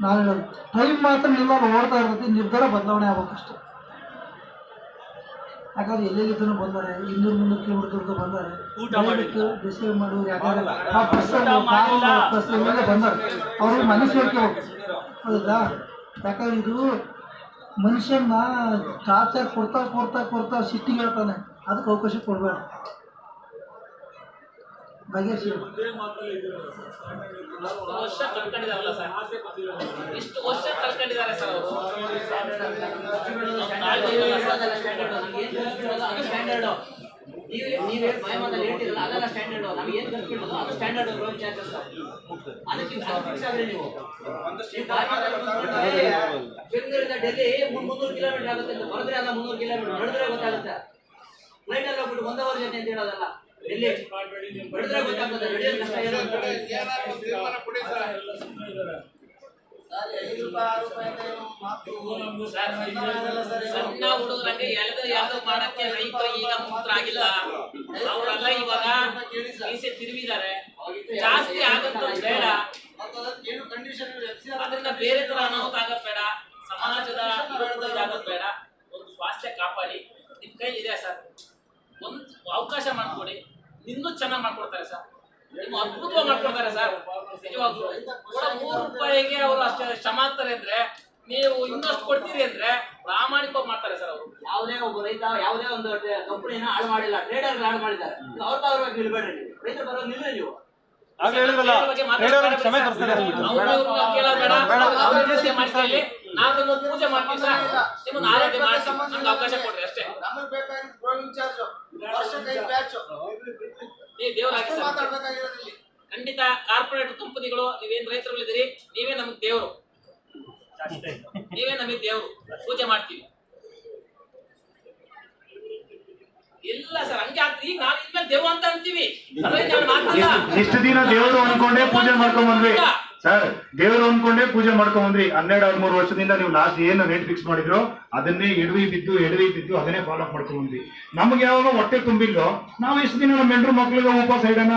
ನಾನು ಹೇಳೋದು ಟೈಮ್ ಮಾತ್ರ ಇಲ್ಲ, ಓಡ್ತಾ ಇರ್ತೈತಿ. ನಿರ್ಧಾರ ಬದಲಾವಣೆ ಆಗ್ಬೇಕಷ್ಟೆ. ಯಾಕಂದ್ರೆ ಎಲ್ಲೆಲ್ಲಿದ್ದೂ ಬಂದಾರೆ, 200-300 ಕಿಲೋಮೀಟರ್ ಬಂದಾರೆ. ದಯವಿಟ್ಟು ಡಿಸೈಡ್ ಮಾಡೋರು ಯಾಕಂದ್ರೆ ಆ ಬಸ್ ಬಂದಾರೆ, ಅವ್ರಿಗೆ ಮನಸ್ಸು ಹೇಳ್ಕೋಬೇಕು. ಹೌದಾ? ಯಾಕಂದ್ರೆ ಇದು ಮನುಷ್ಯನ ಟಾರ್ಚರ್ ಕೊಡ್ತಾ ಸಿಟ್ಟಿಗೆ ಹೇಳ್ತಾನೆ. ಅದಕ್ಕೆ ಅವಕಾಶ ಕೊಡಬೇಡ. ಇಷ್ಟು ವರ್ಷ ಕಳ್ಕೊಂಡಿದಾರಲ್ಲ ಸರ್, ಇಷ್ಟು ವರ್ಷ ಕಳ್ಕೊಂಡಿದ್ದಾರೆ ಸರ್ ಅವರು. ನೀವೇ ಮಾಯಮಾದಲ್ಲಿ ಹೇಳ್ತಿರಲ್ಲ, ಅದೆಲ್ಲ ಸ್ಟ್ಯಾಂಡರ್ಡ್. ನಮ್ಗೆ ಏನು ಕಲ್ತ್ಬಿಡೋದು ಅದು ಸ್ಟ್ಯಾಂಡರ್ಡ್ ರೋಡ್ ಚಾರ್ಜಸ್. ಅದಕ್ಕೆ ಫಿಕ್ಸ್ ಆಗ್ರಿ ನೀವು. ಬೆಂಗಳೂರಿಂದ ಡೆಲ್ಲಿ 300 ಕಿಲೋಮೀಟರ್ ಆಗುತ್ತೆ ಅಂತ ಬರೆದ್ರೆ ಅಲ್ಲ, 300 ಕಿಲೋಮೀಟರ್ ನಡೆದ್ರೆ ಗೊತ್ತಾಗುತ್ತೆ. ಫ್ಲೈಟ್ ಅಲ್ಲಿ ಹೋಗ್ಬಿಟ್ಟು 1 ಅವರ್ ಜೊತೆ ಅಂತ ಹೇಳೋದಲ್ಲ. ಡೆಲ್ಲಿ ನಡೆದ್ರೆ ಗೊತ್ತಾಗ್ತದೆ. ನಡೆಯೋದು ಕಷ್ಟ ಏನು ಅಂತ. ಸಣ್ಣ ಹುಡುಗರಂಗೆ ಯಾವ್ದು ಮಾಡಕ್ಕೆ ರೈತರು ಈಗ ಮುಕ್ತರಾಗಿಲ್ಲ. ಅವರೆಲ್ಲ ಇವಾಗ ಮೀಸೆ ತಿರುವಿದ್ದಾರೆ. ಜಾಸ್ತಿ ಆಗದ್ದು ಬೇಡ, ಅದನ್ನ ಬೇರೆ ತರ ಅನಾಹುತ ಆಗದ್ ಬೇಡ, ಸಮಾಜದ ಇದಾಗದ್ ಬೇಡ. ಒಂದು ಸ್ವಾಸ್ಥ್ಯ ಕಾಪಾಡಿ, ನಿಮ್ ಕೈ ಇದೆ ಸರ್. ಒಂದು ಅವಕಾಶ ಮಾಡ್ಕೊಡಿ, ಇನ್ನೂ ಚೆನ್ನಾಗಿ ಮಾಡ್ಕೊಡ್ತಾರೆ ಸರ್. ನಿಮ್ಮ ಅದ್ಭುತವಾಗಿ ಮಾಡ್ಕೊಡ್ತಾರೆ ಸರ್. ನಿಜವಾಗ್ಲೂ ಕೂಡ 3 ರೂಪಾಯಿಗೆ ಅವರು ಅಷ್ಟೇ ಶ್ರಮ ಆಗ್ತಾರೆ ಅಂದ್ರೆ, ನೀವು ಇನ್ನಷ್ಟು ಕೊಡ್ತೀರಿ ಅಂದ್ರೆ ಪ್ರಾಮಾಣಿಕವಾಗಿ ಮಾಡ್ತಾರೆ ಸರ್ ಅವರು. ಯಾವುದೇ ಒಬ್ಬ ರೈತ ಯಾವುದೇ ಒಂದು ಕಂಪನಿನ ಹಾಳು ಮಾಡಿಲ್ಲ, ಟ್ರೇಡರ್ ಹಾಳು ಮಾಡಿದ್ದಾರೆ. ಅವ್ರ ನಿಲ್ಬೇಡ್ರಿ, ನೀವು ರೈತರ ಪರವಾಗಿ ನಿಲ್ರಿ. ನೀವು ಪೂಜೆ ಮಾಡ್ತೀವಿ ಸರ್, ನಿಮ್ಮನ್ನ ಆರಾಧನೆ ಮಾಡಿಸಿ ನಮ್ಗೆ ಅವಕಾಶ ಕೊಡ್ರಿ ಅಷ್ಟೇ. ನೀವು ದೇವರಾಗಿ ಖಂಡಿತ. ಕಾರ್ಪೊರೇಟ್ ಕಂಪನಿಗಳು, ನೀವೇನ್ ರೈತರುಗಳಿದ್ದೀರಿ, ನೀವೇ ನಮಗೆ ದೇವರು, ನೀವೇ ನಮಗೆ ದೇವರು. ಪೂಜೆ ಮಾಡ್ತೀವಿ. ಇಲ್ಲ ಸರ್ ಹಂಗೆ ಆಗ್ತದೆ. ಈಗ ನಾವು ಇನ್ಮೇಲೆ ದೇವ ಅಂತ ಅಂತೀವಿ. ಅದ್ರಲ್ಲಿ ನಾನು ಮಾತಲ್ಲ. ಇಷ್ಟು ದಿನ ದೇವರು ಅನ್ಕೊಂಡೇ ಪೂಜೆ ಮಾಡ್ಕೊಂಡ್ ಬಂದ್ವಿ ಸರ್. ದೇವರು ಅನ್ಕೊಂಡೇ ಪೂಜೆ ಮಾಡ್ಕೊಂಡ್ ಬಂದ್ರಿ. 12-13 ವರ್ಷದಿಂದ ನೀವು ಲಾಸ್ಟ್ ಏನು ರೇಟ್ ಫಿಕ್ಸ್ ಮಾಡಿದ್ರು ಅದನ್ನೇ ಎಡವಿ ಬಿದ್ದು ಅದನ್ನೇ ಫಾಲೋ ಅಪ್ ಮಾಡ್ಕೊಂಡ್ ಬಂದ್ವಿ. ನಮ್ಗೆ ಯಾವಾಗ ಹೊಟ್ಟೆ ತುಂಬಿಲ್ಲೋ ನಾವು ಇಷ್ಟು ದಿನ ನಮ್ಮ ಹೆಂಡ್ರು ಮಕ್ಳಿಗೆ ಉಪವಾಸ ಇಡೋಣ,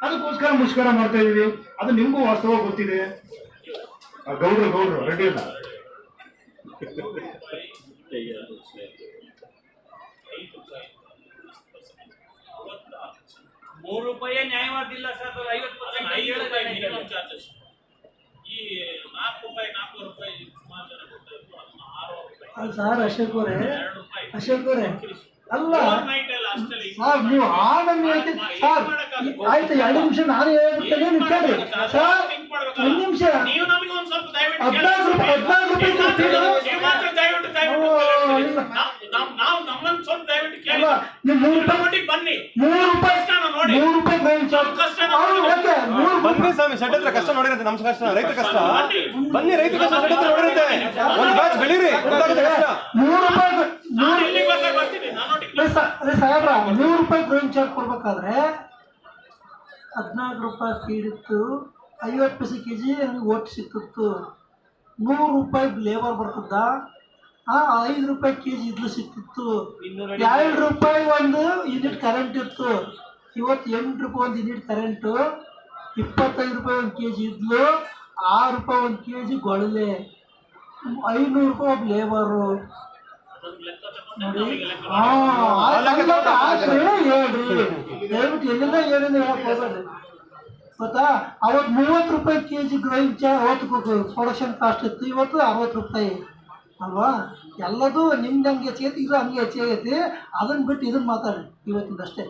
ಅದಕ್ಕೋಸ್ಕರ ಮುಷ್ಕರ ಮಾಡ್ತಾ ಇದೀವಿ. ಅದು ನಿಮ್ಗೂ ವಾಸ್ತವ ಗೊತ್ತಿದೆ. ಗೌಡ್ರು ರೆಡಿ ಅಲ್ಲ. ₹3 ನ್ಯಾಯವಾದಿಲ್ಲ ಸರ್. 50% minimum charges. ಈ ₹4 ಸುಮಾರು ಜನ ಕೊಡ್ತಾ ಇದ್ರು. ಅದನ್ನ ₹6 ಸರ್ ಅಶೋಕ್ ಅವರೇ ಅಲ್ಲ ಸರ್, ನೀವು ಆನಂದ ಸರ್ ಆಯ್ತು 2 ನಿಮಿಷ ನಾನು ಹೇಳ್ಬಿಡ್ತೇನೆ, ನೀವು ಕೇಳಿ ಸರ್. 1 ನಿಮಿಷ ನೀವು ನಮಗೆ ಒಂದು ಸ್ವಲ್ಪ ದಯವಿಟ್ಟು 14 ನಾವು ನಮ್ಮನ್ನು ಸ್ವಲ್ಪ ದಯವಿಟ್ಟು ಕೇಳಿ. ನೀವು ₹3 ಬನ್ನಿ, ₹3 ಬನ್ನಿ ಸ್ವಾಮಿ, ಶೆಡ್ ಹತ್ರ ಕಷ್ಟ ನೋಡಿರಂತೆ. ನಮ್ಮ ಕಷ್ಟ ರೈತ ಕಷ್ಟ, ಬನ್ನಿ ರೈತ ಕಷ್ಟ ಶೆಡ್ ಹತ್ರ ನೋಡಿರಂತೆ. ಒಂದು ಬ್ಯಾಚ್ ಬೆಳೀರಿ, ಗೊತ್ತಾಗುತ್ತೆ ಕಷ್ಟ. ಸಾಹೇಬ್ರ ₹100 ಡ್ರೈವಿಂಗ್ ಚಾರ್ಜ್ ಕೊಡ್ಬೇಕಾದ್ರೆ ₹14 ಫೀಡ್ ಇತ್ತು, 50 ಪೈಸೆ ಕೆಜಿ ಒಟ್ಟು ಸಿಕ್ತಿತ್ತು. ₹100 ಲೇಬರ್ ಬರ್ತದ, ₹5 ಕೆಜಿ ಇದ್ಲು ಸಿಕ್ತಿತ್ತು. ₹2 ಒಂದು ಯೂನಿಟ್ ಕರೆಂಟ್ ಇತ್ತು. ಇವತ್ತು ₹8 ಒಂದು ಯೂನಿಟ್ ಕರೆಂಟು, ₹25 ಒಂದು ಕೆಜಿ ಇದ್ಲು, ₹6 ಒಂದು ಕೆಜಿ ಗೊಳಲೆ, ₹500 ಒಬ್ಬ ಲೇಬರು. ನೋಡಿ ಹೇಳ್ರಿ ದಯವಿಟ್ಟು ಎಲ್ಲಿಂದ ಏನಿಂದ ಹೇಳಕ್ ಹೋಗ್ಬೇಡ್ರಿ. ಗೊತ್ತಾ, ಅವತ್ತು ₹30 ಕೆಜಿ ಗ್ರೈಂಡ್ ಅವತ್ತು ಪ್ರೊಡಕ್ಷನ್ ಕಾಸ್ಟ್ ಇತ್ತು, ಇವತ್ತು ₹60 ಅಲ್ವಾ. ಎಲ್ಲದೂ ನಿಮ್ದು ಹಂಗೆ ಹೆಚ್ಚಾಗೈತಿ, ಇದು ಹಂಗೆ ಹೆಚ್ಚಾಗೈತಿ. ಅದನ್ನ ಬಿಟ್ಟು ಇದನ್ನ ಮಾತಾಡಿ ಇವತ್ತಿಂದಷ್ಟೇ.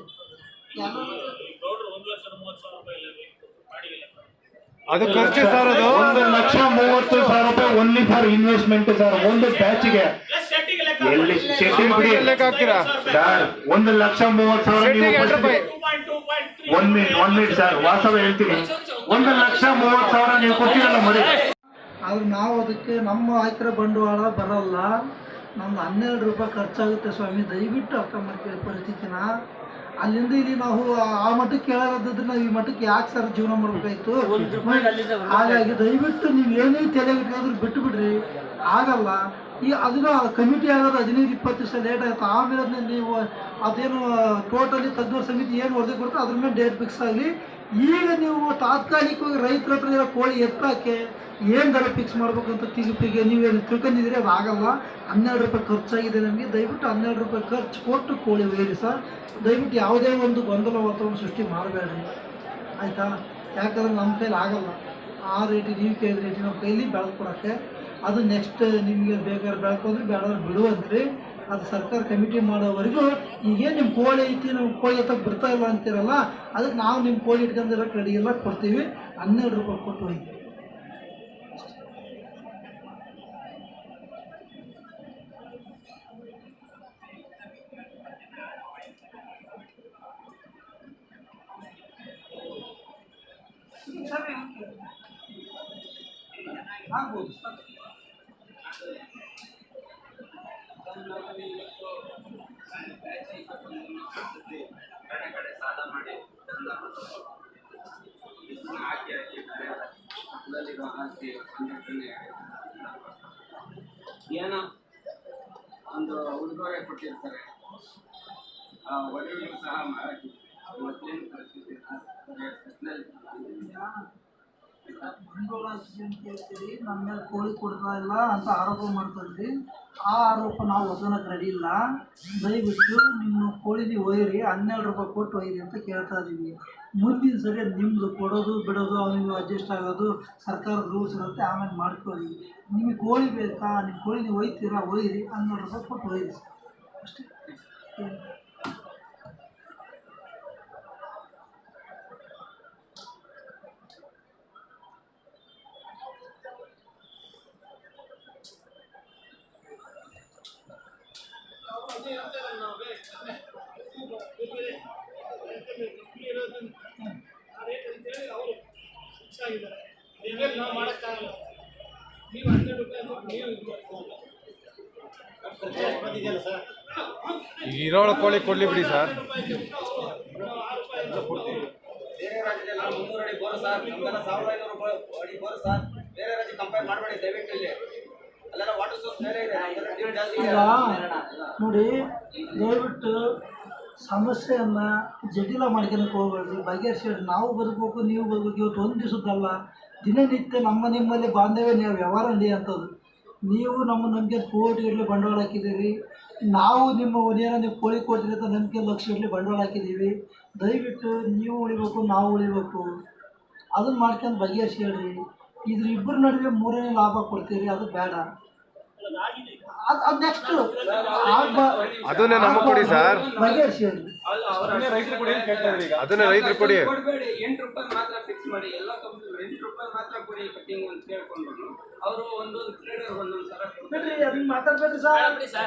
ಅದು ಖರ್ಚು ಸರ್. ಅದು ₹1,30,000 ಓನ್ಲಿ ಫಾರ್ ಇನ್ವೆಸ್ಟ್ಮೆಂಟ್ ಸರ್. ಒಂದು ಬ್ಯಾಚ್ಗೆ ಎಲ್ಲಿ ಶೆಟ್ಟಿಂಗ್ ಬಿಡಿ ಹಾಕ್ತೀರಾ ಸರ್. ₹1,30,000 1 ಮಿನಿಟ್ ಸರ್, ವಾಸ್ತವ ಹೇಳ್ತೀನಿ. ₹1,30,000 ನೀವು ಕೊಟ್ಟಿರಲ್ಲ ಮರಿ. ಆದ್ರೆ ನಾವು ಅದಕ್ಕೆ ನಮ್ಮ ಹಾಕಿರೋ ಬಂಡವಾಳ ಬರಲ್ಲ. ನಮ್ದು ₹12 ಖರ್ಚಾಗುತ್ತೆ ಸ್ವಾಮಿ. ದಯವಿಟ್ಟು ಅರ್ಥ ಮಾಡ್ಕೊಳ್ಳಿ ಪರಿಸ್ಥಿತಿನ. ಅಲ್ಲಿಂದ ಇಲ್ಲಿ ನಾವು ಆ ಮಟ್ಟಕ್ಕೆ ಕೇಳೋದಿದ್ರೆ ನಾವು ಈ ಮಟ್ಟಕ್ಕೆ ಯಾಕೆ ಸರ್ ಜೀವನ ಮಾಡಬೇಕಾಯ್ತು. ಹಾಗಾಗಿ ದಯವಿಟ್ಟು ನೀವು ಏನೇ ತಲೆಗಿಟ್ಟಾದ್ರೂ ಬಿಟ್ಟು ಬಿಡ್ರಿ, ಆಗಲ್ಲ. ಈ ಅದನ್ನ ಕಮಿಟಿ ಆಗೋದು 15-20 ದಿವಸ ಲೇಟ್ ಆಗುತ್ತೆ. ಆಮೇಲೆ ಅದನ್ನ ನೀವು ಅದೇನು ಟೋಟಲಿ ತಜ್ಞರ ಸಮಿತಿ ಏನು ವರದಿ ಕೊಡ್ತೋ ಅದ್ರ ಮೇಲೆ ಡೇಟ್ ಫಿಕ್ಸ್ ಆಗಲಿ. ಈಗ ನೀವು ತಾತ್ಕಾಲಿಕವಾಗಿ ರೈತರ ಹತ್ರ ಇರೋ ಕೋಳಿ ಎತ್ತಕ್ಕೆ ಏನು ದರ ಫಿಕ್ಸ್ ಮಾಡ್ಬೇಕಂತ ತಿರುಪಿಗೆ ನೀವೇನು ತಿಳ್ಕೊಂಡಿದ್ದೀರಿ, ಅದು ಆಗಲ್ಲ. ₹12 ಖರ್ಚಾಗಿದೆ ನಮಗೆ. ದಯವಿಟ್ಟು ₹12 ಖರ್ಚು ಕೊಟ್ಟು ಕೋಳಿ ಒಯ್ಯಿರಿ ಸರ್. ದಯವಿಟ್ಟು ಯಾವುದೇ ಒಂದು ಗೊಂದಲ ವಾತಾವರಣ ಸೃಷ್ಟಿ ಮಾಡಬೇಡ್ರಿ, ಆಯಿತಾ. ಯಾಕಂದ್ರೆ ನಮ್ಮ ಕೈಲಿ ಆಗಲ್ಲ. ಆ ರೇಟಿಗೆ ನೀವು ಕೇಳಿದ ರೇಟಿಗೆ ನಮ್ಮ ಕೈಲಿ ಬೆಳೆದ್ಕೊಡೋಕ್ಕೆ. ಅದು ನೆಕ್ಸ್ಟ್ ನಿಮಗೆ ಬೇಕಾದ್ರೆ ಬೆಳ್ಕೊಂಡ್ರೆ ಬೇಡಾದ್ರೆ ಬಿಡುವಂತ್ರಿ. ಅದು ಸರ್ಕಾರ ಕಮಿಟಿ ಮಾಡೋವರೆಗೂ ಈಗೇನು ನಿಮ್ಮ ಕೋಳಿ ಐತಿ, ನಮ್ಮ ಕೋಳಿ ಎತ್ತಕ್ಕೆ ಬರ್ತಾ ಇಲ್ಲ ಅಂತೀರಲ್ಲ, ಅದಕ್ಕೆ ನಾವು ನಿಮ್ಮ ಕೋಳಿ ಇಟ್ಕೊಂಡಿರೋಕ್ಕೆ ರೆಡಿ ಎಲ್ಲ ಕೊಡ್ತೀವಿ. ₹12 ಕೊಟ್ಟು ಹೋಗಿ. ಆಗ್ಬೋದು ಸರ್. ಕಡೆ ಸಾಲ ಮಾಡಿ ಹಾಕಿ ಏನೋ ಒಂದು ಉಡುಗೊರೆ ಕೊಟ್ಟಿರ್ತಾರೆ. ಒಡವೆಗಳು ಸಹ ಮಾರಾಟ ಇವತ್ತೇನು ಪರಿಸ್ಥಿತಿ ಬಂಡವಾಳ ಅಂತ ಹೇಳ್ತೀರಿ, ನಮ್ಮ ಮೇಲೆ ಕೋಳಿ ಕೊಡ್ತಾ ಇಲ್ಲ ಅಂತ ಆರೋಪ ಮಾಡ್ತಾಯಿದ್ರಿ. ಆ ಆರೋಪ ನಾವು ಒದನಕ್ಕೆ ರೆಡಿ ಇಲ್ಲ. ದಯವಿಟ್ಟು ನಿಮ್ಮ ಕೋಳಿ ನೀವು ಒಯ್ಯಿರಿ, ₹12 ಕೊಟ್ಟು ಒಯ್ಯಿರಿ ಅಂತ ಕೇಳ್ತಾ ಇದ್ದೀವಿ. ಮುಂದಿನ ಸರಿ ನಿಮ್ಮದು ಕೊಡೋದು ಬಿಡೋದು ಅವನಿಗೆ ಅಡ್ಜಸ್ಟ್ ಆಗೋದು ಸರ್ಕಾರದ ರೂಲ್ಸ್ ಇರುತ್ತೆ, ಆಮೇಲೆ ಮಾಡ್ಕೊಳ್ಳಿ. ನಿಮಗೆ ಕೋಳಿ ಬೇಕಾ, ನಿಮ್ಮ ಕೋಳಿ ನೀವು ಒಯ್ತೀರಾ ಒಯ್ಯಿರಿ, ₹12 ಕೊಟ್ಟು ಒಯ್ಯಿರಿ ಅಷ್ಟೇ. ನಾವು ಮಾಡೋಕ್ಕಾಗಲ್ಲ. ನೀವು ₹12 ನೀವು ಈಗ ಇರೋಳ ಕೋಳಿ ಕೊಡ್ಲಿ ಬಿಡಿ ಸರ್. ಬೇರೆ ರಾಜ್ಯದೆಲ್ಲ 300 ಅಡಿ ಬೋರು ಸರ್, ನಮ್ದೆಲ್ಲ 1500 ಅಡಿ ಬೋರು ಸರ್. ಬೇರೆ ರಾಜ್ಯ ಕಂಪೇರ್ ಮಾಡಬೇಡಿ ದಯವಿಟ್ಟು. ಇಲ್ಲಿ ಅಲ್ಲೆಲ್ಲ ವಾಟರ್ ಸೋರ್ಸ್ ಬೇರೆ ಇದೆ, ನಮ್ದೆಲ್ಲ ನೀರು ಜಾಸ್ತಿ ಇದೆ. ನೋಡಿ, ದಯವಿಟ್ಟು ಸಮಸ್ಯೆಯನ್ನು ಜಟಿಲ ಮಾಡ್ಕೊಳಕ್ಕೆ ಹೋಗ್ಬೇಡ್ರಿ, ಬಗೆಹರಿಸಿ. ನಾವು ಬದುಕಬೇಕು, ನೀವು ಬದುಕಬೇಕು. ಇವತ್ತು ಒಂದು ದಿವಸದ್ದಲ್ಲ, ದಿನನಿತ್ಯ ನಿಮ್ಮಲ್ಲಿ ಬಾಂಧವ್ಯ ನೀವು ವ್ಯವಹಾರ ನಡೆಯುವಂಥದ್ದು. ನೀವು ನಮ್ಮ ನಂಬಿಕೆ ಕೋಟಿಗಟ್ಟಲೆ ಬಂಡವಾಳ ಹಾಕಿದ್ದೀರಿ, ನಾವು ನಿಮ್ಮ ಮನೆಯನ್ನು ನೀವು ಕೋಳಿ ಕೊಡ್ತೀರಿ ಅಂತ ನಂಬಿಕೆ ಲಕ್ಷಗಟ್ಟಲೆ ಬಂಡವಾಳ ಹಾಕಿದ್ದೀವಿ. ದಯವಿಟ್ಟು ನೀವು ಉಳಿಬೇಕು, ನಾವು ಉಳಿಬೇಕು, ಅದನ್ನು ಮಾಡ್ಕೊಂಡು ಬಗೆಹರಿಸಿ ಹೇಳ್ರಿ. ಇದ್ರ ಇಬ್ಬರ ನಡುವೆ ಮೂರನೇ ಲಾಭ ಕೊಡ್ತೀರಿ, ಅದು ಬೇಡ. ಅದು ನೆಕ್ಸ್ಟ್ ಅದನ್ನೇ ನಮಗೆ ಕೊಡಿ ಸರ್, ಬಗೆಹರಿಸಿ ಹೇಳ್ರಿ. ಅದನ್ನೇ ರೈತರು ಕೊಡಿ. ಕೊಡಬೇಡಿ, 8 ರೂಪಾಯಿ ಮಾತ್ರ ಫಿಕ್ಸ್ ಮಾಡಿ. ಎಲ್ಲ ಕಂಪ್ನಿ 8 ರೂಪಾಯಿ ಮಾತ್ರ ಕೊಡಿ ಕಟಿಂಗ್ ಅಂತ ಹೇಳ್ಕೊಂಡು ಅವರು ಒಂದೊಂದು ಟ್ರೇಡರ್ ಒಂದೊಂದು ಥರ ಬಿಡ್ರಿ, ಅದನ್ನ ಮಾತಾಡ್ಬೇಡ್ರಿ ಸರ್.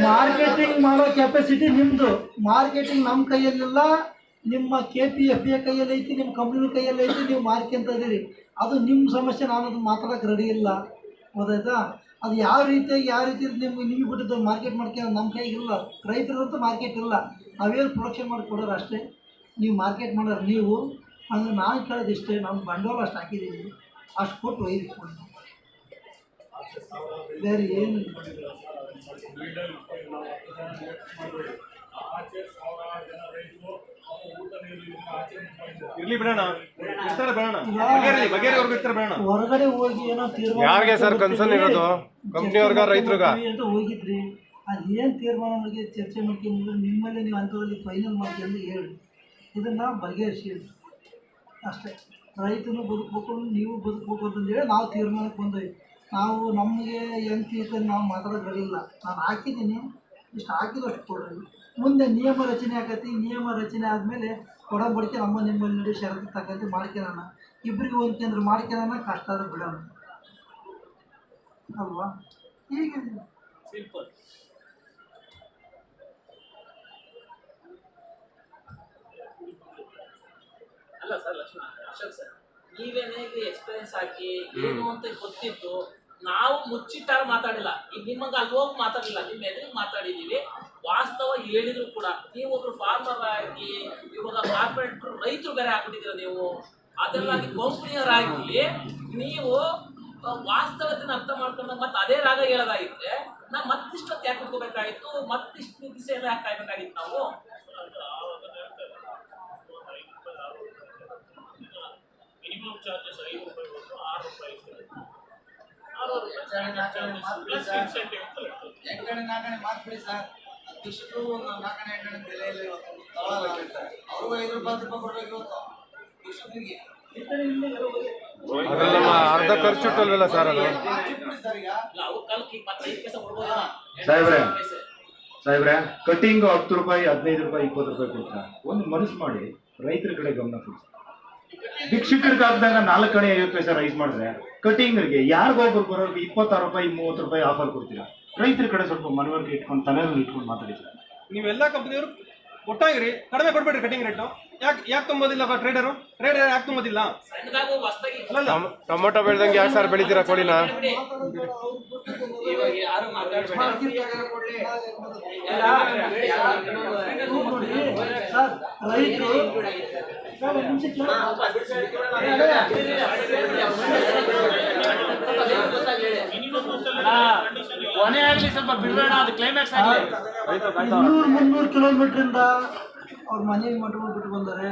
ಮಾರ್ಕೆಟಿಂಗ್ ಮಾಡೋ ಕೆಪಾಸಿಟಿ ನಿಮ್ಮದು, ಮಾರ್ಕೆಟಿಂಗ್ ನಮ್ಮ ಕೈಯಲ್ಲಿಲ್ಲ. ನಿಮ್ಮ KPFA ಕೈಯಲ್ಲಿ ಐತಿ, ನಿಮ್ಮ ಕಂಪ್ನಿ ಕೈಯಲ್ಲಿ ಐತಿ, ನೀವು ಮಾರ್ಕೆಂತ ಇದೀರಿ. ಅದು ನಿಮ್ಮ ಸಮಸ್ಯೆ, ನಾನು ಅದನ್ನು ಮಾತಾಡೋಕೆ ರೆಡಿ ಇಲ್ಲ. ಗೊತ್ತಾಯ್ತಾ? ಅದು ಯಾವ ರೀತಿ ನಿಮಗೆ ಬಿಟ್ಟಿದ್ದು ಮಾರ್ಕೆಟ್ ಮಾಡ್ಕೊಂಡು ನಮ್ಮ ಕೈಗಿಲ್ಲ. ರೈತರಂತೂ ಮಾರ್ಕೆಟ್ ಇಲ್ಲ, ನಾವೇನು ಪ್ರೊಡಕ್ಷನ್ ಮಾಡಿ ಕೊಡೋರು ಅಷ್ಟೇ. ನೀವು ಮಾರ್ಕೆಟ್ ಮಾಡೋರು ನೀವು. ಅಂದರೆ ನಾನು ಕೇಳೋದು ಇಷ್ಟೇ, ನಮ್ಮ ಬಂಡವಾಳ ಅಷ್ಟು ಹಾಕಿದ್ದೀವಿ, ಅಷ್ಟು ಕೊಟ್ಟು ಒಯ್ದುಕೊಂಡು ಬೇರೆ ಏನು ಇರ್ಲಿ ಬಿಡೋಣ, ಇರ್ತಾರೆ ಬೇಡ, ಬಗೆಹರಿವರೆಗೂ ಇರ್ತಾರೆ ಬೇಡ. ಹೊರಗಡೆ ಹೋಗಿ ಏನೋ ತೀರ್ಮಾನ ಯಾರಿಗೆ ಸರ್ ಕನ್ಸರ್ನ್ ಇರೋದು? ಕಂಪ್ನಿಯವ್ರಿಗ ರೈತರಿಗ? ಅಂತ ಹೋಗಿದ್ರಿ, ಅದೇನು ತೀರ್ಮಾನ ಬಗ್ಗೆ ಚರ್ಚೆ ಮಾಡ್ಕೊಂಡು ನಿಮ್ಮಲ್ಲೇ ನೀವು ಅಂಥದ್ರಲ್ಲಿ ಫೈನಲ್ ಮಾಡ್ಕೊಂಡು ಹೇಳಿ, ಇದನ್ನು ಬಗೆಹರಿಸಿ ಅಷ್ಟೇ. ರೈತನು ಬದುಕಬೇಕು, ನೀವು ಬದುಕಬೇಕು ಅಂತಂದೇಳಿ ನಾವು ತೀರ್ಮಾನಕ್ಕೆ ಬಂದ್ವಿ. ನಾವು ನಮಗೆ ಹೆಂಗೆ ತೀರ್ಕೊಂಡು ನಾವು ಮಾತಾಡೋದಿಲ್ಲ. ನಾನು ಹಾಕಿದ್ದೀನಿ, ಇಷ್ಟು ಹಾಕಿದಷ್ಟು ಕೊಡ್ರಿ. ಮುಂದೆ ನಿಯಮ ರಚನೆ ಆಕತಿ, ನಿಯಮ ರಚನೆ ಆದಮೇಲೆ ಕೊಡಂಬಡಿಕೆ ನಿಮ್ಮಲ್ಲಿ ನಡಿ ಷರತ್ತು ತಕ್ಕಂತೆ ಮಾಡ್ಕೊಳ್ಳೋಣ. ಇಬ್ಬರಿಗೆ ಹೊಂದ್ಕೊಂಡ್ರೆ ಮಾಡ್ಕೊಳ್ಳೋಣ, ಕಷ್ಟ ಆದ್ರೆ ಬಿಡೋಣ ಅಲ್ವಾ? ಹೀಗೆ ಸಿಂಪಲ್. ಅಲ್ಲ ಸರ್, ಲಕ್ಷ್ಮಣ ಅಶೋಕ್ ಸರ್, ನೀವೇನೇ ಎಕ್ಸ್ಪೀರಿಯನ್ಸ್ ಹಾಕಿ ಏನು ಅಂತ ಗೊತ್ತಿತ್ತು, ನಾವು ಮುಚ್ಚಿಟ್ಟಾರ ಮಾತಾಡಿಲ್ಲ. ಈಗ ನಿಮಗೆ ಅಲ್ಲಿ ಹೋಗಿ ಮಾತಾಡಿಲ್ಲ, ನಿಮ್ಮ ಎದುರಿಗೆ ಮಾತಾಡಿದ್ದೀವಿ. ವಾಸ್ತವ ಹೇಳಿದ್ರು ಕೂಡ ನೀವೊಬ್ರು ಫಾರ್ಮರ್ ಆಗಿ ಇವಾಗ ಕಾರ್ಪೊರೇಟ್ ರೈತರು ಬೇರೆ ಆಗ್ಬಿಟ್ಟಿದ್ದೀರ ನೀವು. ಅದೆಲ್ಲ ಕಂಪ್ನಿಯವರಾಗಿ ನೀವು ವಾಸ್ತವತೆನ ಅರ್ಥ ಮಾಡ್ಕೊಂಡು ಮತ್ತೆ ಅದೇ ರಾಗ ಹೇಳೋದಾಗಿದ್ರೆ ನಾವು ಮತ್ತಿಷ್ಟೊತ್ತು ಯಾಕೆ ಕುತ್ಕೋಬೇಕಾಗಿತ್ತು, ಮತ್ತಿಷ್ಟು ದಿವಸ ಎಲ್ಲ ಯಾಕೆ ಕಾಯ್ಬೇಕಾಗಿತ್ತು ನಾವು? ಮಿನಿಮಮ್ ಚಾರ್ಜಸ್ 5 ರೂಪಾಯಿ ಬಂದು 6 ರೂಪಾಯಿ ಮಾರ್ಕ್ಬಿಡಿ ಸರ್. ಕೃಷಿಕರು ಒಂದು 4-8 ಬೆಲೆಯಲ್ಲಿ ಇವತ್ತು ಅವರು 5 ರೂಪಾಯಿ 10 ರೂಪಾಯಿ ಕೊಡ್ಬೇಕು ಇವತ್ತು ಕೃಷಿಕರಿಗೆ. ಅದೆಲ್ಲ ಅರ್ಧ ಖರ್ಚು ಇಟ್ಟಲ್ವಲ್ಲ ಸರ್ ಅದು. ಸಾಹೇಬ್ರೆ ಕಟಿಂಗ್ 10 ರೂಪಾಯಿ 15 ರೂಪಾಯಿ 20 ರೂಪಾಯಿ ಕೊಡ್ತಾರೆ. ಒಂದು ಮನಸ್ಸು ಮಾಡಿ ರೈತರ ಕಡೆ ಗಮನ ಕೊಡಿ. ಭಿಕ್ಷುಕರಿಗೆ ಹಾಕಿದಾಗ 4 ಕಡೆ 50 ಪೈಸೆ ರೈಸ್ ಮಾಡಿದ್ರೆ ಕಟಿಂಗರ್ಗೆ ಯಾರಿಗೊಬ್ಬರು ಬರೋರಿಗೆ 26 ರೂಪಾಯಿ 30 ರೂಪಾಯಿ ಆಫರ್ ಕೊಡ್ತೀರಾ. ರೈತರ ಕಡೆ ಸ್ವಲ್ಪ ಮನವರಿಕೆ ಇಟ್ಕೊಂಡು ತಲೆಯಲ್ಲಿ ಇಟ್ಕೊಂಡು ಮಾತಾಡಿದ್ರೆ ನೀವೆಲ್ಲ ಕಂಪನಿಯವರು ಒಟ್ಟಾಗಿರಿ, ಕಡಿಮೆ ಕೊಡ್ಬೇಡ್ರಿ ಕಟಿಂಗ್ ರೇಟು. ಯಾಕೆ ತುಂಬೋದಿಲ್ಲ ಟ್ರೇಡರ್ ಯಾಕೆ ತುಂಬೋದಿಲ್ಲ? ಟೊಮೊಟೊ ಬೆಳ್ದಂಗೆ ಯಾಕೆ ಸರ್ ಬೆಳಿತೀರಾ ಕೋಳಿನ? ಯಾರು ಕೊನೆ ಆಗ್ಲಿ, ಸ್ವಲ್ಪ ಬಿಡೋಣ, ಅದು ಕ್ಲೈಮ್ಯಾಕ್ಸ್ ಆಗಲಿ. 200-300 ಕಿಲೋಮೀಟ್ರಿಂದ ಅವ್ರ ಮನೆಗೆ ಮಟ್ಟಗಳು ಬಿಟ್ಟು ಬಂದರೆ,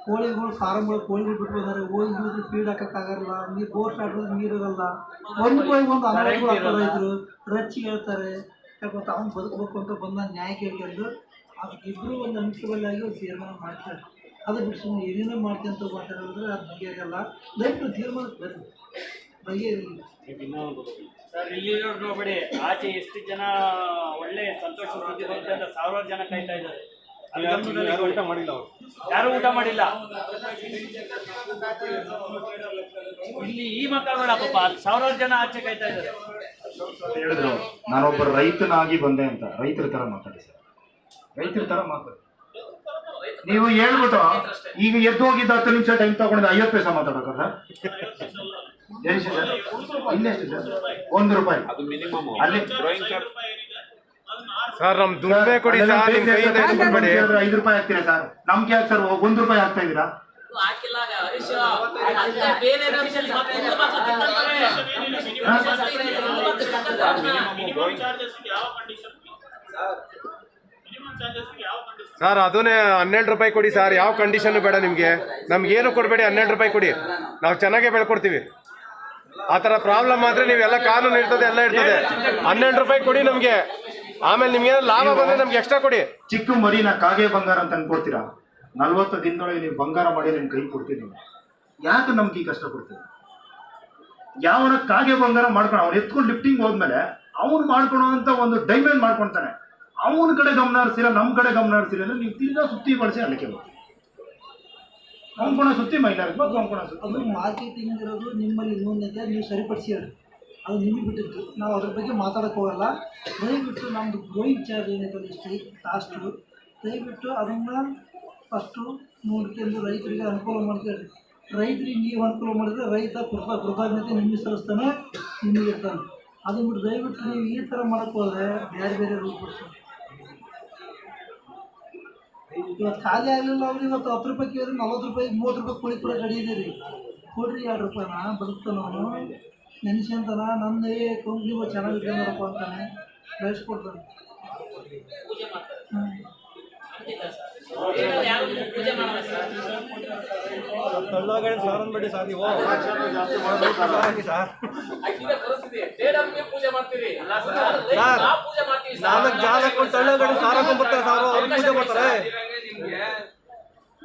ಕೋಳಿಗಳು ಫಾರಮ್ಗಳು ಕೋಳಿಗಳು ಬಿಟ್ಟು ಬಂದರೆ, ಹೋಗಿ ಫೀಡ್ ಹಾಕೋಕ್ಕಾಗಲ್ಲ, ನೀರು ಬೋರ್ ಸ್ಟಾರ್ಟ್ ನೀರು ಇರಲ್ಲ. ಒಂದು ಅನಾಹುತಗಳು ಆಗ್ತಾರೆ. ರೈತರು ರಚ್ಚಿಗೆ ಹೇಳ್ತಾರೆ, ಯಾಕಂತ ಅವ್ನು ಬದುಕಬೇಕು ಅಂತ ಬಂದ ನ್ಯಾಯ ಕೇಳ್ಕೊಂಡು ಅದಕ್ಕಿಬ್ಬರು ಒಂದು ಅಂಶಗಳಾಗಿ ಒಂದು ತೀರ್ಮಾನ ಮಾಡ್ತಾರೆ. ಅದು ಬಿಟ್ಟು ಸುಮ್ಮನೆ ಏನೇನೋ ಮಾಡ್ಕೊಂತ ಮಾತಾಡಿದ್ರೆ ಅದು ಬಗೆಯಾಗಲ್ಲ. ದಯವಿಟ್ಟು ತೀರ್ಮಾನಕ್ಕೆ ಬರ್ರಿ, ಬಗೆಯಿರಲಿ. ಸರ್ ಇಲ್ಲಿ ನೋಡ್ಬೇಡಿ, ಆಚೆ ಎಷ್ಟು ಜನ ಒಳ್ಳೆ ಸಂತೋಷ ಸುದ್ದಿ ಬರುತ್ತೆ ಅಂತ 1000 ಜನ ಕಾಯ್ತಾ ಇದ್ದಾರೆ. ಯಾರು ಊಟ ಮಾಡಿಲ್ಲ, ಯಾರು ಊಟ ಮಾಡಿಲ್ಲ. ಇಲ್ಲಿ ಈ ಮಕ್ಕಳುಗಳ ಪಾಪ 1000 ಜನ ಆಚೆ ಕಾಯ್ತಾ ಇದ್ದಾರೆ. ಹೇಳಿದ್ರು ನಾನೊಬ್ಬ ರೈತನಾಗಿ ಬಂದೆ ಅಂತ. ರೈತರ ತರ ಮಾತಾಡಿ ಸರ್, ರೈತರ ತರ ಮಾತಾಡಿ. ನೀವು ಹೇಳ್ಬಿಟ್ಟು ಈಗ ಎದ್ದು ಹೋಗಿದ್ದ 10 ನಿಮಿಷ ಟೈಮ್ ತಗೊಂಡಿದ್ದ 50 ಪೈಸೆ ಮಾತಾಡೋಕ ಸರ್? ಎಷ್ಟು ಸರ್? ಇನ್ನೆಷ್ಟು ಸರ್? 1 ರೂಪಾಯಿ ಅಲ್ಲಿ ಸರ್ ನಮ್ ದುಡ್ಡೇ ಕೊಡಿ ಸರ್, ನಿಮ್ ಕೈಯಿಂದ ಇದು ಕೊಡ್ಬೇಡಿ. 5 ರೂಪಾಯಿ ಹಾಕ್ತೀರಾ ಸರ್? ನಮ್ಗೆ ಯಾಕೆ ಸರ್ 1 ರೂಪಾಯಿ ಹಾಕ್ತಾ ಇದ್ದೀರಾ? ಹಾಕಿಲ್ಲ ಹರೀಶ್, ಅಲ್ಲೇ ಬೇರೆ ರಾಜ್ಯದಲ್ಲಿ ಮತ್ತೆ ಇನ್ನೂ ಮಾತ್ರ ತಿಂತಾರೆ. ಮಿನಿಮಮ್ ಚಾರ್ಜಸ್ ಯಾವ ಕಂಡೀಷನ್? ಮಿನಿಮಮ್ ಚಾರ್ಜಸ್ ಯಾವ ಕಂಡೀಷನ್? ಸರ್ ಅದನ್ನೇ 12 ರೂಪಾಯಿ ಕೊಡಿ ಸರ್, ಯಾವ ಕಂಡೀಷನ್ ಬೇಡ ನಿಮಗೆ, ನಮ್ಗೇನು ಕೊಡಬೇಡಿ, 12 ರೂಪಾಯಿ ಕೊಡಿ, ನಾವು ಚೆನ್ನಾಗೇ ಬೆಳ್ಕೊಡ್ತೀವಿ. ಆ ಥರ ಪ್ರಾಬ್ಲಮ್ ಆದರೆ ನೀವೆಲ್ಲ ಕಾನೂನು ಇರ್ತದೆ, ಎಲ್ಲ ಇರ್ತದೆ. 12 ರೂಪಾಯಿ ಕೊಡಿ ನಮಗೆ, ಆಮೇಲೆ ನಿಮ್ಗೆ ಲಾಭ ಬಂದರೆ ನಮ್ಗೆ ಎಕ್ಸ್ಟ್ರಾ ಕೊಡಿ. ಚಿಕ್ಕ ಮರಿನ ಕಾಗೆ ಬಂಗಾರ ಅಂತ ಅನ್ಕೊಡ್ತೀರಾ? 40 ದಿನದೊಳಗೆ ನೀವು ಬಂಗಾರ ಮಾಡಿ ನಿಮ್ ಕೈ ಕೊಡ್ತೀವಿ. ಯಾಕೆ ನಮ್ಗೆ ಈ ಕಷ್ಟ ಕೊಡ್ತೀವಿ? ಯಾವನ ಕಾಗೆ ಬಂಗಾರ ಮಾಡ್ಕೊಂಡು ಅವ್ನು ಎತ್ಕೊಂಡು ಲಿಫ್ಟಿಂಗ್ ಹೋದ್ಮೇಲೆ ಅವ್ನು ಮಾಡ್ಕೊಳೋ ಅಂತ ಒಂದು ಡೈಮಂಡ್ ಮಾಡ್ಕೊಳ್ತಾನೆ, ಅವನ ಕಡೆ ಗಮನ ಹರಿಸಿಲ್ಲ, ನಮ್ಮ ಕಡೆ ಗಮನ ಹರಿಸಿಲ್ಲ ಅಂದ್ರೆ ನೀವು ತಿರ್ಗಾ ಸುತ್ತಿ ಬಳಸಿ ಅಲ್ಲಿಗೆ ಹೋಗ್ತೀವಿ. ಕೊಂಕಣ ಸುತ್ತಿ ಮೈಲಾರ ಕೊಂಕಣ ಸುತ್ತಿ. ಅದು ಮಾರ್ಕೆಟಿಂಗ್ ಇರೋದು ನಿಮ್ಮಲ್ಲಿ ಇನ್ನೊಂದಿದೆ, ನೀವು ಸರಿಪಡಿಸಿ ಹೇಳಿ, ಅದು ನಿಮಗೆ ಬಿಟ್ಟಿತ್ತು, ನಾವು ಅದ್ರ ಬಗ್ಗೆ ಮಾತಾಡೋಕ್ಕೆ ಹೋಗಲ್ಲ. ದಯವಿಟ್ಟು ನಮ್ಮದು ಗ್ರೋಯಿಂಗ್ ಚಾರ್ಜ್ ಏನೈತಲ್ಲ ಇಷ್ಟು ಕಾಸ್ಟು, ದಯವಿಟ್ಟು ಅದನ್ನು ಫಸ್ಟು ನೋಡ್ಕೊಂಡು ರೈತರಿಗೆ ಅನುಕೂಲ ಮಾಡ್ಕೊಳ್ಳಿ. ರೈತರಿಗೆ ನೀವು ಅನುಕೂಲ ಮಾಡಿದರೆ ರೈತ ಕೃತಜ್ಞತೆ ನಿಮಗೆ ಸಲ್ಲಿಸ್ತಾನೆ, ನಿಮಗೆ ಇರ್ತಾನೆ. ಅದು ಬಿಟ್ಟು ದಯವಿಟ್ಟು ನೀವು ಈ ಥರ ಮಾಡೋಕ್ಕೆ ಹೋದರೆ ಬೇರೆ ಬೇರೆ ರೂಟ್ ಬರ್ತಾರೆ. ಇವತ್ತು ಖಾಲಿ ಆಗಲಿಲ್ಲ ಅಂದ್ರೆ ಇವತ್ತು 10 ರೂಪಾಯಿ ಕೇಳಿದ್ರೆ 40 ರೂಪಾಯಿ 30 ರೂಪಾಯಿ ಕೋಳಿ ಕೂಡ ರೆಡಿ ಇದೆ ರೀ. ಕೊಡ್ರಿ 2 ರೂಪಾಯಿನ ಬದುಕ್ತಾನ ಅವನು, ನೆನೆಸ್ಕೊಂತಾನ, ನಂದೇ ಕಂಪ್ನಿ ಚೆನ್ನಾಗಿದೆ ನೋಡಪ್ಪ ಅಂತಾನೆ, ಬೆಳೆಸ್ಕೊಡ್ತಾನೆ. ಪೂಜೆ ಮಾಡ್ತಾರೆ. ಯಾರು ಪೂಜೆ ಮಾಡಲ್ಲ ಸರ್. ಪೂಜೆ ಮಾಡ್ತೀವಿ, ಪೂಜೆ ಮಾಡ್ತೀವಿ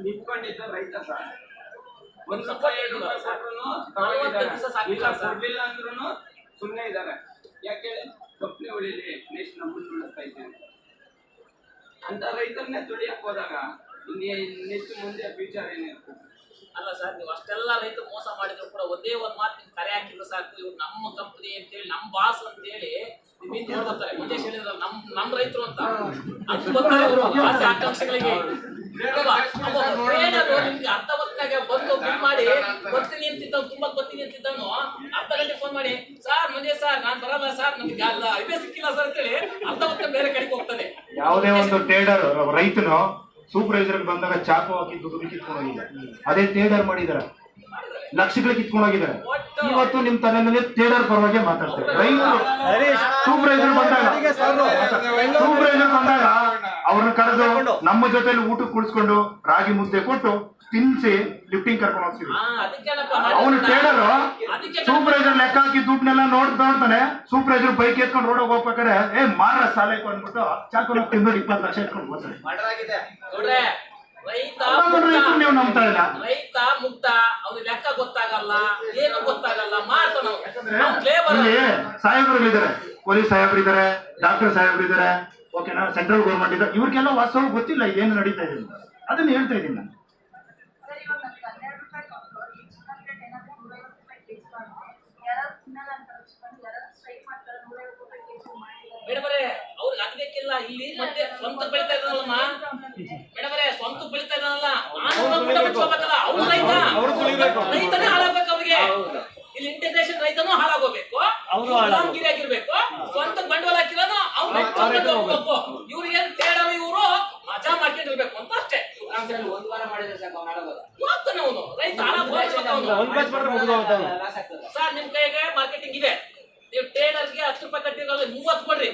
ನಿಂತ್ಕೊಂಡಿದ್ದ ರೈತ ಸರ್, 1 ರೂಪಾಯಿ ಕೊಡ್ಲಿಲ್ಲ ಅಂದ್ರೂ ಸುಮ್ಮನೆ ಇದ್ದಾರೆ. ಯಾಕೆ ಕಂಪ್ನಿ ಉಳಿಲಿ, ನೆಕ್ಸ್ಟ್ ನಮ್ಮನ್ನು ಉಳಿಸ್ತಾ ಇದ್ದೇನೆ ಅಂತ ರೈತರನ್ನೇ ತುಳಿಯಕ್ ಹೋದಾಗ ನೆಕ್ಸ್ಟ್ ಮುಂದೆ ಫ್ಯೂಚರ್ ಏನಿರ್ತದೆ? ಅಲ್ಲ ಸರ್, ನೀವು ಅಷ್ಟೆಲ್ಲ ರೈತರು ಮೋಸ ಮಾಡಿದ್ರು ಕೂಡ ಒಂದೇ ಒಂದು ಮಾತು ನಿಮ್ಗೆ ಕರೆ ಹಾಕಿದ್ರು ಸಾಕು, ಇವ್ರು ನಮ್ಮ ಕಂಪ್ನಿ ಅಂತೇಳಿ, ನಮ್ಮ ಬಾಸ್ ಅಂತೇಳಿ ನಿಮ್ಮಿಂದ ಹೇಳ್ಕೊತಾರೆ. ಮುಂದೆ ಹೇಳಿದ್ರಲ್ಲ ನಮ್ಮ ರೈತರು ಅಂತ, ಅದು ಬರ್ತಾರೆ ಅವರು ಆಸೆ ಆಕಾಂಕ್ಷೆಗಳಿಗೆ. ನಿಮ್ಗೆ ಅರ್ಧವತ್ತಾಗ ಬಂದು ಬಿಲ್ ಮಾಡಿ ಬರ್ತೀನಿ ಅಂತಿದ್ದವ್, ತುಂಬಾ ಬರ್ತೀನಿ ಅಂತಿದ್ದವನು ಅರ್ಧ ಗಂಟೆ ಫೋನ್ ಮಾಡಿ, ಸರ್ ಮಂಜೆ ಸರ್ ನಾನ್ ಬರಲ್ಲ ಸರ್, ನಮ್ಗೆ ಇದೇ ಸಿಕ್ಕಿಲ್ಲ ಸರ್ ಅಂತೇಳಿ ಅರ್ಧವತ್ತ ಬೇರೆ ಕಡೆಗೆ ಹೋಗ್ತಾನೆ. ಯಾವುದೇ ಒಂದು ಟ್ರೇಡರ್ ರೈತನು ಸೂಪರ್ವೈಸರ್ ಬಂದಾಗ ಚಾಕು ಹಾಕಿ ದುಡ್ಡು ಕಿತ್ಕೊಂಡು ಹೋಗಿದ್ದಾರೆ, ಅದೇ ಟ್ರೇಡರ್ ಮಾಡಿದ್ದಾರೆ, ಲಕ್ಷಗಳು ಕಿತ್ಕೊಂಡು ಹೋಗಿದ್ದಾರೆ. ಇವತ್ತು ನಿಮ್ ತಲೆನಲ್ಲಿ ಟ್ರೇಡರ್ ಪರವಾಗಿ ಮಾತಾಡ್ತಾರೆ. ರೈತರು ಸೂಪರ್ವೈಸರ್ ಬಂದಾಗ ಅವ್ರನ್ನ ಕರೆದು ನಮ್ಮ ಜೊತೆಲಿ ಊಟಕ್ಕೆ ಕುಳಿಸ್ಕೊಂಡು ರಾಗಿ ಮುದ್ದೆ ಕೊಟ್ಟು ತಿನ್ಸಿ ಲಿಫ್ಟಿಂಗ್ ಕರ್ಕೊಂಡು ಹೋಗ್ತೀವಿ. ಅವನು ಟ್ರೇಡರ್ ಸೂಪರ್ವೈಸರ್ ಲೆಕ್ಕ ಹಾಕಿ ದುಡ್ಡನ್ನೆಲ್ಲ ನೋಡ್ತಾನೆ. ಸೂಪರ್ವೈಸರ್ ಬೈಕ್ ಎತ್ಕೊಂಡು ರೋಡ್ ಹೋಗ್ಬೇಕಾದ್ರೆ ಮಾರ ಸಾಲಕ್ಕೆ ಅಂದ್ಬಿಟ್ಟು ಚಾಕು ತಿಂಗಳು 20 ಲಕ್ಷ ಇಟ್ಕೊಂಡು ಹೋಗ್ತಾರೆ. ನೀವು ನಂಬ್ತಾ ಇಲ್ಲ. ರೈತ ಮುಕ್ತ, ಅವ್ರಿಗೆ ಲೆಕ್ಕ ಗೊತ್ತಾಗಲ್ಲ, ಏನು ಗೊತ್ತಾಗಲ್ಲ, ಮಾಡ್ತಾನ. ಇಲ್ಲಿ ಸಾಹೇಬರುಗಳಿದ್ದಾರೆ, ಪೊಲೀಸ್ ಸಾಹೇಬರಿದ್ದಾರೆ, ಡಾಕ್ಟರ್ ಸಾಹೇಬರಿದ್ದಾರೆ, ಓಕೆನಾ, ಸೆಂಟ್ರಲ್ ಗೌರ್ಮೆಂಟ್ ಇದೆ, ಇವ್ರಿಗೆಲ್ಲ ವಾಸ್ತವ ಗೊತ್ತಿಲ್ಲ ಏನು ನಡೀತಾ ಇದೆ ಅಂತ. ಅದನ್ನ ಹೇಳ್ತಾ ಇದ್ದೀನಿ ನಾನು. ಮೇಡಮರೇ ಅವ್ರಿಗೆ ಅದ್ಬೇಕಿಲ್ಲ, ಇಲ್ಲಿ ಮತ್ತೆ ಸ್ವಂತ ಬೆಳಿತಾ ಇದ್ದಾನಲ್ಲ ಮೇಡಮರೇ, ಸ್ವಂತ ಬೆಳಿತಾ ಇದ್ದಾನಲ್ಲ, ಅವ್ರು ರೈತನೇ ಹಾಳಾಗ್ಬೇಕು ಅವ್ರಿಗೆ. ಇಲ್ಲಿ ಇಂಟಿಗ್ರೇಷನ್ ರೈತನೂ ಹಾಳಾಗೋಗ್ಬೇಕು, ಗುಲಾಮಗಿರಿ ಆಗಿರ್ಬೇಕು, ಸ್ವಂತ ಬಂಡವಾಳ ಹಾಕಿರೋನು ಅವ್ರು ಹೋಗ್ಬೇಕು. ಇವ್ರಿಗೆ ಟೇಡರು ಇವರು ಮಜಾ ಮಾಡ್ಕೊಂಡಿರ್ಬೇಕು ಅಂತ ಅಷ್ಟೇ. 1 ವಾರ ಮಾಡಿದ್ರೆ ಸಾಕು ಹೋಗ್ತಾನೆ ಅವನು, ರೈತ ಹಾಳಾಗ್ಬೇಕು. ಸರ್ ನಿಮ್ ಕೈಗೆ ಮಾರ್ಕೆಟಿಂಗ್ ಇದೆ, ನೀವು ಟ್ರೇಡರ್ಗೆ 10 ರೂಪಾಯಿ ಕಟ್ಟಿರೋದು 30 ಕೊಡ್ರಿ,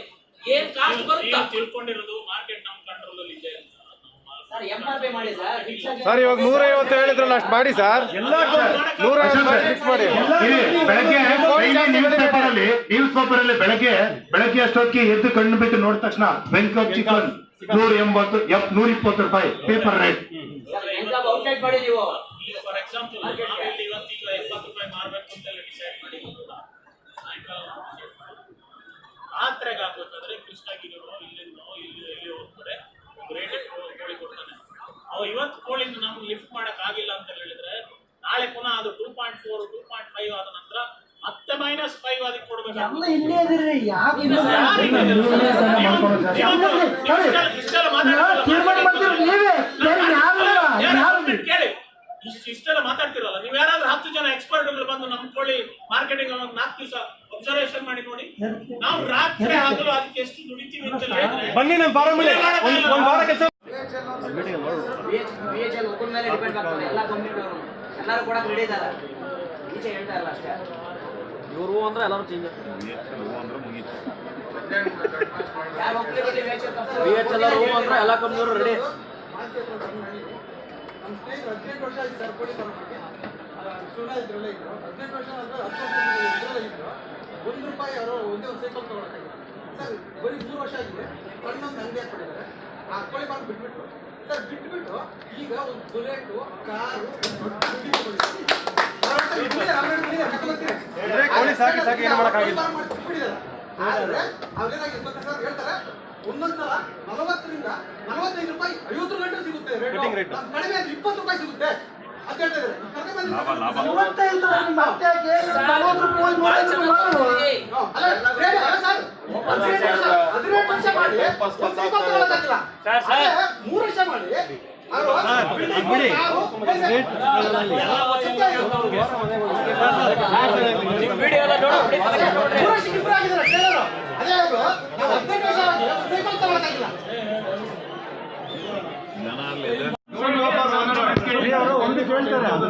ಏನ್ ಕಾಸ್ಟ್ ಬರುತ್ತೆ ತಿಳ್ಕೊಂಡಿರೋದು ಮಾರ್ಕೆಟ್ ನಮ್ಮ ಕಂಟ್ರೋಲ್ ಅಲ್ಲಿ ಇದೆ. ಸರ್ MRP ಮಾಡಿ ಸರ್. ಸರ್ ಇವಾಗ 150 ಹೇಳಿದ್ರಲ್ಲ, ಅಷ್ಟು ಮಾಡಿ ಸರ್, 150 ಫಿಕ್ಸ್ ಮಾಡಿ. ಬೆಳಗ್ಗೆ ನ್ಯೂಸ್ ಪೇಪರ್ ಅಲ್ಲಿ ಬೆಳಗ್ಗೆ ಅಷ್ಟೊತ್ತಿಗೆ ಎದ್ದು ಕಣ್ಣು ಬಿಟ್ಟು ನೋಡಿದ ತಕ್ಷಣ ಬೆಂಕಪ್ ಚಿಕನ್ 180 120 ರೂಪಾಯಿ ಪೇಪರ್ ರೇಟ್. ಔಟ್ಲೆಟ್ ಮಾಡಿ ನೀವು. ಫಾರ್ ಎಕ್ಸಾಂಪಲ್ ನಾವೆಲ್ಲಿ ಇವತ್ತೀಗ 70 ರೂಪಾಯಿ ಮಾರಬೇಕು ಅಂತೆಲ್ಲ ಡಿಸೈಡ್ ಮಾಡಿದ್ದೀವಿ. ಆತ್ರೆಗೆ ಹಾಕ್ಬೇಕಾದ್ರೆ ಕೃಷ್ಣಗಿರಿನೋ ಇಲ್ಲಿ ಹೋಗ್ತಾರೆ, ರೇಟ್ ಕೋಳಿ ಕೊಡ್ತಾನೆ. ಅವ ಇವತ್ತು ಕೋಳಿನ ನಮ್ಗೆ ಲಿಫ್ಟ್ ಮಾಡಕ್ ಆಗಿಲ್ಲ ಅಂತ ಹೇಳಿದ್ರೆ ನಾಳೆ ಪುನಃ ಅದು 2.4 2.5 ಆದ ನಂತರ ಮತ್ತೆ -5 ಅದಕ್ಕೆ ಕೊಡ್ಬೇಕು. ಕೇಳಿ, ಇಷ್ಟೆಲ್ಲ ಮಾತಾಡ್ತಿರಲ್ಲ ನೀವು, ಯಾರಾದ್ರೂ 10 ಜನ ಎಕ್ಸ್ಪರ್ಟ್ಗಳು ಬಂದು ನಮ್ಮ ಕೋಳಿ ಮಾನಿಟರಿಂಗ್ 4 ದಿವಸ ಅಬ್ಸರ್ವೇಷನ್ ಮಾಡಿ ನೋಡಿ. ನಾವು ರಾತ್ರಿ ಹಗಲು ಅದಕ್ಕೆ ಎಷ್ಟು ದುಡಿತೀವಿ ಅಂತ ಹೇಳಿದ್ರೆ ಬನ್ನಿ ನಮ್ಮ ಫಾರಂ ಅಲ್ಲಿ ಒಂದು ವಾರ ಕೆಲಸ BHL ಒಬ್ಬರ ಮೇಲೆ ಡಿಪೆಂಡ್ ಆಗ್ತದೆ. ಎಲ್ಲ ಕಂಪ್ನಿಯವರು ಎಲ್ಲರೂ ಕೂಡ ರೆಡಿ ಇದ್ದಾರೆ. ಈಚೆ ಹೇಳ್ತಾ ಇಲ್ಲ ಅಷ್ಟೇ. ಇವರು ಅಂದ್ರೆ ಎಲ್ಲರೂ ಚೇಂಜ್ ಯಾರು ಒಬ್ಬರಿಗೆ BHL BHL ಅಂದ್ರೆ ಎಲ್ಲ ಕಂಪ್ನಿಯವರು ರೆಡಿ. ನಮ್ಮ ಸ್ನೇಹಿತರು 18 ವರ್ಷ ಆಯ್ತು ಸರ್ ಕೋಳಿ ಫಾರ್ಮ್ಗೆ. ಶಿವರಾಜ್ ಇದ್ರಲ್ಲೇ ಇದ್ರು. 18 ವರ್ಷ ಅಂದ್ರೆ 10 ವರ್ಷ ಇದ್ರು. ₹1 ಅವರು ಒಂದೇ ಒಂದು ಸೈಕಲ್ ತಗೊಳಕ್ಕಾಗಿಲ್ಲ ಸರ್. ಬರೀ 3 ವರ್ಷ ಆಗಿದೆ. ಸಣ್ಣೊಂದು ಅಂಗಡಿ ಹಾಕೊಂಡಿದ್ದಾರೆ. ಆ ಕೋಳಿ ಫಾರ್ಮ್ ಬಿಟ್ಬಿಟ್ಟು ಸರ್ ಬಿಟ್ಬಿಟ್ಟು ಈಗ ಒಂದು ಬುಲೆಟು ಕಾರು ಕೋಳಿ ಸಾಕಿ ಸಾಕಿ ಏನು ಮಾಡೋಕ್ಕಾಗಿಲ್ಲ. ಆದ್ರೆ ಅವ್ರೇನಾಗಿ ಸರ್ ಹೇಳ್ತಾರೆ ಒಂದೊಂದ್ಸಲ 40ರಿಂದ 45 ರೂಪಾಯಿ 50 ಗಂಟೆ ಸಿಗುತ್ತೆ ರೇಟ್. ಕಡಿಮೆ ಅಂದ್ರೆ 20 ರೂಪಾಯಿ ಸಿಗುತ್ತೆ ಅಂತ ಹೇಳ್ತಾರೆ.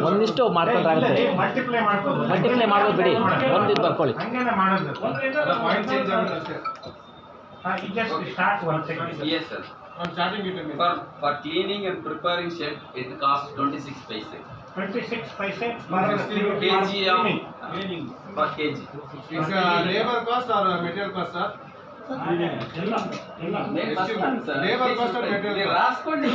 ಒಂದಿಷ್ಟು ಮಾಡ್ಕೊಂಡ್ರಾಗುತ್ತೆ. ಮಲ್ಟಿಪ್ಲೈ ಮಾಡ್ಬೋದು ಬಿಡಿ. ಒಂದಿದ್ದು ಬರ್ಕೊಳ್ಳಿ. Yes, sir. For cleaning and preparing shed, it costs 26 paise. 26 paise kg of per kg. Is labor cost or material cost, sir? Labor cost or material cost? రాసుకోండి.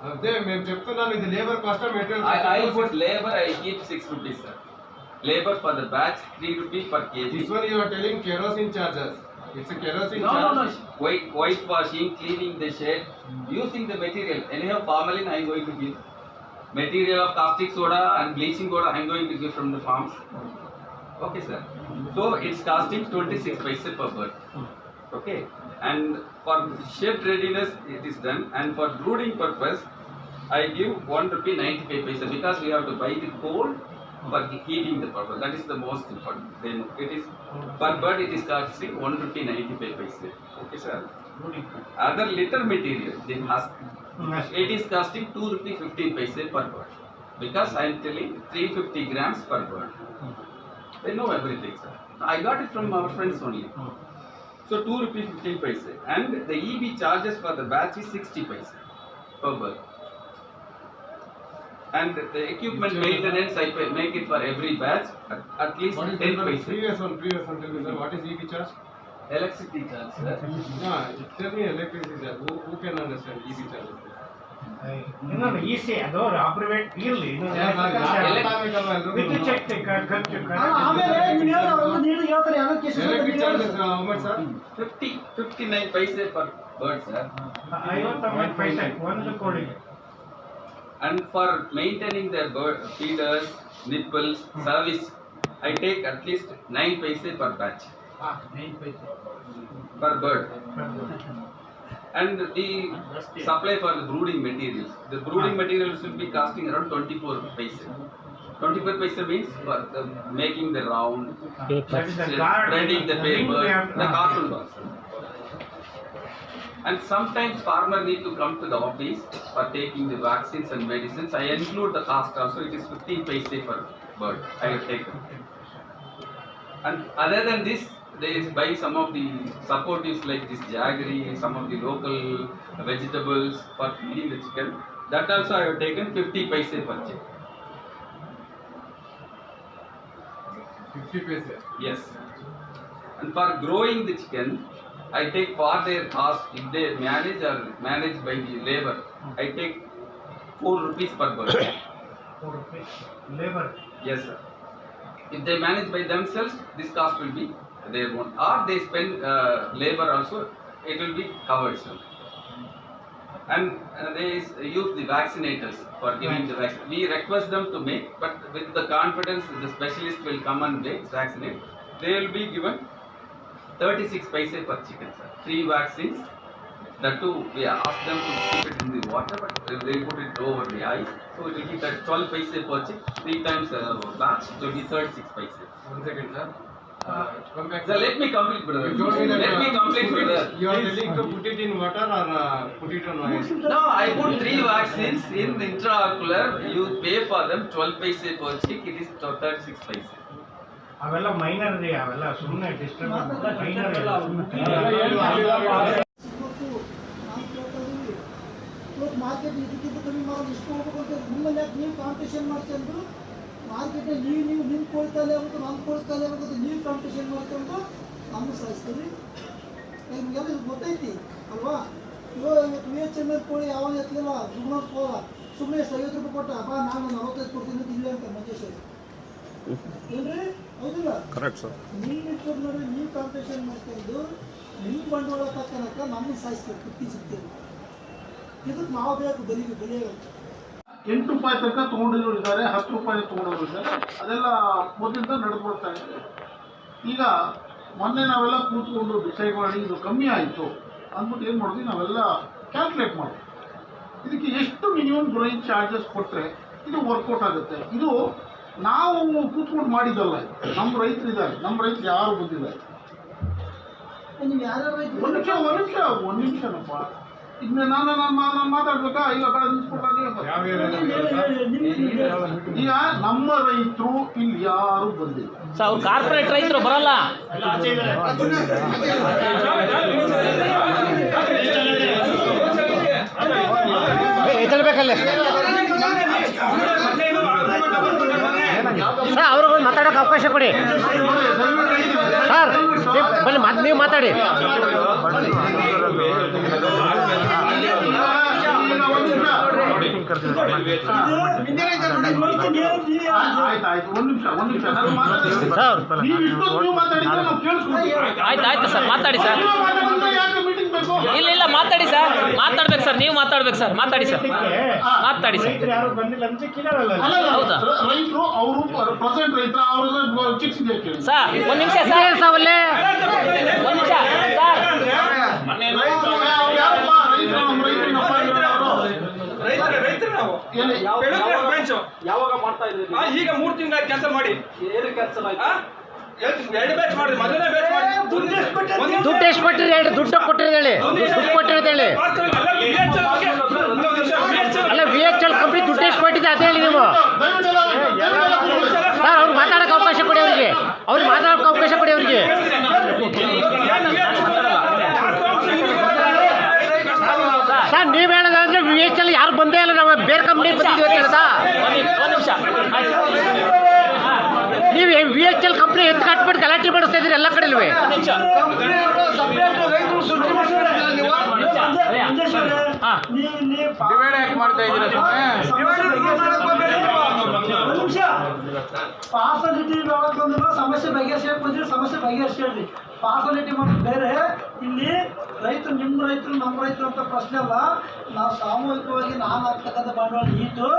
అదే మేము చెప్తున్నాను ఇది labour cost material cost. I put labor, I keep 6 rupees, sir. Labor for the batch 3 rupees per kg. This one you are telling kerosene charges. It's a kerosene No, charge. no, no. White washing, cleaning the shed, using the material. Anyhow, formalin I am going to give. Material of caustic soda and bleaching soda I am going to give from the farms. Okay, sir. So it's costing 26 paise per bird. Okay. And for shed readiness it is done. And for brooding purpose, I give ₹1.95 because we have to buy the coal for heating the purpose. That is the most important. Then it is per bird it is costing ₹1.95. Okay, sir. Other litter material, it is costing ₹2.15 per bird because I am telling 350 grams per bird. They know everything, sir. I got it from our friends only. So ₹2.15 and the EB charges for the batch is 60 paise per bird. And the equipment maintenance I make it for every batch at least 10 paise. Previous one tell me, sir, what is EB charge? Electricity charge, sir. No, tell me electricity charge. Who can understand EB charges? Easy ಅದು ಅಪ್ರಿವೇಟ್ ಇರಲಿ. ಆಮೇಲೆ ನೀವು ಹೇಳ್ತಾರೆ ಯಾರೋ Electric charges how much, sir? 59 paise per bird, sir. 59 ಪೈಸೆ ಒಂದು ಕೋಳಿಗೆ. And for maintaining the bird feeders, nipples, service, I take at least 9 paise per batch. 9 paise Per bird. And the supply for the brooding materials. The brooding materials will be costing around 24 paise. 24 paise means for making the round, spreading the paper, the carton box. And sometimes farmer need to come to the office for taking the vaccines and medicines. I include the cost also. It is 15 paise per bird I have taken. And other than this, they buy some of the supportives like this jaggery, some of the local vegetables for feeding the chicken. That also I have taken 50 paise per chicken. 50 paise. Yes. And for growing the chicken, I take for their cost, if they manage by the labor, I take 4 rupees per bird. 4 rupees labor. Yes, sir. If they manage by themselves, this cost will be their own. Or they spend labor also, it will be covered, sir. And they use the vaccinators for giving the vaccine. We request them to make, but with the confidence the specialist will come and vaccinate, they will be given 36 paise per chicken, sir. 3 vaccines That too, we ask them to keep it in the water, but they put it over the ice. So it will keep at 12 paise per chick, 3 times batch, 23rd 6 paise. 1 second, sir. Sir, let me complete, brother. Let me complete, brother. You are willing to put it in water or put it on ice? No, I put 3 vaccines in the intraocular. You pay for them 12 paise per chick. It is 3rd 6 paise. ಅವೆಲ್ಲ ಮೈನರ್ ರೀ, ಅವೆಲ್ಲ ಸುಮ್ಮನೆ ಡಿಸ್ಟರ್ಬ್ ಮೈನರ್ ಇವತ್ತು ಮಾರ್ಕೆಟ್ ಇದಕ್ಕಿಂತ ಕಮ್ಮಿ ಮಾಡೋದು ಇಷ್ಟು ಹೋಗ್ಬೇಕು ಅಂತ ನಿಮ್ಮಲ್ಲಿ ಯಾಕೆ ನೀವು ಕಾಂಪಿಟೇಷನ್ ಮಾಡ್ಕೊಂಡು ಮಾರ್ಕೆಟಲ್ಲಿ ನೀವು ನಿಮ್ಮ ಕೊಳ್ತಾಲೆ ಹೋಗ್ಬೇಕು ನಮ್ಮ ಕೊಳ್ತಾಲೆ ಹೋಗೋದು ನೀವು ಕಾಂಪಿಟೇಷನ್ ಮಾಡ್ಕೊಂಡು ನಮ್ಗೆ ಸಾಯಿಸ್ತೀವಿ. ನಿಮಗೆಲ್ಲ ಇದು ಗೊತ್ತೈತಿ ಅಲ್ವಾ? ಇವತ್ತು VHML ಕೋಳಿ ಯಾವಾಗ ಎತ್ತಲಿಲ್ಲ, ಸುಮ್ಮನೆ ಎಷ್ಟು 50 ರೂಪಾಯಿ ಕೊಟ್ಟ ಅಪ್ಪ ನಾನು 45 ಕೊಡ್ತೀನಿ ಅಂತ ಇಲ್ಲ ಅಂತ ಮಂಜೇಶ್ ಏನ್ರಿ? ಹೌದಿಲ್ಲ? Correct sir. ನೀವು ಇಟ್ಕೊಂಡು ನೋಡಿ, ನೀವು ಕಾಂಪಿಟೇಷನ್ ಮಾಡ್ಕೊಂಡು ನಿಮ್ಮ ಬಂಡವಾಳ ತಕ್ಕನಕ ನಮ್ಮನ್ನು ಸಾಯಿಸ್ಬೇಕು, ಕುತ್ತಿ ಸಿಗ್ತೇವೆ. ಇದಕ್ಕೆ ನಾವು ಬೇಕು ಬಲಿಯಾಗ 8 ರೂಪಾಯಿ ತನಕ ತೊಗೊಂಡಿರೋರು ಇದ್ದಾರೆ, 10 ರೂಪಾಯಿ ತೊಗೊಂಡವರು ಇದ್ದಾರೆ. ಅದೆಲ್ಲ ಮೊದಲಿಂದ ನಡೆದ್ಬಿಡ್ತಾ ಇದೆ. ಈಗ ಮೊನ್ನೆ ನಾವೆಲ್ಲ ಕೂತ್ಕೊಂಡು ಡಿಸೈಡ್ ಮಾಡಿ ಇದು ಕಮ್ಮಿ ಆಯಿತು ಅಂದ್ಬಿಟ್ಟು ಏನು ಮಾಡಿದ್ವಿ, ನಾವೆಲ್ಲ ಕ್ಯಾಲ್ಕುಲೇಟ್ ಮಾಡಿ ಇದಕ್ಕೆ ಎಷ್ಟು ಮಿನಿಮಮ್ ಗ್ರೋಯಿಂಗ್ ಚಾರ್ಜಸ್ ಕೊಟ್ಟರೆ ಇದು ವರ್ಕೌಟ್ ಆಗುತ್ತೆ. ಇದು ನಾವು ಕೂತ್ಕೊಂಡು ಮಾಡಿದ್ದಲ್ಲ, ನಮ್ಮ ರೈತರಿದ್ದಾರೆ, ನಮ್ಮ ರೈತರು ಯಾರು ಬಂದಿದ್ದಾರೆ. ಒಂದು ನಿಮಿಷನಪ್ಪ, ಇದನ್ನ ನಾನು ಮಾತಾಡ್ಬೇಕಾ? ಈಗ ಕಡೆ ಈಗ ನಮ್ಮ ರೈತರು ಇಲ್ಲಿ ಯಾರು ಬಂದಿಲ್ಲ. ಅವ್ರು ಕಾರ್ಪೊರೇಟ್ ರೈತರು ಬರಲ್ಲ. ಎತ್ತಲ್ಬೇಕಲ್ಲೇ ಸರ್, ಅವ್ರಿಗೂ ಮಾತಾಡೋಕೆ ಅವಕಾಶ ಕೊಡಿ ಸರ್. ಬನ್ನಿ, ನೀವು ಮಾತಾಡಿ. ಆಯ್ತು ಸರ್, ಮಾತಾಡಿ ಸರ್. ಇಲ್ಲ ಮಾತಾಡಿ ಸರ್, ಮಾತಾಡ್ಬೇಕು ಸರ್, ನೀವು ಮಾತಾಡ್ಬೇಕು ಸರ್, ಮಾತಾಡಿ ಸರ್, ಮಾತಾಡಿ ಸರ್. ಹೌದಾ ಸರ್? ಒಂದು ನಿಮಿಷ ಸರ್, ಒಂದು ನಿಮಿಷ ಸರ್. ಯಾವಾಗ ಮಾಡ್ತಾ ಇದ್ರಿ? ಈಗ 3 ತಿಂಗಳ ಕೆಲಸ ಮಾಡಿ ಏನು ಕೆಲಸ ಎರಡು ಬ್ಯಾಚ್ ಮಾಡಿದ್ರಿ. ಮೊದಲನೇ ಬ್ಯಾಚ್ ಮಾಡಿ ದುಡ್ಡು ಎಷ್ಟು ಕೊಟ್ಟಿರಿ ಹೇಳಿ? ದುಡ್ಡು ಕೊಟ್ಟಿರೋದು ಹೇಳಿ, ದುಡ್ಡು ಕೊಟ್ಟಿರೋದು ಹೇಳಿ. ಅಲ್ಲ, VHL ಕಂಪ್ನಿ ದುಡ್ಡು ಎಷ್ಟು ಕೊಟ್ಟಿದೆ ಅದೇ ಹೇಳಿ ನೀವು ಸರ್. ಅವ್ರಿಗೆ ಮಾತಾಡೋಕೆ ಅವಕಾಶ ಕೊಡಿ, ಅವ್ರಿಗೆ ಮಾತಾಡೋಕೆ ಅವಕಾಶ ಕೊಡಿ ಅವ್ರಿಗೆ. ಸರ್, ನೀವು ಹೇಳೋದಂದ್ರೆ VHL ಯಾರು ಬಂದೇ ಇಲ್ಲ, ನಾವು ಬೇರೆ ಕಂಪ್ನಿ ಬಂದಿದ್ದೀವಿ ಅಂತ ಹೇಳ್ತಾ. ನೀವು VHL ಕಂಪ್ನಿ ಎತ್ತು ಕಟ್ಬಿಟ್ಟು ಗಲಾಟೆ ಮಾಡಿಸ್ತಾ ಇದ್ದೀರಿ ಎಲ್ಲ ಕಡೆ. ಪಾರ್ಸಲಿಟಿ ಒಳಗೆ ಬಂದ್ರೆ ಸಮಸ್ಯೆ ಬಗೆಹರಿಸಿ ಬಂದ್ರೆ ಸಮಸ್ಯೆ ಬಗೆಹರಿಸಿ. ಪಾರ್ಸಲಿಟಿ ಮಾಡೋದು ಬೇರೆ, ಇಲ್ಲಿ ರೈತರು ನಿಮ್ಮ ರೈತರು ನಮ್ಮ ರೈತರು ಅಂತ ಪ್ರಶ್ನೆ ಅಲ್ಲ. ನಾವು ಸಾಮೂಹಿಕವಾಗಿ ನಾನು ಹಾಕ್ತಕ್ಕಂಥ ಬಂಡವಾಳ ಈಟು,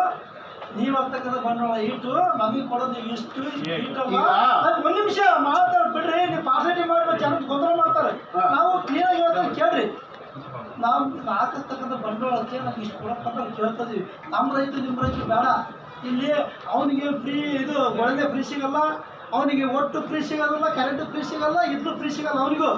ನೀವು ಹಾಕ್ತಕ್ಕಂಥ ಬಂಡವಾಳ ಈಟು, ನಮಗೆ ಕೊಡೋದು ಇಷ್ಟು ಈಟಲ್ಲ. ಒಂದು ನಿಮಿಷ ಮಾತಾಡ್ಬಿಡ್ರಿ. ನೀವು ಪಾರ್ಸಲಿಟಿ ಮಾಡಿ ಚೆನ್ನಾಗಿ ಗೊಂದಲ ಮಾಡ್ತಾರೆ. ನಾವು ಕ್ಲೀನಾಗಿ ಹೇಳ್ತಾರೆ ಕೇಳ್ರಿ. ನಾವು ಹಾಕಿರ್ತಕ್ಕಂಥ ಬಂಡವಾಳಕ್ಕೆ ನಮ್ಗೆ ಇಷ್ಟು ಕೊಡಕ್ಕಂತ ಕೇಳ್ತಿದ್ದೀವಿ. ನಮ್ಮ ರೈತರು ನಿಮ್ಮ ರೈತರು ಬೇಡ. ಇಲ್ಲಿ ಅವನಿಗೆ ಫ್ರೀ ಇದು ಒಳ್ಳೆ ಫ್ರೀ ಸಿಗಲ್ಲ, ಅವನಿಗೆ ಒಟ್ಟು ಫ್ರೀ ಸಿಗೋದಿಲ್ಲ, ಕರೆಂಟ್ ಫ್ರೀ ಸಿಗಲ್ಲ, ಇದ್ರೂ ಫ್ರೀ ಸಿಗಲ್ಲ ಅವನಿಗೂ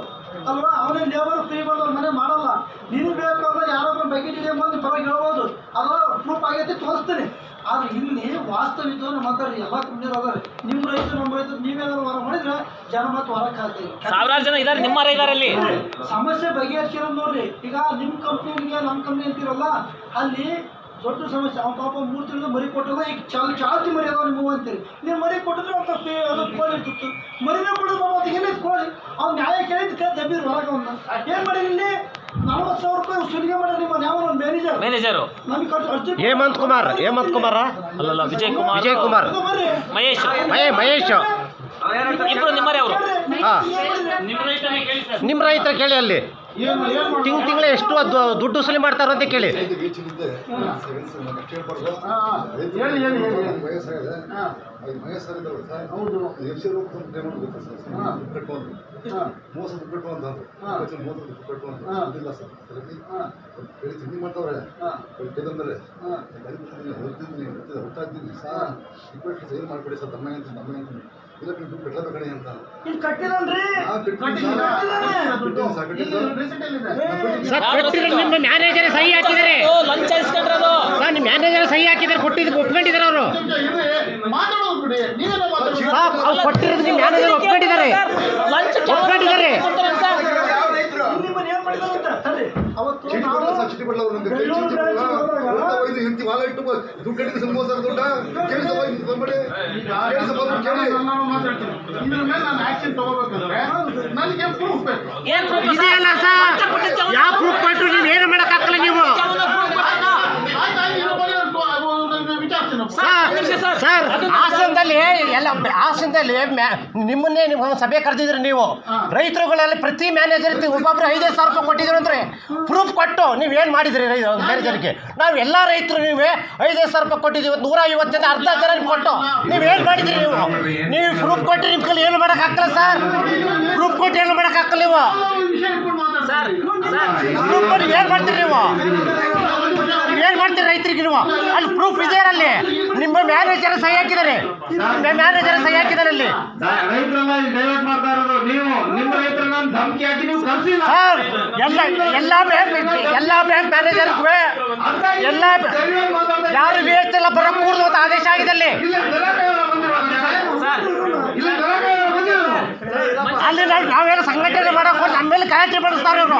ಅಲ್ವಾ? ಅವನೇ ಲೇಬರ್ ಫ್ರೀ ಬಂದು ಮನೆ ಮಾಡಲ್ಲ. ನೀನು ಬೇಕಾದ್ರೆ ಯಾರೊಬ್ಬ ಬಕೆಟ್ ಇದೆ ಬಂದು ಪರವಾಗಿ ಹೇಳ್ಬೋದು, ಅದರ ಪ್ರೂಫ್ ಆಗೈತೆ ತೋರಿಸ್ತೀನಿ. ಆದರೆ ಇಲ್ಲಿ ವಾಸ್ತವಿಕವನ್ನು ಮಾತಾಡಿ ಎಲ್ಲ ಕಂಪ್ನಿಯರು ಅದಾರೆ. ನಿಮ್ಮ ರೈತರು ನಮ್ಮ ರೈತರು ನೀವೇನಾದ್ರು ಹೊರ ಮಾಡಿದ್ರೆ ಜನ ಮತ್ತು ಹೊರಕ್ಕೆ ಹಾಕ್ತೀವಿ. ಸಾವಿರಾರು ಜನ ಇದ್ದಾರೆ, ನಿಮ್ಮ ರೈತರಲ್ಲಿ ಸಮಸ್ಯೆ ಬಗೆಹರಿಸಿರೋದು ನೋಡ್ರಿ. ಈಗ ನಿಮ್ಮ ಕಂಪ್ನಿಗೆ ನಮ್ಮ ಕಂಪ್ನಿ ಅಂತೀರಲ್ಲ, ಅಲ್ಲಿ ದೊಡ್ಡ ಸಮಸ್ಯೆ. ಅವ್ನ ಪಾಪ 3 ತಿಂಗಳು ಮರಿ ಕೊಟ್ಟದ, ಈಗ ಚಾಲ್ತಿ ಮರಿ ಅದಾವ ನಿಮ್ಮವು ಅಂತೀರಿ. ನೀವು ಮರಿ ಕೊಟ್ಟಿದ್ರೆ ಅದು ಕೋಳಿ ಇರ್ತಿತ್ತು, ಮರಿನೇ ಕೊಡೋದು ಬಾಬಾ ಅದು ಏನಿತ್ತು ಕೋಳಿ. ಅವ್ನು ನ್ಯಾಯ ಕೇಳಿದ್ದಕ್ಕೆ ದಬ್ಬಿರು ಹೊರಗೆ ಅವನ್ನ ಏನು ಮಾಡಿರಿ. ಇಲ್ಲಿ 40,000 ರೂಪಾಯಿ ಸುಲಿಗೆ ಮಾಡಿ ನಿಮ್ಮ ಯಾವ ಮ್ಯಾನೇಜರು ನಮಗೆ ಅರ್ಜೆಂಟ್ ಹೇಮಂತ್ ಕುಮಾರ್ ಅಲ್ಲಲ್ಲ, ವಿಜಯ್ ಕುಮಾರ್ ಮಹೇಶ್ ಇಬ್ರು ನಿಮ್ಮರೇ ಅವರು. ನಿಮ್ಮ ರೈತರ ಕೇಳಿ ಅಲ್ಲಿ ತಿಂಗಳು ಎಷ್ಟು ದುಡ್ಡು ವಸೂಲಿ ಮಾಡ್ತಾರೋ ಅಂತ ಕೇಳಿ. ಹೌದು ಮಾಡ್ತಾವ್ರೆ ಮಾಡ್ಕೊಡಿ ಸರ್ ತಮ್ಮ ಇಲ್ಲ ದುಡ್ಡು ಕಟ್ಟಲೇಬೇಕಣಿ ಅಂತ ನಿಮ್ಮ ಮ್ಯಾನೇಜರ್ ಸಹಿ ಹಾಕಿದ್ದಾರೆ, ನಿಮ್ಮ ಮ್ಯಾನೇಜರ್ ಸಹಿ ಹಾಕಿದ್ದಾರೆ, ಕೊಟ್ಟಿದ್ದು ಒಪ್ಕೊಂಡಿದ್ದಾರೆ ಅವರು. ಅವ್ರು ಕೊಟ್ಟಿರೋದು ನಿಮ್ಮ ಮ್ಯಾನೇಜರ್ ಒಪ್ಕೊಂಡಿದ್ದಾರೆ. ಚೀಟಿ ಕೊಡಲ್ಲ ಹೆಂಡತಿ ವಾಲ ಇಟ್ಟು ದುಡ್ಡು ಕಟ್ಟಿದ ಸಂಬೋಧ ದುಡ್ಡ ಕೇಳಿ ನಾನು ಆಕ್ಷನ್ ತಗೋಬೇಕಂದ್ರೆ ನನಗೆ ಪ್ರೂಫ್ ಬೇಕು. ಇದೆಯಲ್ಲ ಸರ್, ಯಾವ ಪ್ರೂಫ್ ಕೊಟ್ಟರು ನೀವು ಏನು ಮಾಡೋಕ್ಕಾಗಲ್ಲ. ನೀವು ಸರ್ ಹಾಸನದಲ್ಲಿ ಎಲ್ಲ ಹಾಸನದಲ್ಲಿ ನಿಮ್ಮನ್ನೇ ನೀವು ಸಭೆ ಕರೆದಿದ್ರಿ. ನೀವು ರೈತರುಗಳಲ್ಲಿ ಪ್ರತಿ ಮ್ಯಾನೇಜರ್ ಒಬ್ಬೊಬ್ರು 5,000 ರೂಪಾಯಿ ಕೊಟ್ಟಿದ್ರು ಅಂದರೆ ಪ್ರೂಫ್ ಕೊಟ್ಟು ನೀವೇನು ಮಾಡಿದ್ರಿ ಮ್ಯಾನೇಜರ್ಗೆ? ನಾವು ಎಲ್ಲ ರೈತರು ನೀವೇ 5,000 ರೂಪಾಯಿ ಕೊಟ್ಟಿದ್ದೀವಿ, 150 ಅರ್ಧ ಜನ ಕೊಟ್ಟು ನೀವೇನು ಮಾಡಿದ್ರಿ? ನೀವು ಪ್ರೂಫ್ ಕೊಟ್ಟು ನಿಮ್ಮ ಕೈಲಿ ಏನು ಮಾಡೋಕ್ಕಾಗಲ್ಲ ಸರ್. ಪ್ರೂಫ್ ಕೊಟ್ಟು ಏನು ಮಾಡೋಕ್ಕಾಗಲ್ಲ. ನೀವು ಪ್ರೂಫ್ ಕೊಟ್ಟು ಏನು ಮಾಡ್ತೀರಿ? ನೀವೇನು ಮಾಡ್ತೀರಿ ರೈತರಿಗೆ? ನೀವು ಅಲ್ಲಿ ಪ್ರೂಫ್ ಇದೆ, ಅಲ್ಲಿ ನಿಮ್ಮ ಮ್ಯಾನೇಜರ್ ಸಹಿ ಹಾಕಿದ್ದಾರೆ, ನಿಮ್ಮ ಮ್ಯಾನೇಜರ್ ಸಹಿ ಹಾಕಿದ್ದಾರೆ ಅಲ್ಲಿ. ಸರ್ ಎಲ್ಲ ಬ್ಯಾಂಕ್ ಮ್ಯಾನೇಜರ್ಗೂ ಎಲ್ಲ ಯಾರು ವೇಸ್ಟ್ ಎಲ್ಲ ಬರಕೂಡದು ಅಂತ ಆದೇಶ ಆಗಿದೆ ಅಲ್ಲಿ. ಅಲ್ಲಿ ನಾವೇನು ಸಂಘಟನೆ ಮಾಡಕ್ಕೆ ನಮ್ಮ ಮೇಲೆ ಗಲಾಟೆ ಮಾಡಿಸ್ತಾರೆ ಅವರು.